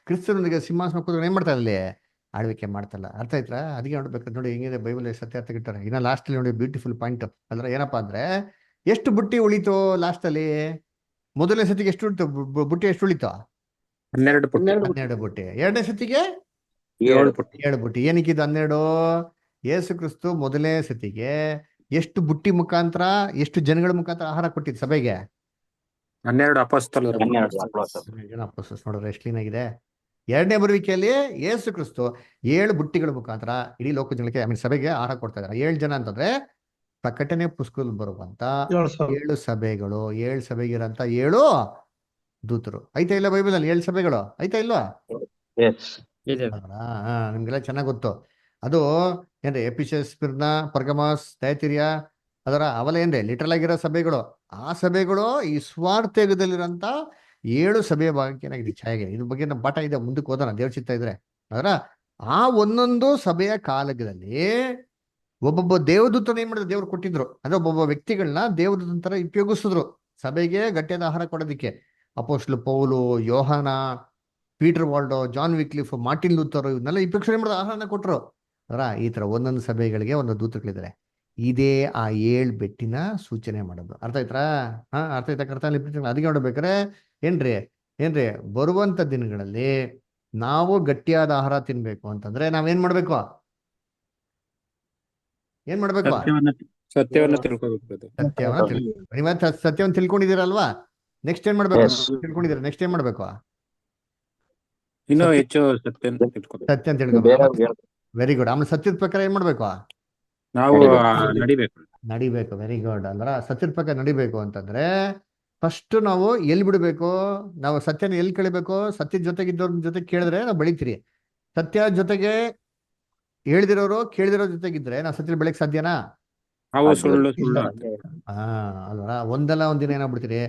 ಕ್ರಿಸ್ತನೊಂದಿಗೆ ಸಿಂಹಾಸನ ಕೂತ್ಕೊಂಡು ಏನ್ ಮಾಡ್ತಾರೆ ಅಲ್ಲಿ ಆಳ್ವಿಕೆ ಮಾಡ್ತಲ್ಲ. ಅರ್ಥ ಆಯ್ತಾ? ಅದಕ್ಕೆ ನೋಡ್ಬೇಕು ನೋಡಿ ಹೆಂಗಿದೆ ಬೈಬಲ್ ಸತ್ಯ ಅರ್ಥ ಇಟ್ಟಾರೆ. ಇನ್ನ ಲಾಸ್ಟ್ ಅಲ್ಲಿ ನೋಡಿ ಬ್ಯೂಟಿಫುಲ್ ಪಾಯಿಂಟ್ ಅಲ್ರ. ಏನಪ್ಪಾ ಅಂದ್ರೆ ಎಷ್ಟು ಬುಟ್ಟಿ ಉಳಿತು ಲಾಸ್ಟ್ ಅಲ್ಲಿ? ಮೊದಲನೇ ಸತಿಗೆ ಎಷ್ಟು ಉಳಿತು ಬುಟ್ಟಿ? ಎಷ್ಟು ಉಳಿತು? 12 ಬುಟ್ಟಿ. 2ನೇ ಸತಿಗೆ 7 ಬುಟ್ಟಿ. ಏನಕ್ಕಿದು 12? ಯೇಸು ಕ್ರಿಸ್ತು ಮೊದಲನೇ ಸತಿಗೆ ಎಷ್ಟು ಬುಟ್ಟಿ ಮುಖಾಂತರ, ಎಷ್ಟು ಜನಗಳ ಮುಖಾಂತರ ಆಹಾರ ಕೊಟ್ಟಿದ್ದು ಸಭೆಗೆ?
12 ಅಪೊಸ್ತಲರು.
ನೋಡ್ರೆ ಎಷ್ಟು ಕ್ಲೀನ್ ಆಗಿದೆ. 2ನೇ ಬರುವಿಕೆಯಲ್ಲಿ ಯೇಸು ಕ್ರಿಸ್ತು 7 ಬುಟ್ಟಿಗಳ ಮುಖಾಂತರ ಇಡೀ ಲೋಕ ಜನಕ್ಕೆ ಸಭೆಗೆ ಆಹಾರ ಕೊಡ್ತಾ ಇದ್ದಾರೆ. 7 ಜನ ಅಂತಂದ್ರೆ ಪ್ರಕಟಣೆ ಪುಸ್ತಕದಲ್ಲಿ ಬರುವಂತ 7 ಸಭೆಗಳು, 7 ಸಭೆಗಿರಂತ 7 ದೂತರು. ಐತಾ ಇಲ್ಲ ಬೈಬಲ್ ಅಲ್ಲಿ 7 ಸಭೆಗಳು? ಐತಾ ಇಲ್ವಾ? ನಿಮ್ಗೆಲ್ಲ ಚೆನ್ನಾಗ್ ಗೊತ್ತು. ಅದು ಏನ್ರಿ ಎಫೆಸಸ್, ಸ್ಮಿರ್ನ, ಪರ್ಗಮಸ್, ಥೈತಿರಿಯ ಅದರ ಅವೆಲ್ಲ ಏನ್ರಿ ಲಿಟರಲ್ ಆಗಿರೋ ಸಭೆಗಳು. ಆ ಸಭೆಗಳು ಈ ಸ್ವಾರ್ಥಯುಗದಲ್ಲಿರೋಂಥ 7 ಸಭೆಯ ಭಾಗಕ್ಕೆ ಏನಾಗಿದೆ ಛಾಯಾಗಿದೆ. ಇದ್ರ ಬಗ್ಗೆ ನಮ್ಮ ಪಾಠ ಇದೆ, ಮುಂದಕ್ಕೆ ಹೋದೋಣ ದೇವ್ರ ಚಿತ್ತ ಇದ್ರೆ. ಅದರ ಆ ಒಂದೊಂದು ಸಭೆಯ ಕಾಲದಲ್ಲಿ ಒಬ್ಬೊಬ್ಬ ದೇವದೂತನ ಏನ್ ಮಾಡಿದ್ರು, ದೇವ್ರು ಕೊಟ್ಟಿದ್ರು. ಅಂದ್ರೆ ಒಬ್ಬೊಬ್ಬ ವ್ಯಕ್ತಿಗಳನ್ನ ದೇವದೂತನ ತರ ಉಪಯೋಗಿಸಿದ್ರು ಸಭೆಗೆ ಗಟ್ಟಿಯಾದ ಆಹಾರ ಕೊಡೋದಿಕ್ಕೆ. ಅಪೊಸ್ತಲ ಪೌಲು, ಯೋಹಾನ, Peter Waldo, John Wycliffe, Martin Luther ಇವನ್ನೆಲ್ಲ ಇಪ್ಪಕ್ಷಣೆ ಮಾಡಿದ ಆಹ್ವಾನ ಕೊಟ್ಟರು ಅದರ. ಈ ಥರ ಒಂದೊಂದು ಸಭೆಗಳಿಗೆ ಒಂದೊಂದು ದೂತಗಳಿದ್ದಾರೆ. ಇದೇ ಆ 7 ಬೆಟ್ಟಿನ ಸೂಚನೆ ಮಾಡೋದು. ಅರ್ಥ ಆಯ್ತಾ? ಅರ್ಥ ಆಯ್ತಾ? ಕರ್ತನಲ್ಲಿ ಅದಕ್ಕೆ ನೋಡ್ಬೇಕಾರೆ ಏನ್ರಿ ಬರುವಂತ ದಿನಗಳಲ್ಲಿ ನಾವು ಗಟ್ಟಿಯಾದ ಆಹಾರ ತಿನ್ಬೇಕು ಅಂತಂದ್ರೆ ನಾವೇನ್ ಮಾಡ್ಬೇಕು?
ಸತ್ಯವನ್ನ ತಿಳ್ಕೋಬೇಕು.
ಸತ್ಯವನ್ನ ತಿಳ್ಕೊಬೇಕು. ನೀವತ್ತು ಸತ್ಯವನ್ನ ತಿಳ್ಕೊಂಡಿದ್ದೀರಲ್ವಾ? ನೆಕ್ಸ್ಟ್ ಏನ್ ಮಾಡ್ಬೇಕು? ತಿಳ್ಕೊಂಡಿದ್ದೀರಾ, ನೆಕ್ಸ್ಟ್ ಏನ್ ಮಾಡ್ಬೇಕು?
ಇನ್ನೂ ಹೆಚ್ಚು ಸತ್ಯ
ಸತ್ಯ ತಿಳ್ಕೊಬೇಕು. Very good. ಆಮೇಲೆ ಸತ್ಯದ ಪ್ರಕಾರ ಏನ್ ಮಾಡ್ಬೇಕು?
ನಾವು
ನಡಿಬೇಕು. Very good. ಅಂದ್ರ ಸತ್ಯದ ಪ್ರಕಾರ ನಡಿಬೇಕು ಅಂತಂದ್ರೆ ಫಸ್ಟ್ ನಾವು ಎಲ್ಲಿ ಬಿಡ್ಬೇಕು? ನಾವು ಸತ್ಯನ ಎಲ್ಲಿ ಕೇಳಬೇಕು? ಸತ್ಯದ ಜೊತೆಗಿದ್ದವ್ರ ಜೊತೆ ಕೇಳಿದ್ರೆ ನಾವು ಬೆಳಿತೀರಿ. ಸತ್ಯ ಜೊತೆಗೆ ಹೇಳ್ದಿರೋರು ಕೇಳ್ದಿರೋ ಜೊತೆಗಿದ್ರೆ ನಾವು ಸತ್ಯ ಬೆಳಕ್ ಸಾಧ್ಯನಾ? ಅಲ್ವರ. ಒಂದಲ್ಲ ಒಂದಿನ ಏನಾಗ್ಬಿಡ್ತೀರಿ,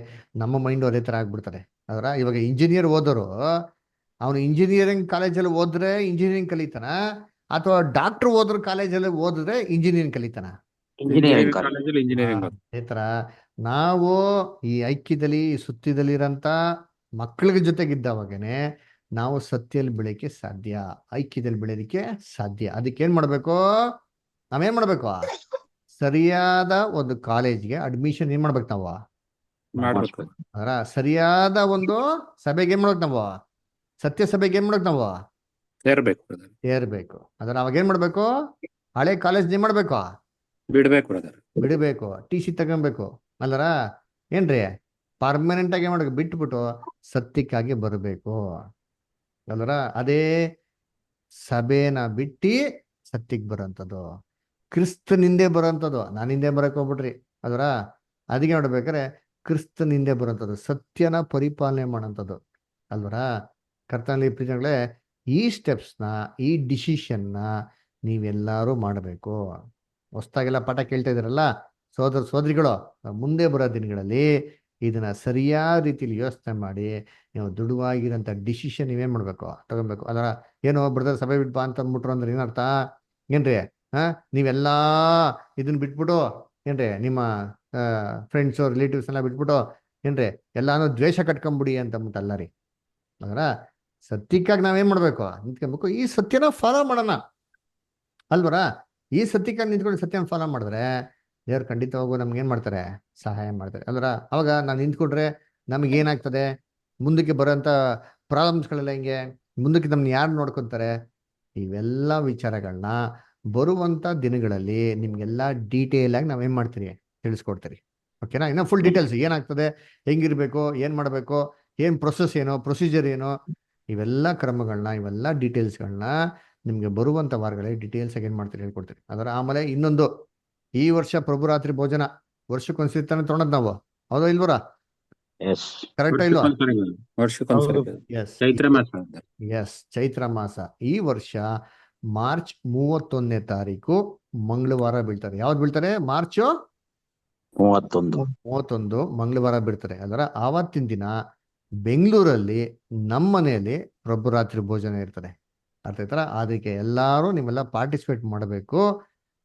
ನಮ್ಮ ಮೈಂಡ್ ಅದೇ ತರ ಆಗ್ಬಿಡ್ತಾರೆ. ಅದರ ಇವಾಗ ಇಂಜಿನಿಯರ್ ಓದೋರು ಅವನು ಇಂಜಿನಿಯರಿಂಗ್ ಕಾಲೇಜಲ್ಲಿ ಓದಿದ್ರೆ ಇಂಜಿನಿಯರಿಂಗ್ ಕಲಿತಾನ, ಅಥವಾ ಡಾಕ್ಟರ್ ಓದ್ರ ಕಾಲೇಜಲ್ಲಿ ಓದಿದ್ರೆ ಇಂಜಿನಿಯರಿಂಗ್ ಕಲಿತಾನ? ಅದೇ ತರ ನಾವು ಈ ಐಕ್ಯದಲ್ಲಿ ಸುತ್ತಿದಲ್ಲಿರಂತ ಮಕ್ಕಳ ಜೊತೆಗಿದ್ದವಾಗೇನೆ ನಾವು ಸತ್ಯದಲ್ಲಿ ಬೆಳೆಯಕ್ಕೆ ಸಾಧ್ಯ, ಐಕ್ಯದಲ್ಲಿ ಬೆಳೆಯೋದಕ್ಕೆ ಸಾಧ್ಯ. ಅದಕ್ಕೆ ಏನ್ ಮಾಡ್ಬೇಕು? ನಾವೇನ್ ಮಾಡ್ಬೇಕು? ಸರಿಯಾದ ಒಂದು ಕಾಲೇಜ್ಗೆ ಅಡ್ಮಿಷನ್ ಏನ್ ಮಾಡ್ಬೇಕು ನಾವು? ಅದರ ಸರಿಯಾದ ಒಂದು ಸಭೆಗೆ ಏನ್ ಮಾಡ್ಬೇಕು ನಾವು? ಸತ್ಯ ಸಭೆಗೆ ಏನ್ ಮಾಡ್ಬೇಕು ನಾವು? ಸೇರ್ಬೇಕು. ಅದರ ಅವಾಗ ಏನ್ ಮಾಡ್ಬೇಕು? ಹಳೆ ಕಾಲೇಜ್ ಏನ್ ಮಾಡ್ಬೇಕು? ಬಿಡಬೇಕು. ಟಿ ಸಿ ತಗೊಬೇಕು ಅಲ್ಲರ. ಏನ್ರಿ ಪರ್ಮನೆಂಟ್ ಆಗಿ ಏನ್ ಮಾಡ್ಬೇಕು? ಬಿಟ್ಬಿಟ್ಟು ಸತ್ಯಕ್ಕಾಗಿ ಬರಬೇಕು ಅಲ್ಲರ. ಅದೇ ಸಭೆನ ಬಿಟ್ಟು ಸತ್ಯಕ್ಕೆ ಬರೋಂಥದ್ದು, ಕ್ರಿಸ್ತನಿಂದೆ ಬರೋಂಥದ್ದು. ನಾನು ಹಿಂದೆ ಬರಕ್ ಹೋಗ್ಬಿಟ್ರಿ ಅದರ. ಅದಕ್ಕೆ ನೋಡ್ಬೇಕಾರೆ ಕ್ರಿಸ್ತನಿಂದೆ ಬರೋಂಥದ್ದು, ಸತ್ಯನ ಪರಿಪಾಲನೆ ಮಾಡೋಂಥದ್ದು ಅಲ್ವರ. ಕರ್ತನಲ್ಲಿ ಪ್ರೀತಿಗಳೇ, ಈ ಸ್ಟೆಪ್ಸ್ನ, ಈ ಡಿಸಿಷನ್ನ ನೀವೆಲ್ಲರೂ ಮಾಡಬೇಕು. ಹೊಸ್ದಾಗೆಲ್ಲ ಪಾಠ ಕೇಳ್ತಾ ಇದ್ದೀರಲ್ಲ ಸೋದರ ಸೋದರಿಗಳು, ಮುಂದೆ ಬರೋ ದಿನಗಳಲ್ಲಿ ಇದನ್ನ ಸರಿಯಾದ ರೀತಿಯಲ್ಲಿ ಯೋಚನೆ ಮಾಡಿ ನೀವು ದೃಢವಾಗಿರೋಂಥ ಡಿಸಿಷನ್ ನೀವೇನ್ ಮಾಡ್ಬೇಕು? ತಗೊಬೇಕು. ಅದರ ಏನೋ ಬ್ರದರ್ ಸಭೆ ಬಿಟ್ಟು ಬಾ ಅಂತ ಅಂದ್ಬಿಟ್ರು ಅಂದ್ರೆ ಏನರ್ಥ? ಏನ್ರಿ ನೀವೆಲ್ಲಾ ಇದನ್ನ ಬಿಟ್ಬಿಟ್ಟು ಏನ್ರಿ ನಿಮ್ಮ ಫ್ರೆಂಡ್ಸು ರಿಲೇಟಿವ್ಸ್ ಎಲ್ಲ ಬಿಟ್ಬಿಟ್ಟು ಏನ್ರಿ ಎಲ್ಲಾನು ದ್ವೇಷ ಕಟ್ಕೊಂಬಿಡಿ ಅಂತ ಅಂದ್ಬಿಟ್ಟಲ್ಲ ರೀ. ಅದರ ಸತ್ಯಕ್ಕಾಗಿ ನಾವೇನ್ ಮಾಡ್ಬೇಕು? ನಿಂತ್ಕೊಬೇಕು. ಈ ಸತ್ಯನ ಫಾಲೋ ಮಾಡೋಣ ಅಲ್ವರ. ಈ ಸತ್ಯಕ್ಕಾಗಿ ನಿಂತ್ಕೊಂಡು ಸತ್ಯನ ಫಾಲೋ ಮಾಡಿದ್ರೆ ದೇವ್ರು ಖಂಡಿತವಾಗೂ ನಮ್ಗೆ ಏನ್ ಮಾಡ್ತಾರೆ? ಸಹಾಯ ಮಾಡ್ತಾರೆ ಅಲ್ವರ. ಅವಾಗ ನಾನು ನಿಂತ್ಕೊಂಡ್ರೆ ನಮ್ಗೆ ಏನಾಗ್ತದೆ? ಮುಂದಕ್ಕೆ ಬರೋಂಥ ಪ್ರಾಬ್ಲಮ್ಸ್ಗಳೆಲ್ಲ ಹಿಂಗೆ ಮುಂದಕ್ಕೆ ನಮ್ನ ಯಾರು ನೋಡ್ಕೊತಾರೆ? ಇವೆಲ್ಲ ವಿಚಾರಗಳನ್ನ ಬರುವಂತ ದಿನಗಳಲ್ಲಿ ನಿಮ್ಗೆಲ್ಲ ಡೀಟೇಲ್ ಆಗಿ ನಾವೇನ್ ಮಾಡ್ತೀರಿ? ತಿಳಿಸ್ಕೊಡ್ತೀರಿ. ಓಕೆನಾ? ಇನ್ನು ಫುಲ್ ಡೀಟೇಲ್ಸ್ ಏನಾಗ್ತದೆ, ಹೆಂಗಿರ್ಬೇಕು, ಏನ್ ಮಾಡ್ಬೇಕು, ಏನ್ ಪ್ರೊಸೆಸ್ ಏನೋ, ಪ್ರೊಸೀಜರ್ ಏನೋ, ಇವೆಲ್ಲ ಕ್ರಮಗಳನ್ನ, ಇವೆಲ್ಲ ಡೀಟೇಲ್ಸ್ಗಳನ್ನ ನಿಮ್ಗೆ ಬರುವಂತ ವಾರಗಳೇ ಡೀಟೇಲ್ಸ್ ಆಗಿ ಏನ್ ಮಾಡ್ತೀರಿ? ಹೇಳ್ಕೊಡ್ತೀರಿ. ಅದರ ಆಮೇಲೆ ಇನ್ನೊಂದು, ಈ ವರ್ಷ ಪ್ರಭು ರಾತ್ರಿ ಭೋಜನ ವರ್ಷಕ್ಕೊಂದ್ಸತಿ ತಾನೇ ತೊಗೊಂಡದ್ ನಾವು, ಹೌದೋ ಇಲ್ವರ? ಕರೆಕ್ಟಾ ಇಲ್ವಾ? ಎಸ್, ಚೈತ್ರ ಮಾಸ. ಈ ವರ್ಷ ಮಾರ್ಚ್ 31ನೇ ತಾರೀಕು ಮಂಗಳವಾರ ಬೀಳ್ತಾರೆ. ಯಾವ್ದು ಬೀಳ್ತಾರೆ? ಮಾರ್ಚ್ 31 ಮಂಗಳವಾರ ಬೀಳ್ತಾರೆ. ಅದರ ಆವತ್ತಿನ ದಿನ ಬೆಂಗಳೂರಲ್ಲಿ ನಮ್ಮ ಮನೆಯಲ್ಲಿ ಪ್ರಭು ರಾತ್ರಿ ಭೋಜನ ಇರ್ತದೆ. ಅರ್ಥ ಆಯ್ತಾ? ಅದಕ್ಕೆ ಎಲ್ಲಾರು ನೀವೆಲ್ಲ ಪಾರ್ಟಿಸಿಪೇಟ್ ಮಾಡಬೇಕು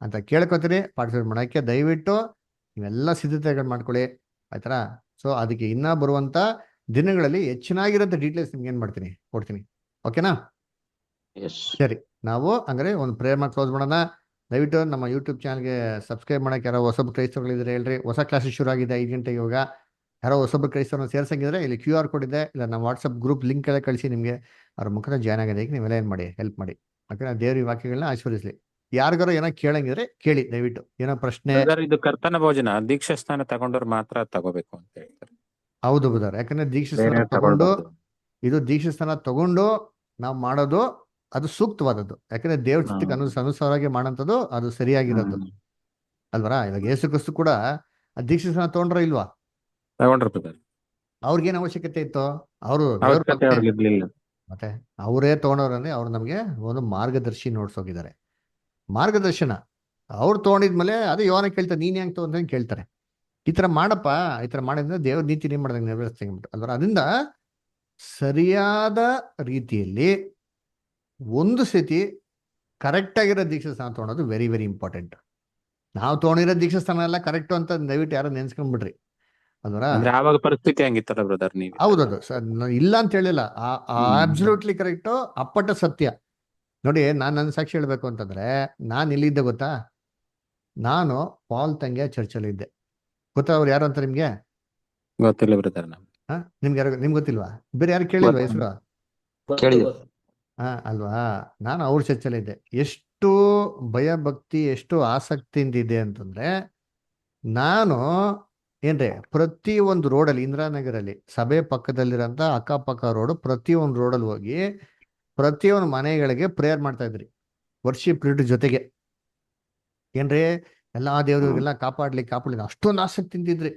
ಅಂತ ಕೇಳ್ಕೊತೀರಿ. ಪಾರ್ಟಿಸಿಪೇಟ್ ಮಾಡೋಕ್ಕೆ ದಯವಿಟ್ಟು ನೀವೆಲ್ಲ ಸಿದ್ಧತೆಗಳು ಮಾಡ್ಕೊಳ್ಳಿ ಆಯ್ತಾ? ಸೊ ಅದಕ್ಕೆ ಇನ್ನ ಬರುವಂತ ದಿನಗಳಲ್ಲಿ ಹೆಚ್ಚಿನಾಗಿರೋಂಥ ಡೀಟೇಲ್ಸ್ ನಿಮ್ಗೆ ಏನ್ ಮಾಡ್ತೀನಿ? ಕೊಡ್ತೀನಿ. ಓಕೆನಾ? ಸರಿ, ನಾವು ಹಂಗಾರೆ ಒಂದು ಪ್ರೇಯರ್ ಮಾಡಿ ಕ್ಲೋಸ್ ಮಾಡೋಣ. ದಯವಿಟ್ಟು ನಮ್ಮ ಯೂಟ್ಯೂಬ್ ಚಾನಲ್ಗೆ ಸಬ್ಸ್ಕ್ರೈಬ್ ಮಾಡಕ್ಕೆ ಯಾರೋ ಹೊಸಬ್ರು ಕ್ರೈಸ್ತರುಗಳಿದ್ರೆ ಹೇಳ್ರಿ. ಹೊಸ ಕ್ಲಾಸಸ್ ಶುರು ಆಗಿದೆ 5 ಗಂಟೆಗೆ. ಇವಾಗ ಯಾರೋ ಹೊಸಬ್ರು ಕ್ರೈಸ್ತರನ್ನ ಸೇರ್ಸಂಗಿದ್ರೆ ಇಲ್ಲಿ QR ಕೋಡ್ ಇದೆ, ಇಲ್ಲ ನಮ್ಮ ವಾಟ್ಸಪ್ ಗ್ರೂಪ್ ಲಿಂಕ್ ಎಲ್ಲ ಕಳಿಸಿ ನಿಮಗೆ ಅವ್ರ ಮುಖದ ಜಾಯ್ನ್ ಆಗೋದಕ್ಕೆ ನೀವೆಲ್ಲ ಏನು ಮಾಡಿ? ಹೆಲ್ಪ್ ಮಾಡಿ. ಓಕೆ? ದೇವ್ರ ಈ ವಾಕ್ಯಗಳನ್ನ ಆಶೀರ್ವದಿಸಲಿ. ಯಾರಿಗಾರು ಏನೋ ಕೇಳಂಗಿದ್ರೆ ಕೇಳಿ ದಯವಿಟ್ಟು. ಏನೋ ಪ್ರಶ್ನೆ?
ಇದು ಕರ್ತನ ಭೋಜನ ದೀಕ್ಷಾ ಸ್ನಾನ ತಗೊಂಡವ್ರು ಮಾತ್ರ ತಗೋಬೇಕು ಅಂತ ಹೇಳ್ತಾರೆ.
ಹೌದು ಬುಧರ್. ಯಾಕಂದ್ರೆ ದೀಕ್ಷಾ ಸ್ನಾನ ತಗೊಂಡು, ಇದು ದೀಕ್ಷಾ ಸ್ನಾನ ತಗೊಂಡು ನಾವು ಮಾಡೋದು ಅದು ಸೂಕ್ತವಾದದ್ದು. ಯಾಕಂದ್ರೆ ದೇವ್ರ ಚಿತ್ತಕ್ಕೆ ಅನುಸಾರವಾಗಿ ಮಾಡೋಂಥದ್ದು ಅದು ಸರಿಯಾಗಿರೋದು ಅಲ್ವರ. ಇವಾಗ ಯೇಸು ಕ್ರಿಸ್ತು ಕೂಡ ದೀಕ್ಷಾ ಸ್ನಾನ ತಗೊಂಡ್ರ ಇಲ್ವಾ? ಅವ್ರಿಗೇನು ಅವಶ್ಯಕತೆ ಇತ್ತು? ಅವರು ಮತ್ತೆ ಅವರೇ ತಗೊಂಡವ್ರಂದ್ರೆ ಅವ್ರು ನಮ್ಗೆ ಒಂದು ಮಾರ್ಗದರ್ಶಿ ನೋಡ್ಸೋಗಿದ್ದಾರೆ. ಮಾರ್ಗದರ್ಶನ ಅವ್ರು ತಗೊಂಡಿದ್ಮೇಲೆ ಅದೇ ಯೋನ ಕೇಳ್ತಾರೆ, ನೀನ್ ಹೆಂಗ್ ತಗೊಂಡ್ ಕೇಳ್ತಾರೆ. ಈ ತರ ಮಾಡಪ್ಪ, ಈ ತರ ಮಾಡಿದ್ರೆ ದೇವ್ರ ನೀತಿ ಏನ್ ಮಾಡ್ದಂಗೆ ನೆರವೇರಿಸ್ತಾ ಅಲ್ವರ. ಅದರಿಂದ ಸರಿಯಾದ ರೀತಿಯಲ್ಲಿ ಒಂದು ಸತಿ ಕರೆಕ್ಟ್ ಆಗಿರೋ ದೀಕ್ಷಾ ಸ್ಥಾನ ತೊಗೊಳೋದು ವೆರಿ ವೆರಿ ಇಂಪಾರ್ಟೆಂಟ್. ನಾವು ತೊಗೊಂಡಿರೋ ದೀಕ್ಷಾ ಸ್ಥಾನ ಎಲ್ಲ ಕರೆಕ್ಟು ಅಂತ ದಯವಿಟ್ಟು ಯಾರು ನೆನ್ಸ್ಕೊಂಡ್ಬಿಡ್ರಿ. ಅಲ್ವರಾ?
ಅಂದ್ರೆ ಆವಾಗ ಪರಿಸ್ಥಿತಿ ಹಂಗಿತ್ತಲ್ಲ ಬ್ರದರ್ ನೀವು
ಹೌದದು ಸರ್, ಇಲ್ಲ ಅಂತ ಹೇಳಿಲ್ಲ, ಅಬ್ಸಲ್ಯೂಟ್ಲಿ ಕರೆಕ್ಟು, ಅಪ್ಪಟ ಸತ್ಯ. ನೋಡಿ, ನನ್ನ ಸಾಕ್ಷಿ ಹೇಳ್ಬೇಕು ಅಂತಂದ್ರೆ, ನಾನು ಎಲ್ಲಿದ್ದೆ ಗೊತ್ತಾ? ನಾನು ಪಾಲ್ ತಂಗಿಯ ಚರ್ಚಲ್ಲಿ ಇದ್ದೆ. ಗೊತ್ತಾ ಅವ್ರು ಯಾರು ಅಂತ ನಿಮ್ಗೆ?
ಗೊತ್ತಿಲ್ಲ ಬ್ರದರ್ ನಮ್ಗೆ.
ನಿಮ್ಗೆ ಯಾರು, ನಿಮ್ಗೆ ಗೊತ್ತಿಲ್ವಾ? ಬೇರೆ ಯಾರು ಕೇಳಿಲ್ವಾ ಹೆಸರು?
ಕೇಳಿದೆ.
ಅಲ್ವಾ? ನಾನು ಅವ್ರ ಚರ್ಚಲ್ಲಿ ಇದ್ದೆ. ಎಷ್ಟು ಭಯ ಭಕ್ತಿ, ಎಷ್ಟು ಆಸಕ್ತಿಯಿಂದ ಇದೆ ಅಂತಂದ್ರೆ, ನಾನು ಏನ್ರಿ ಪ್ರತಿ ಒಂದು ರೋಡಲ್ಲಿ, ಇಂದಿರಾನಗರಲ್ಲಿ ಸಭೆ ಪಕ್ಕದಲ್ಲಿರೋಂಥ ಅಕ್ಕಪಕ್ಕ ರೋಡು, ಪ್ರತಿಯೊಂದು ರೋಡಲ್ಲಿ ಹೋಗಿ ಪ್ರತಿಯೊಂದು ಮನೆಗಳಿಗೆ ಪ್ರೇಯರ್ ಮಾಡ್ತಾ ಇದ್ರಿ, ವರ್ಷಿಪ್ ಲೀಡರ್ ಜೊತೆಗೆ. ಏನ್ರಿ, ಎಲ್ಲಾ ದೇವ್ರಿಗೆಲ್ಲ ಕಾಪಾಡ್ಲಿ ಅಷ್ಟೊಂದು ಆಸಕ್ತಿಯಿಂದ ಇದ್ರಿ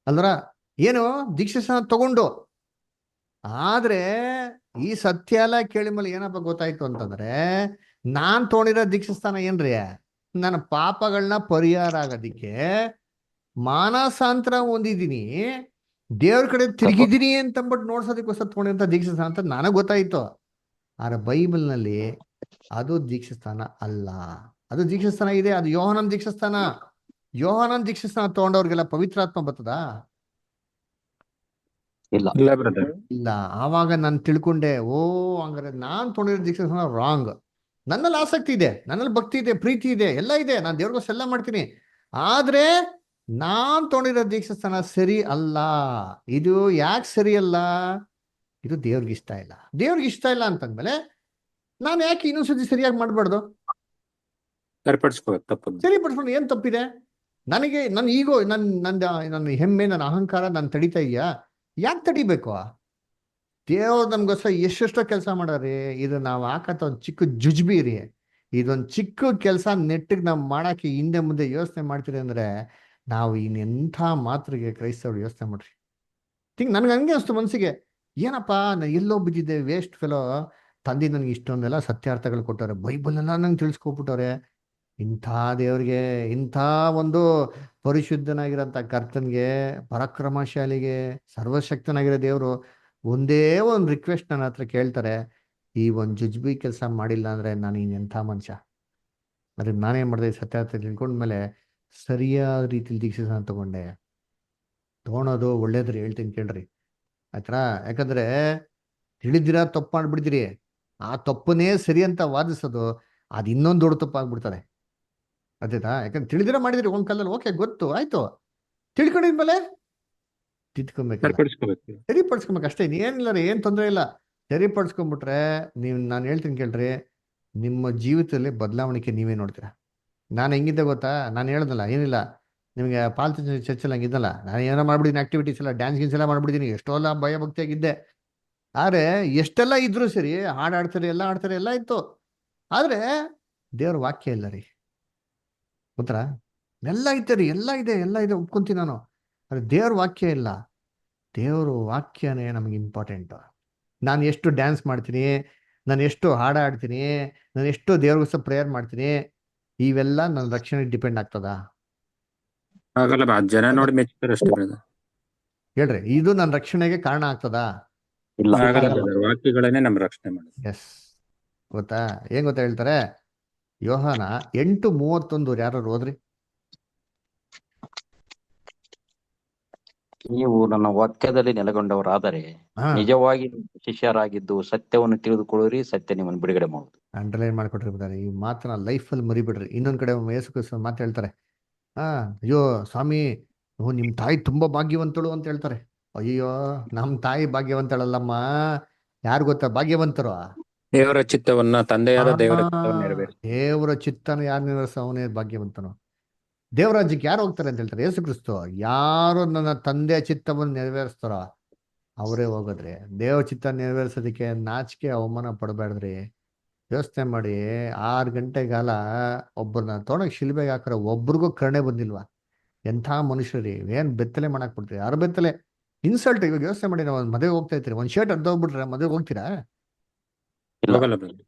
ಅಲ್ವರ? ಏನು ದೀಕ್ಷಾಸ್ನಾನ ತಗೊಂಡು. ಆದ್ರೆ ಈ ಸತ್ಯ ಎಲ್ಲ ಕೇಳಿ ಮೇಲೆ ಏನಪ್ಪ ಗೊತ್ತಾಯ್ತು ಅಂತಂದ್ರೆ, ನಾನ್ ತೊಗೊಂಡಿರೋ ದೀಕ್ಷಾಸ್ನಾನ ಏನ್ರಿ, ನನ್ನ ಪಾಪಗಳನ್ನ ಪರಿಹಾರ ಆಗೋದಿಕ್ಕೆ, ಮಾನಸಾಂತರ ಹೊಂದಿದ್ದೀನಿ, ದೇವ್ರ ಕಡೆ ತಿರುಗಿದ್ದೀನಿ ಅಂತಂದ್ಬಿಟ್ಟು ನೋಡ್ಸೋದಕ್ಕೋಸ್ಕರ ತೊಗೊಂಡಿರಂತ ದೀಕ್ಷಾಸ್ನಾನ ಅಂತ ನನಗೆ ಗೊತ್ತಾಯ್ತು. ಆದ್ರೆ ಬೈಬಲ್ನಲ್ಲಿ ಅದು ದೀಕ್ಷಾಸ್ನಾನ ಅಲ್ಲ. ಅದು ದೀಕ್ಷಾಸ್ನಾನ ಇದೆ, ಅದು ಯೋಹಾನನ್ ದೀಕ್ಷಾಸ್ನಾನ. ಯೋಹಾನನ್ ದೀಕ್ಷಾಸ್ನಾನ ತಗೊಂಡವ್ರಿಗೆಲ್ಲ ಪವಿತ್ರಾತ್ಮ ಬರ್ತದಾ?
ಇಲ್ಲ ಬ್ರದರ್.
ಇಲ್ಲ. ಆವಾಗ ನಾನು ತಿಳ್ಕೊಂಡೆ, ಓ ಹಂಗಾರೆ ನಾನ್ ತೊಗೊಂಡಿರೋ ದೀಕ್ಷಾಸ್ನಾನ ರಾಂಗ್. ನನ್ನಲ್ಲಿ ಆಸಕ್ತಿ ಇದೆ, ನನ್ನಲ್ಲಿ ಭಕ್ತಿ ಇದೆ, ಪ್ರೀತಿ ಇದೆ, ಎಲ್ಲ ಇದೆ, ನಾನು ದೇವ್ರಿಗೋಸ್ಕರ ಎಲ್ಲ ಮಾಡ್ತೀನಿ. ಆದ್ರೆ ನಾನ್ ತೊಗೊಂಡಿರೋ ದೀಕ್ಷಾಸ್ನಾನ ಸರಿ ಅಲ್ಲ. ಇದು ಯಾಕೆ ಸರಿ ಅಲ್ಲ? ಇದು ದೇವ್ರಿಗೆ ಇಷ್ಟ ಇಲ್ಲ. ದೇವ್ರಿಗೆ ಇಷ್ಟ ಇಲ್ಲ ಅಂತಂದ್ಮೇಲೆ ನಾನು ಯಾಕೆ ಇನ್ನೊಂದ್ಸತಿ ಸರಿಯಾಗಿ ಮಾಡ್ಬಾರ್ದು?
ಸರಿಪಡಿಸ್ಕೋಬೇಕು ತಪ್ಪು.
ಸರಿಪಡಿಸ್ಕೊಂಡು ಏನ್ ತಪ್ಪಿದೆ? ನನಗೆ ನನ್ನ ಈಗೋ, ನನ್ನ ಹೆಮ್ಮೆ, ನನ್ನ ಅಹಂಕಾರ ನಾನು ತಡಿತಾ ಇದೆಯಾ? ಯಾಕೆ ತಡಿಬೇಕು? ದೇವ್ರು ನಮ್ಗೋಸ್ಕರ ಎಷ್ಟೆಷ್ಟೋ ಕೆಲಸ ಮಾಡಾರಿ. ಇದು ನಾವು ಹಾಕತ್ತ ಒಂದು ಚಿಕ್ಕ ಜುಜ್ಬಿ ರೀ. ಇದೊಂದು ಚಿಕ್ಕ ಕೆಲಸ ನೆಟ್ಟಿಗೆ ನಾವು ಮಾಡಕ್ಕೆ ಹಿಂದೆ ಮುಂದೆ ಯೋಚನೆ ಮಾಡ್ತೀರಿ ಅಂದ್ರೆ, ನಾವು ಇನ್ನೆಂಥ ಮಾತ್ರಿಗೆ ಕ್ರೈಸ್ತವ್ರು ಯೋಚನೆ ಮಾಡ್ರಿ. ನನಗೆ ಹಂಗೆ ಅನಿಸ್ತು ಮನಸ್ಸಿಗೆ, ಏನಪ್ಪ ನಾನು ಎಲ್ಲೋ ಬಿದ್ದಿದ್ದೆ, ವೇಸ್ಟ್ ಫೆಲೋ. ತಂದೆ ನನಗೆ ಇಷ್ಟೊಂದೆಲ್ಲ ಸತ್ಯಾರ್ಥಗಳು ಕೊಟ್ಟವ್ರೆ, ಬೈಬಲ್ನೆಲ್ಲ ನಂಗೆ ತಿಳಿಸ್ಕೊಬಿಟ್ಟವ್ರೆ. ಇಂಥ ದೇವ್ರಿಗೆ, ಇಂಥ ಒಂದು ಪರಿಶುದ್ಧನಾಗಿರೋಂಥ ಕರ್ತನ್ಗೆ, ಪರಾಕ್ರಮಶಾಲಿಗೆ, ಸರ್ವಶಕ್ತನಾಗಿರೋ ದೇವರು ಒಂದೇ ಒಂದು ರಿಕ್ವೆಸ್ಟ್ ನನ್ನ ಹತ್ರ ಕೇಳ್ತಾರೆ, ಈ ಒಂದು ಜುಜ್ಬಿ ಕೆಲಸ ಮಾಡಿಲ್ಲ ಅಂದ್ರೆ ನಾನು ಇನ್ನೆಂಥ ಮನುಷ್ಯ. ಅದಕ್ಕೆ ನಾನೇನು ಮಾಡಿದೆ, ಸತ್ಯಾರ್ಥ ತಿಳ್ಕೊಂಡ್ಮೇಲೆ ಸರಿಯಾದ ರೀತಿಲಿ ದೀಕ್ಷೆನ ತೊಗೊಳೋದು ಒಳ್ಳೇದ್ರಿ. ಹೇಳ್ತೀನಿ ಕೇಳ್ರಿ ಆಯ್ತಾ? ಯಾಕಂದ್ರೆ ತಿಳಿದಿರ ತಪ್ಪು ಮಾಡ್ಬಿಡ್ತೀರಿ, ಆ ತಪ್ಪನೇ ಸರಿ ಅಂತ ವಾದಿಸೋದು ಅದು ಇನ್ನೊಂದು ದೊಡ್ಡ ತಪ್ಪು ಆಗ್ಬಿಡ್ತಾರೆ. ಅದೇತಾ? ಯಾಕಂದ್ರೆ ತಿಳಿದಿರ ಮಾಡಿದ್ರಿ ಒಂದ್ ಕಾಲದಲ್ಲಿ, ಓಕೆ ಗೊತ್ತು ಆಯ್ತು, ತಿಳ್ಕೊಂಡಿದ್ಮೇಲೆ ತಿದ್ಕೊಬೇಕಲ್ಲ, ಸರಿಪಡಿಸ್ಕೊಬೇಕು ಅಷ್ಟೇ. ಏನಿಲ್ಲ ರೀ, ಏನ್ ತೊಂದರೆ ಇಲ್ಲ. ಸರಿಪಡಿಸ್ಕೊಂಡ್ಬಿಟ್ರೆ ನಾನು ಹೇಳ್ತೀನಿ ಕೇಳ್ರಿ, ನಿಮ್ಮ ಜೀವಿತದಲ್ಲಿ ಬದಲಾವಣೆ ನೀವೇ ನೋಡ್ತೀರಾ. ನಾನು ಹೆಂಗಿದ್ದೆ ಗೊತ್ತಾ? ನಾನು ಹೇಳ್ದಲ್ಲ, ಏನಿಲ್ಲ ನಿಮಗೆ ಪಾಲ್ತು ಚರ್ಚಲ್ಲಿ ಹಂಗಿದ್ದಲ್ಲ, ನಾನು ಏನೋ ಮಾಡ್ಬಿಟ್ಟಿದ್ದೀನಿ, ಆಕ್ಟಿವಿಟೀಸ್ ಎಲ್ಲ, ಡ್ಯಾನ್ಸ್ ಗೀನ್ಸ್ ಎಲ್ಲ ಮಾಡ್ಬಿಟ್ಟಿದ್ದೀನಿ, ಎಷ್ಟೋ ಭಯ ಭಕ್ತಿಯಾಗಿದ್ದೆ. ಆದ್ರೆ ಎಷ್ಟೆಲ್ಲ ಇದ್ರು ಸರಿ, ಹಾಡಾಡ್ತಾರೆ, ಎಲ್ಲ ಇತ್ತು. ಆದ್ರೆ ದೇವ್ರ ವಾಕ್ಯ ಇಲ್ಲ ರೀ, ಗೊತ್ತಾ? ಎಲ್ಲ ಐತೆ ರೀ, ಎಲ್ಲ ಇದೆ ಒಪ್ಕೊಂತೀನಿ ನಾನು. ಆದ್ರೆ ದೇವ್ರ ವಾಕ್ಯ ಇಲ್ಲ. ದೇವ್ರ ವಾಕ್ಯನೇ ನಮಗೆ ಇಂಪಾರ್ಟೆಂಟ್. ನಾನು ಎಷ್ಟು ಡ್ಯಾನ್ಸ್ ಮಾಡ್ತೀನಿ, ನಾನು ಎಷ್ಟು ಹಾಡಾಡ್ತೀನಿ, ನಾನು ಎಷ್ಟು ದೇವ್ರಿಗೋಸ್ಕರ ಪ್ರೇಯರ್ ಮಾಡ್ತೀನಿ, ಇವೆಲ್ಲ ನನ್ನ ರಕ್ಷಣೆಗೆ ಡಿಪೆಂಡ್ ಆಗ್ತದಾ?
ಆಗಲ್ಲ, ಜನ ನೋಡಿ ಮೆಚ್ತಾರೆ ಅಷ್ಟೇ ಬ್ರದರ್.
ಹೇಳ್ರಿ, ಇದು ನನ್ನ ರಕ್ಷಣೆಗೆ ಕಾರಣ ಆಗ್ತದಾ?
ವಾಕ್ಯಗಳನ್ನೇ ನಮ್ಮ ರಕ್ಷಣೆ ಮಾಡೋದು.
ಎಸ್. ಗೊತ್ತಾ? ಏನ್ ಗೊತ್ತಾ ಹೇಳ್ತಾರೆ? ಯೋಹಾನ 8:31 ಯಾರು ಹೋದ್ರಿ?
ನೀವು ನನ್ನ ವಾಕ್ಯದಲ್ಲಿ ನೆಲೆಗೊಂಡವರಾದರೆ ನಿಜವಾಗಿ ಶಿಷ್ಯರಾಗಿದ್ದು ಸತ್ಯವನ್ನು ತಿಳಿದುಕೊಳ್ಳಿರಿ, ಸತ್ಯ ನಿಮ್ಮನ್ನು ಬಿಡುಗಡೆ ಮಾಡುವುದು.
ಅಂಡರ್ಲೈನ್ ಮಾಡ್ಕೊಟ್ಟಿರ್ತಾರೆ ಈ ಮಾತನ್ನ, ಲೈಫಲ್ಲಿ ಮರಿಬಿಡ್ರಿ. ಇನ್ನೊಂದ್ ಕಡೆ ಯೇಸು ಕ್ರಿಸ್ತ ಮಾತು ಹೇಳ್ತಾರೆ, ಅಯ್ಯೋ ಸ್ವಾಮಿ, ನಿಮ್ ತಾಯಿ ತುಂಬಾ ಭಾಗ್ಯವಂತಳು ಅಂತ ಹೇಳ್ತಾರೆ. ಅಯ್ಯೋ, ನಮ್ ತಾಯಿ ಭಾಗ್ಯವಂತಳಲ್ಲಮ್ಮ. ಯಾರು ಗೊತ್ತಾ ಭಾಗ್ಯವಂತರು?
ದೇವರ ಚಿತ್ತವನ್ನ, ತಂದೆಯಾದ ದೇವರ ಚಿತ್ತವನ್ನು ನೆರವೇರಿಸಿ.
ದೇವರ ಚಿತ್ತನ ಯಾರು ನೆರವೇರಿಸ ಅವನೇ ಭಾಗ್ಯವಂತನು. ದೇವರಾಜ್ಯಕ್ಕೆ ಯಾರು ಹೋಗ್ತಾರೆ ಅಂತ ಹೇಳ್ತಾರೆ ಯೇಸು ಕ್ರಿಸ್ತು. ಯಾರು ನನ್ನ ತಂದೆಯ ಚಿತ್ತವನ್ನು ನೆರವೇರಿಸ್ತಾರೋ ಅವರೇ ಹೋಗೋದ್ರಿ. ದೇವ್ರ ಚಿತ್ತ ನೆರವೇರಿಸೋದಕ್ಕೆ ನಾಚಿಕೆ ಅವಮಾನ ಪಡಬೇಡ್ರಿ. ಯೋಚನೆ ಮಾಡಿ, 6 ಗಂಟೆಗಾಲ ಒಬ್ಬರನ್ನ ತೊಗೊಂಡೋಗಿ ಶಿಲ್ಬೆಗೆ ಹಾಕಿರೋ ಒಬ್ರಿಗೂ ಕರುಣೆ ಬಂದಿಲ್ವಾ? ಎಂಥ ಮನುಷ್ಯರಿ, ಏನ್ ಬೆತ್ತಲೆ ಮಾಡಕ್ ಬಿಡ್ತೀರಿ? ಯಾರು ಬೆತ್ತಲೆ, ಇನ್ಸಲ್ಟ್. ಇವಾಗ ಯೋಚನೆ ಮಾಡಿ, ನಾವು ಒಂದು ಮದುವೆಗೆ ಹೋಗ್ತಾ ಇರ್ತೀರಿ, ಒಂದ್ ಶರ್ಟ್ ಅರ್ಧೋಗ್ಬಿಟ್ರೆ ಮದುವೆಗೆ ಹೋಗ್ತೀರಾ?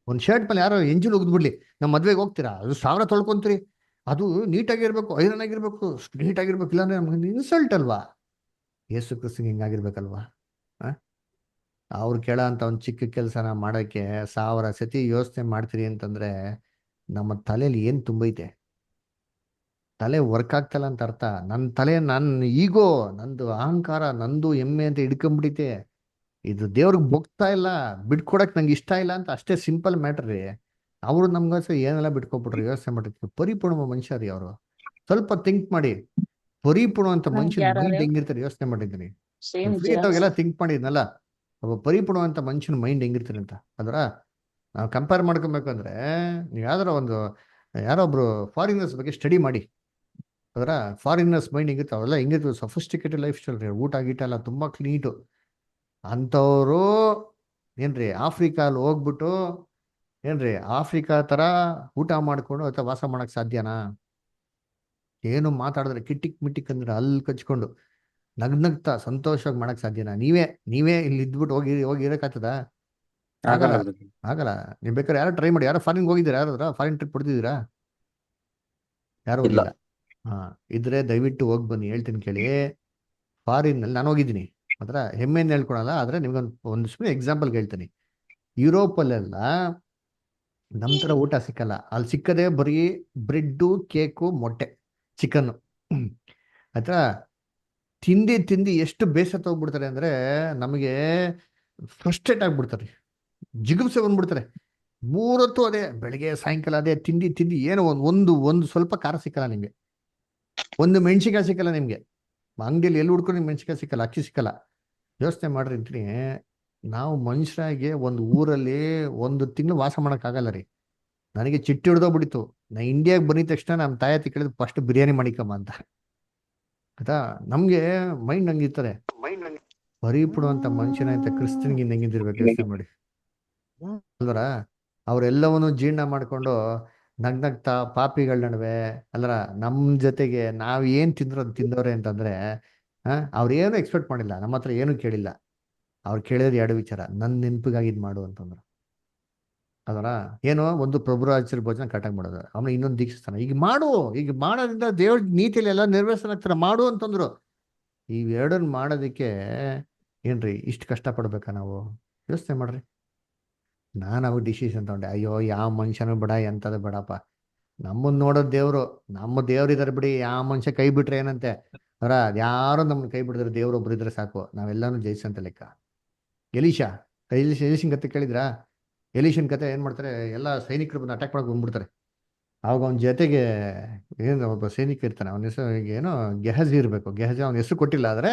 ಒಂದ್ ಶರ್ಟ್ ಮೇಲೆ ಯಾರೋ ಎಂಜಿಲ್ ಉಗ್ದ್ಬಿಡ್ಲಿ, ನಮ್ಮ ಮದ್ವೆಗೆ ಹೋಗ್ತೀರಾ? ಅದು 1000 ತೊಳ್ಕೊಂತೀರಿ, ಅದು ನೀಟಾಗಿರ್ಬೇಕು, ಐರನ್ ಆಗಿರ್ಬೇಕು, ನೀಟಾಗಿರ್ಬೇಕು, ಇಲ್ಲಾಂದ್ರೆ ನಮ್ಗೆ ಇನ್ಸಲ್ಟ್ ಅಲ್ವಾ? ಯೇಸು ಕ್ರಿಸ್ತಂಗೆ ಹಿಂಗಾಗಿರ್ಬೇಕಲ್ವಾ? ಅವ್ರು ಕೇಳೋ ಅಂತ ಒಂದು ಚಿಕ್ಕ ಕೆಲಸನ ಮಾಡೋಕ್ಕೆ 1000 ಸತಿ ಯೋಚನೆ ಮಾಡ್ತೀರಿ ಅಂತಂದ್ರೆ ನಮ್ಮ ತಲೆಯಲ್ಲಿ ಏನ್ ತುಂಬೈತೆ? ತಲೆ ವರ್ಕ್ ಆಗ್ತಲ್ಲ ಅಂತ ಅರ್ಥ. ನನ್ನ ತಲೆ, ನನ್ನ ಈಗೋ, ನಂದು ಅಹಂಕಾರ, ನಂದು ಹೆಮ್ಮೆ ಅಂತ ಹಿಡ್ಕೊಂಡ್ಬಿಟ್ಟಿತೆ. ಇದು ದೇವ್ರಿಗೆ ಬೊಗ್ತಾ ಇಲ್ಲ, ಬಿಟ್ಕೊಡಕ್ ನಂಗೆ ಇಷ್ಟ ಇಲ್ಲ ಅಂತ ಅಷ್ಟೇ ಸಿಂಪಲ್ ಮ್ಯಾಟ್ರ್ ರೀ. ಅವರು ನಮ್ಗೋಸ್ಕರ ಏನೆಲ್ಲ ಬಿಟ್ಕೊಬಿಟ್ರು, ಯೋಚನೆ ಮಾಡಿರ್ತೀವಿ. ಪರಿಪೂರ್ಣ ಮನುಷ್ಯ ರೀ ಅವರು. ಸ್ವಲ್ಪ ಥಿಂಕ್ ಮಾಡಿ, ಪರಿಪೂರ್ಣ ಅಂತ ಮನುಷ್ಯನ ಮೈಂಡ್ ಹೆಂಗಿರ್ತಾರೆ ಯೋಚನೆ ಮಾಡಿದ್ದೀನಿ. ಫ್ರೀ ಇದ್ದಾಗೆಲ್ಲ ಥಿಂಕ್ ಮಾಡಿದ್ನಲ್ಲ, ಒಬ್ಬ ಪರಿಪೂರ್ಣವಂತ ಮನುಷ್ಯನ ಮೈಂಡ್ ಹೆಂಗಿರ್ತಾರೆ ಅಂತ. ಅದರ ನಾವು ಕಂಪೇರ್ ಮಾಡ್ಕೊಬೇಕಂದ್ರೆ, ನೀವು ಯಾರೋ ಒಬ್ರು ಫಾರಿನರ್ಸ್ ಬಗ್ಗೆ ಸ್ಟಡಿ ಮಾಡಿ. ಅದರ ಫಾರಿನರ್ಸ್ ಮೈಂಡ್ ಹೆಂಗಿರ್ತಾವೆ, ಅವೆಲ್ಲ ಹೆಂಗಿರ್ತವೆ, ಸಫಿಸ್ಟಿಕೇಟೆಡ್ ಲೈಫ್ ಸ್ಟೈಲ್ ರೀ, ಊಟ ಗೀಟ ಎಲ್ಲ ತುಂಬ ಕ್ಲೀಟು. ಅಂಥವ್ರು ಏನ್ರಿ ಆಫ್ರಿಕಾಲ್ ಹೋಗ್ಬಿಟ್ಟು ಏನ್ರಿ ಆಫ್ರಿಕಾ ಥರ ಊಟ ಮಾಡಿಕೊಂಡು ಅಥವಾ ವಾಸ ಮಾಡಕ್ ಸಾಧ್ಯನಾ? ಏನು ಮಾತಾಡಿದ್ರೆ ಕಿಟ್ಟಿಕ್ ಮಿಟ್ಟಿಕ್ ಅಂದ್ರೆ ಅಲ್ಲಿ ಕಚ್ಕೊಂಡು ನಗ್ನಗ್ತಾ ಸಂತೋಷವಾಗಿ ಮಾಡಕ್ ಸಾಧ್ಯನಾ? ನೀವೇ ಇಲ್ಲಿ ಇದ್ಬಿಟ್ಟು ಹೋಗಿ ಇರಕ್ಕಾಗ್ತದ? ಆಗಲ್ಲ, ಆಗಲ್ಲ. ನೀವು ಬೇಕಾದ್ರೆ ಯಾರು ಟ್ರೈ ಮಾಡಿ. ಯಾರೋ ಫಾರಿನ್ ಹೋಗಿದ್ದೀರಾ? ಯಾರಾದ್ರ ಫಾರಿನ್ ಟ್ರಿಪ್ ಹೊಡೆದಿದ್ದೀರಾ? ಯಾರು ಹೋಗಿಲ್ಲ. ಹಾ, ಇದ್ರೆ ದಯವಿಟ್ಟು ಹೋಗಿ ಬನ್ನಿ, ಹೇಳ್ತೀನಿ ಕೇಳಿ. ಫಾರಿನ್ನಲ್ಲಿ ನಾನು ಹೋಗಿದ್ದೀನಿ, ಮಾತ್ರ ಹೆಮ್ಮೆಯನ್ನು ಹೇಳ್ಕೊಳಲ್ಲ. ಆದರೆ ನಿಮ್ಗೊಂದು ಸುಮ್ಮನೆ ಎಕ್ಸಾಂಪಲ್ಗೆ ಹೇಳ್ತೀನಿ. ಯುರೋಪಲ್ಲೆಲ್ಲ ನಮ್ಮ ಥರ ಊಟ ಸಿಕ್ಕಲ್ಲ. ಅಲ್ಲಿ ಸಿಕ್ಕದೆ ಬರೀ ಬ್ರೆಡ್ಡು, ಕೇಕು, ಮೊಟ್ಟೆ, ಚಿಕನ್ನು. ಆಯ್ತಾ? ತಿಂದು ಎಷ್ಟು ಬೇಸತ್ತ ಹೋಗ್ಬಿಡ್ತಾರೆ ಅಂದರೆ ನಮಗೆ ಫ್ರಸ್ಟ್ರೇಟ್ ಆಗ್ಬಿಡ್ತಾರೆ, ಜಿಗುಪ್ಸೆ ಬಂದ್ಬಿಡ್ತಾರೆ. 3 ಹೊತ್ತು ಅದೇ, ಬೆಳಗ್ಗೆ ಸಾಯಂಕಾಲ ಅದೇ ತಿಂದು ಏನೋ ಒಂದು ಸ್ವಲ್ಪ ಖಾರ ಸಿಕ್ಕಲ್ಲ ನಿಮಗೆ, ಒಂದು ಮೆಣಸಿನ್ಕಾಯಿ ಸಿಕ್ಕಲ್ಲ ನಿಮಗೆ. ಅಂಗಡಿಯಲ್ಲಿ ಎಲ್ಲಿ ಹುಡ್ಕೊಂಡು ನಿಮ್ಗೆ ಮೆಣಸಿನ್ಕಾಯಿ ಸಿಕ್ಕಲ್ಲ, ಅಕ್ಕಿ ಸಿಕ್ಕಲ್ಲ. ಯೋಚನೆ ಮಾಡ್ರಿ ಅಂತೀನಿ. ನಾವು ಮನುಷ್ಯರಾಗಿ ಒಂದು ಊರಲ್ಲಿ 1 ತಿಂಗಳು ವಾಸ ಮಾಡೋಕ್ಕಾಗಲ್ಲ ರೀ. ನನಗೆ ಚಿಟ್ಟಿ ಹಿಡ್ದೋಗ್ಬಿಟ್ಟಿತ್ತು. ನಾ ಇಂಡಿಯಾಗೆ ಬಂದಿದ ತಕ್ಷಣ ನಮ್ಮ ತಾಯಿ ಹತ್ತಿ ಕೇಳಿದ್ರು, ಫಸ್ಟ್ ಬಿರಿಯಾನಿ ಮಾಡಿಕಮ್ಮ ಅಂತ. ಆಯ್ತಾ? ನಮಗೆ ಮೈಂಡ್ ಹಂಗಿರ್ತಾರೆ. ಪರಿಪೂರ್ಣವಂತ ಮನುಷ್ಯನ ಅಂತ ಕ್ರಿಸ್ತನ್ಗೆ ಹೆಂಗಿದ್ದಿರ್ಬೇಕು ಯೋಚನೆ ಮಾಡಿ ಅಲ್ವರ? ಅವರೆಲ್ಲವನ್ನೂ ಜೀರ್ಣ ಮಾಡ್ಕೊಂಡು ನಗ್ನಗ್ತಾ ಪಾಪಿಗಳ ನಡುವೆ ಅಲ್ರ ನಮ್ಮ ಜೊತೆಗೆ ನಾವು ಏನು ತಿಂದ್ರು ಅದು ತಿಂದವ್ರೆ ಅಂತಂದ್ರೆ, ಅವ್ರೇನು ಎಕ್ಸ್ಪೆಕ್ಟ್ ಮಾಡಿಲ್ಲ, ನಮ್ಮ ಹತ್ರ ಏನು ಕೇಳಿಲ್ಲ. ಅವ್ರು ಕೇಳಿದ್ರೆ 2 ವಿಚಾರ: ನನ್ನ ನೆನಪಿಗಾಗಿ ಇದು ಮಾಡು ಅಂತಂದ್ರು. ಅದರ ಏನೋ ಒಂದು ಪ್ರಭುರಾಜರ ಭೋಜನ ಕರೆಕ್ಟಾಗಿ ಮಾಡೋದು, ಆಮೇಲೆ ಇನ್ನೊಂದು ದೀಕ್ಷಿಸ್ತಾನೆ, ಈಗ ಮಾಡೋದ್ರಿಂದ ದೇವ್ರ ನೀತಿಯಲ್ಲಿ ಎಲ್ಲ ನೆರವೇರಿಸ್ತಾನೆ ಮಾಡು ಅಂತಂದ್ರು. ಇವೆರಡನ್ನ ಮಾಡೋದಕ್ಕೆ ಏನ್ರಿ ಇಷ್ಟು ಕಷ್ಟಪಡ್ಬೇಕಾ ನಾವು? ಯೋಚನೆ ಮಾಡ್ರಿ. ನಾನು ಅವಾಗ ಡಿಸಿಷನ್ ತಗೊಂಡೆ, ಅಯ್ಯೋ ಯಾವ ಮನುಷ್ಯನೂ ಬೇಡ, ಎಂಥದ್ದು ಬೇಡಪ್ಪ. ನಮ್ಮನ್ನು ನೋಡೋದು ದೇವರು, ನಮ್ಮ ದೇವ್ರು ಇದಾರೆ ಬಿಡಿ. ಯಾವ ಮನುಷ್ಯ ಕೈ ಬಿಟ್ರೆ ಏನಂತೆ ಅವರ, ಯಾರು ನಮ್ಮನ್ನ ಕೈ ಬಿಡಿದ್ರೆ ದೇವ್ರು ಒಬ್ರು ಇದ್ರೆ ಸಾಕು, ನಾವೆಲ್ಲಾನು ಜಯಿಸಂತ ಲೆಕ್ಕ. ಎಲೀಶನ್ ಕತೆ ಕೇಳಿದ್ರಾ? ಎಲೀಶನ್ ಕತೆ ಏನ್ ಮಾಡ್ತಾರೆ, ಎಲ್ಲ ಸೈನಿಕರು ಬಂದು ಅಟ್ಯಾಕ್ ಮಾಡಕ್ ಬಂದ್ಬಿಡ್ತಾರೆ. ಅವಾಗ ಅವನ ಜೊತೆಗೆ ಏನು ಒಬ್ಬ ಸೈನಿಕ ಇರ್ತಾನೆ, ಅವನ ಹೆಸರು ಏನೋ ಗೆಹಜಿ ಇರ್ಬೇಕು. ಗೆಹಜಿ ಅವನ ಹೆಸರು ಕೊಟ್ಟಿಲ್ಲ, ಆದ್ರೆ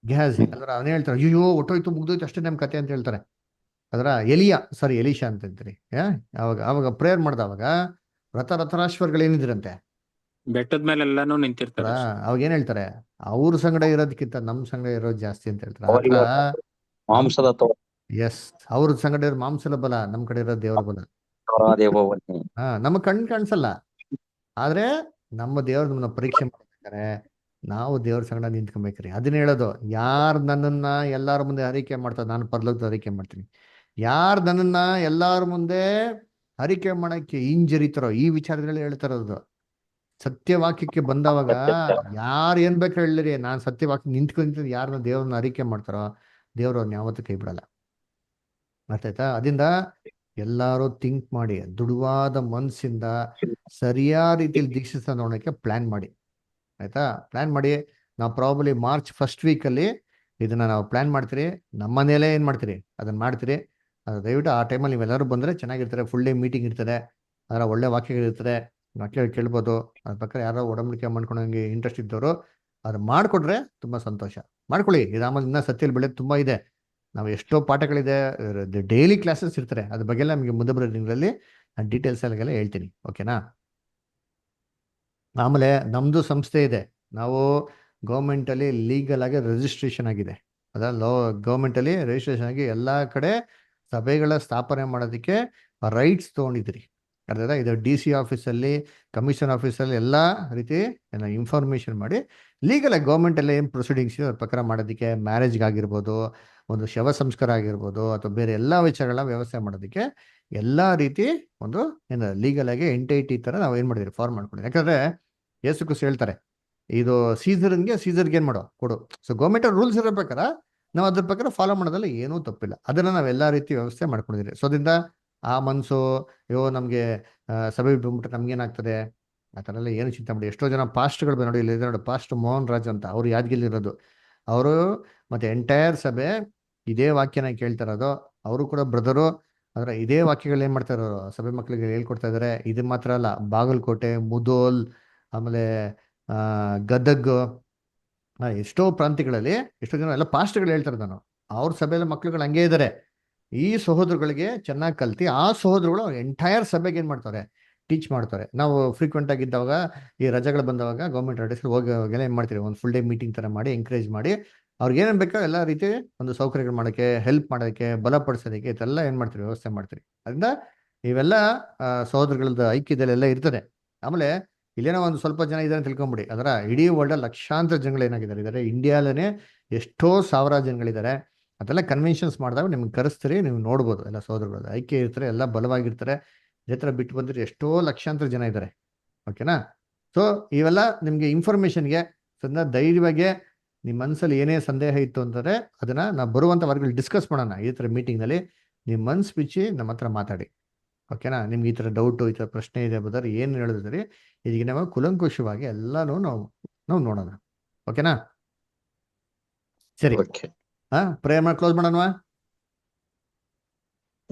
ಗೆಹಜಿ ಅಂದ್ರೆ ಅವನೇ ಹೇಳ್ತಾರೆ, ಅಯ್ಯೋ ಒಟ್ಟೋಯ್ತು ಮುಗ್ದೋಯ್ತು ಅಷ್ಟೇ ನಮ್ಮ ಕತೆ ಅಂತ ಹೇಳ್ತಾರೆ. ಅದರ ಎಲೀಶಾ ಅಂತ ಹೇಳ್ತೀರಿ. ಅವಾಗ ಪ್ರೇಯರ್ ಮಾಡ್ದವಾಗ ರಥರಾಶ್ವರ್ಗಳೇನಿದ್ರಂತೆ
ಬೆಟ್ಟದ ಮೇಲೆ ಎಲ್ಲಾನು ನಿಂತಿರ್ತಾರ.
ಅವಾಗ ಏನ್ ಹೇಳ್ತಾರೆ, ಅವ್ರ ಸಂಗಡ ಇರೋದಕ್ಕಿಂತ ನಮ್ ಸಂಗಡ ಇರೋದು ಜಾಸ್ತಿ ಅಂತ ಹೇಳ್ತಾರೆ.
ಮಾಂಸದ
ಎಸ್, ಅವ್ರ ಸಂಗಡ ಇರೋ ಮಾಂಸದ ಬಲ, ನಮ್ ಕಡೆ ಇರೋ ದೇವ್ರ ಬಲ. ನಮಗ್ ಕಾಣಿಸಲ್ಲ, ಆದ್ರೆ ನಮ್ಮ ದೇವ್ರ ನಮ್ಮನ್ನ ಪರೀಕ್ಷೆ ಮಾಡ್ಬೇಕಾರೆ ನಾವು ದೇವ್ರ ಸಂಗಡ ನಿಂತ್ಕೊಬೇಕ್ರಿ. ಅದನ್ನ ಹೇಳೋದು, ಯಾರು ನನ್ನನ್ನ ಎಲ್ಲಾರ ಮುಂದೆ ಅರಿಕೆ ಮಾಡ್ತಾರೆ, ನಾನು ಪರಲೋಕದ ಅರಿಕೆ ಮಾಡ್ತೀನಿ. ಯಾರು ನನ್ನನ್ನ ಎಲ್ಲಾರ ಮುಂದೆ ಅರಿಕೆ ಮಾಡಕ್ಕೆ ಹಿಂಜರಿತಾರೋ, ಈ ವಿಚಾರದಲ್ಲಿ ಹೇಳ್ತಾರದು. ಸತ್ಯವಾಕ್ಯಕ್ಕೆ ಬಂದವಾಗ ಯಾರು ಏನ್ ಬೇಕು ಹೇಳಿರಿ, ನಾನು ಸತ್ಯವಾಕ್ಯ ನಿಂತ್ಕೊಂತೀನಿ, ಯಾರನ್ನ ದೇವ್ರನ್ನ ಅರಿಕೆ ಮಾಡ್ತಾರೋ ದೇವ್ರು ಅವ್ರನ್ನ ಯಾವತ್ತೂ ಕೈ ಬಿಡಲ್ಲ. ಅರ್ಥಾಯ್ತಾ? ಅದರಿಂದ ಎಲ್ಲಾರು ಥಿಂಕ್ ಮಾಡಿ, ದುಡುವಾದ ಮನ್ಸಿಂದ ಸರಿಯಾದ ರೀತಿಯಲ್ಲಿ ದೀಕ್ಷಿತ ನೋಡೋಕೆ ಪ್ಲಾನ್ ಮಾಡಿ. ಆಯ್ತಾ? ಪ್ಲಾನ್ ಮಾಡಿ. ನಾವು ಪ್ರಾಬಲಿ ಮಾರ್ಚ್ ಫಸ್ಟ್ ವೀಕಲ್ಲಿ ಇದನ್ನ ನಾವು ಪ್ಲಾನ್ ಮಾಡ್ತೀರಿ. ನಮ್ಮ ಮನೇಲೇ ಏನ್ ಮಾಡ್ತೀರಿ ಅದನ್ನ ಮಾಡ್ತೀರಿ. ದಯವಿಟ್ಟು ಆ ಟೈಮಲ್ಲಿ ನೀವೆಲ್ಲರೂ ಬಂದ್ರೆ ಚೆನ್ನಾಗಿರ್ತಾರೆ. ಫುಲ್ ಡೇ ಮೀಟಿಂಗ್ ಇರ್ತದೆ, ಅದರ ಒಳ್ಳೆ ವಾಕ್ಯಗಳಿರ್ತದೆ, ವಾಕ್ಯ ಕೇಳ್ಬೋದು. ಅದ್ರ ಪ್ರಕಾರ ಯಾರೋ ಒಡಂಬಡಿಕೆ ಮಾಡ್ಕೊಂಡಂಗೆ ಇಂಟ್ರೆಸ್ಟ್ ಇದ್ದವರು ಅದು ಮಾಡಿಕೊಟ್ರೆ ತುಂಬಾ ಸಂತೋಷ. ಮಾಡ್ಕೊಳ್ಳಿ. ಇದಾಮಲ್ಲಿ ಇನ್ನೂ ಸತ್ಯದಲ್ಲಿ ಬೆಳೆಯೋದು ತುಂಬಾ ಇದೆ. ನಾವು ಎಷ್ಟೋ ಪಾಠಗಳಿದೆ, ಡೈಲಿ ಕ್ಲಾಸಸ್ ಇರ್ತಾರೆ. ಅದ್ರ ಬಗ್ಗೆ ಎಲ್ಲ ನಮಗೆ ಮುಂದೆ ಬರೋ ದಿನಗಳಲ್ಲಿ ಡೀಟೇಲ್ಸ್ ಎಲ್ಲ ಹೇಳ್ತೀನಿ. ಓಕೆನಾ? ಆಮೇಲೆ ನಮ್ದು ಸಂಸ್ಥೆ ಇದೆ. ನಾವು ಗೌರ್ಮೆಂಟಲ್ಲಿ ಲೀಗಲ್ ಆಗಿ ರಿಜಿಸ್ಟ್ರೇಷನ್ ಆಗಿದೆ. ಗೌರ್ಮೆಂಟಲ್ಲಿ ರಿಜಿಸ್ಟ್ರೇಷನ್ ಆಗಿ ಎಲ್ಲ ಕಡೆ ಸಭೆಗಳ ಸ್ಥಾಪನೆ ಮಾಡೋದಕ್ಕೆ ರೈಟ್ಸ್ ತೊಗೊಂಡಿದ್ರಿ. ಅರ್ಥಾಯ್ತಾ? ಇದು DC ಆಫೀಸಲ್ಲಿ, ಕಮಿಷನ್ ಆಫೀಸಲ್ಲಿ ಎಲ್ಲ ರೀತಿ ಇನ್ಫಾರ್ಮೇಷನ್ ಮಾಡಿ ಲೀಗಲಾಗಿ ಗೌರ್ಮೆಂಟಲ್ಲಿ ಏನು ಪ್ರೊಸೀಡಿಂಗ್ಸ್ ಇದೆ ಅದ್ರ ಪ್ರಕಾರ ಮಾಡೋದಕ್ಕೆ, ಮ್ಯಾರೇಜ್ಗಾಗಿರ್ಬೋದು, ಒಂದು ಶವ ಸಂಸ್ಕಾರ ಆಗಿರ್ಬೋದು, ಅಥವಾ ಬೇರೆ ಎಲ್ಲ ವಿಚಾರಗಳ ವ್ಯವಸ್ಥೆ ಮಾಡೋದಕ್ಕೆ ಎಲ್ಲ ರೀತಿ ಒಂದು ಲೀಗಲ್ ಆಗಿ ಎಂಟೈಟಿ ಥರ ನಾವು ಏನು ಮಾಡಿದ್ರಿ, ಫಾರ್ಮ್ ಮಾಡ್ಕೊಂಡಿದ್ವಿ. ಯಾಕಂದರೆ ಯೇಸು ಕ್ರಿಸ್ತ ಹೇಳ್ತಾರೆ, ಇದು ಸೀಸರ್ಗೆ ಏನು ಮಾಡೋ ಕೊಡು. ಸೊ ಗೌರ್ಮೆಂಟ್ ರೂಲ್ಸ್ ಇರಬೇಕಾರೆ ನಾವು ಅದ್ರ ಪ್ರಕಾರ ಫಾಲೋ ಮಾಡೋದ್ರಲ್ಲಿ ಏನೂ ತಪ್ಪಿಲ್ಲ. ಅದನ್ನು ನಾವೆಲ್ಲ ರೀತಿ ವ್ಯವಸ್ಥೆ ಮಾಡ್ಕೊಂಡಿದ್ದೀರಿ. ಸೊ ಅದರಿಂದ ಆ ಮನಸ್ಸು, ಅಯ್ಯೋ ನಮಗೆ ಸಭೆ ಬಂದ್ಬಿಟ್ರೆ ನಮ್ಗೇನಾಗ್ತದೆ, ಆ ಥರ ಎಲ್ಲ ಏನು ಚಿಂತೆ ಮಾಡಿ. ಎಷ್ಟೋ ಜನ ಪಾಸ್ಟ್ಗಳು ನೋಡಿ, ಇಲ್ಲಿ ನೋಡಿ ಪಾಸ್ಟ್ ಮೋಹನ್ ರಾಜ್ ಅಂತ, ಅವ್ರು ಯಾದಗಿರಿಲಿರೋದು. ಅವರು ಮತ್ತೆ ಎಂಟೈರ್ ಸಭೆ ಇದೇ ವಾಕ್ಯನ ಕೇಳ್ತಾರದು. ಅವರು ಕೂಡ ಬ್ರದರು. ಆದ್ರೆ ಇದೇ ವಾಕ್ಯಗಳು ಏನ್ ಮಾಡ್ತಾ ಇರೋರು ಸಭೆ ಮಕ್ಕಳಿಗೆ ಹೇಳ್ಕೊಡ್ತಾ ಇದಾರೆ. ಇದು ಮಾತ್ರ ಅಲ್ಲ, ಬಾಗಲಕೋಟೆ, ಮುದೋಲ್, ಆಮೇಲೆ ಗದಗ್, ಎಷ್ಟೋ ಪ್ರಾಂತ್ಯಗಳಲ್ಲಿ ಎಷ್ಟೋ ಜನ ಎಲ್ಲ ಪಾಸ್ಟ್ಗಳು ಹೇಳ್ತಾರೆ. ನಾನು ಅವ್ರ ಸಭೆಯಲ್ಲಿ ಮಕ್ಳುಗಳು ಹಂಗೆ ಇದ್ದಾರೆ. ಈ ಸಹೋದರಗಳಿಗೆ ಚೆನ್ನಾಗಿ ಕಲ್ತಿ ಆ ಸಹೋದರಗಳು ಎಂಟೈರ್ ಸಭೆಗೆ ಏನ್ ಮಾಡ್ತಾರೆ, ಟೀಚ್ ಮಾಡ್ತಾರೆ. ನಾವು ಫ್ರೀಕ್ವೆಂಟ್ ಆಗಿದ್ದಾಗ, ಈ ರಜೆಗಳು ಬಂದವಾಗ ಗೌರ್ಮೆಂಟ್ ಹಾಲಿಡೇಸ್ ಹೋಗೋಗೆಲ್ಲ ಏನ್ ಮಾಡ್ತೀವಿ, ಒಂದು ಫುಲ್ ಡೇ ಮೀಟಿಂಗ್ ತರ ಮಾಡಿ ಎಂಕರೇಜ್ ಮಾಡಿ ಅವ್ರಿಗೆ ಏನೇನು ಬೇಕೋ ಎಲ್ಲ ರೀತಿ ಒಂದು ಸೌಕರ್ಯಗಳು ಮಾಡೋಕ್ಕೆ, ಹೆಲ್ಪ್ ಮಾಡೋಕ್ಕೆ, ಬಲಪಡಿಸೋದಕ್ಕೆ ಇದೆಲ್ಲ ಏನ್ ಮಾಡ್ತೀವಿ, ವ್ಯವಸ್ಥೆ ಮಾಡ್ತೀವಿ. ಅದರಿಂದ ಇವೆಲ್ಲ ಸಹೋದರಗಳದ್ದು ಐಕ್ಯದಲ್ಲೆಲ್ಲ ಇರ್ತದೆ. ಆಮೇಲೆ ಇಲ್ಲೇನೋ ಒಂದು ಸ್ವಲ್ಪ ಜನ ಇದ್ದಾರೆ ಅಂತ ತಿಳ್ಕೊಂಬಿಡಿ, ಅದರ ಇಡೀ ವರ್ಲ್ಡ್ ಲಕ್ಷಾಂತರ ಜನಗಳು ಏನಾಗಿದ್ದಾರೆ, ಇಂಡಿಯಾಲೇ ಎಷ್ಟೋ ಸಾವಿರ ಜನಗಳಿದ್ದಾರೆ. ಅದೆಲ್ಲ ಕನ್ವೆನ್ಷನ್ಸ್ ಮಾಡಿದಾಗ ನಿಮ್ಗೆ ಕರೆಸ್ತೀರಿ, ನೀವು ನೋಡ್ಬೋದು. ಎಲ್ಲ ಸಹೋದರಗಳು ಐಕ್ಯ ಇರ್ತಾರೆ, ಎಲ್ಲ ಬಲವಾಗಿರ್ತಾರೆ. ಇದೇ ಥರ ಬಿಟ್ಟು ಬಂದ್ರೆ ಎಷ್ಟೋ ಲಕ್ಷಾಂತರ ಜನ ಇದ್ದಾರೆ. ಓಕೆನಾ? ಸೊ ಇವೆಲ್ಲ ನಿಮಗೆ ಇನ್ಫಾರ್ಮೇಶನ್ಗೆ ಸದ್ಯ ಧೈರ್ಯವಾಗಿ ನಿಮ್ಮ ಮನಸ್ಸಲ್ಲಿ ಏನೇ ಸಂದೇಹ ಇತ್ತು ಅಂತಂದರೆ ಅದನ್ನು ನಾವು ಬರುವಂಥ ವಾರಗಳು ಡಿಸ್ಕಸ್ ಮಾಡೋಣ. ಈ ಥರ ಮೀಟಿಂಗ್ನಲ್ಲಿ ನಿಮ್ಮ ಮನ್ಸು ಬಿಚ್ಚಿ ನಮ್ಮ ಹತ್ರ ಮಾತಾಡಿ. ಓಕೆನಾ? ನಿಮ್ಗೆ ಈ ಥರ ಡೌಟು, ಈ ಥರ ಪ್ರಶ್ನೆ ಇದೆ ಬದರ್ ಏನು ಹೇಳಿದ್ರಿ, ಇದಕ್ಕೆ ನಾವು ಕುಲಂಕುಷವಾಗಿ ಎಲ್ಲನೂ ನಾವು ನೋಡೋಣ. ಓಕೆನಾ? ಸರಿ, ಪ್ರೇಯರ್ ಮಾಡಿ ಕ್ಲೋಸ್ ಮಾಡೋಣವಾ?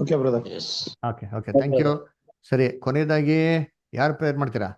Okay brother.
Okay, thank you. ಸರಿ, ಕೊನೆಯದಾಗಿ ಯಾರು ಪ್ರೇಯರ್ ಮಾಡ್ತೀರಾ?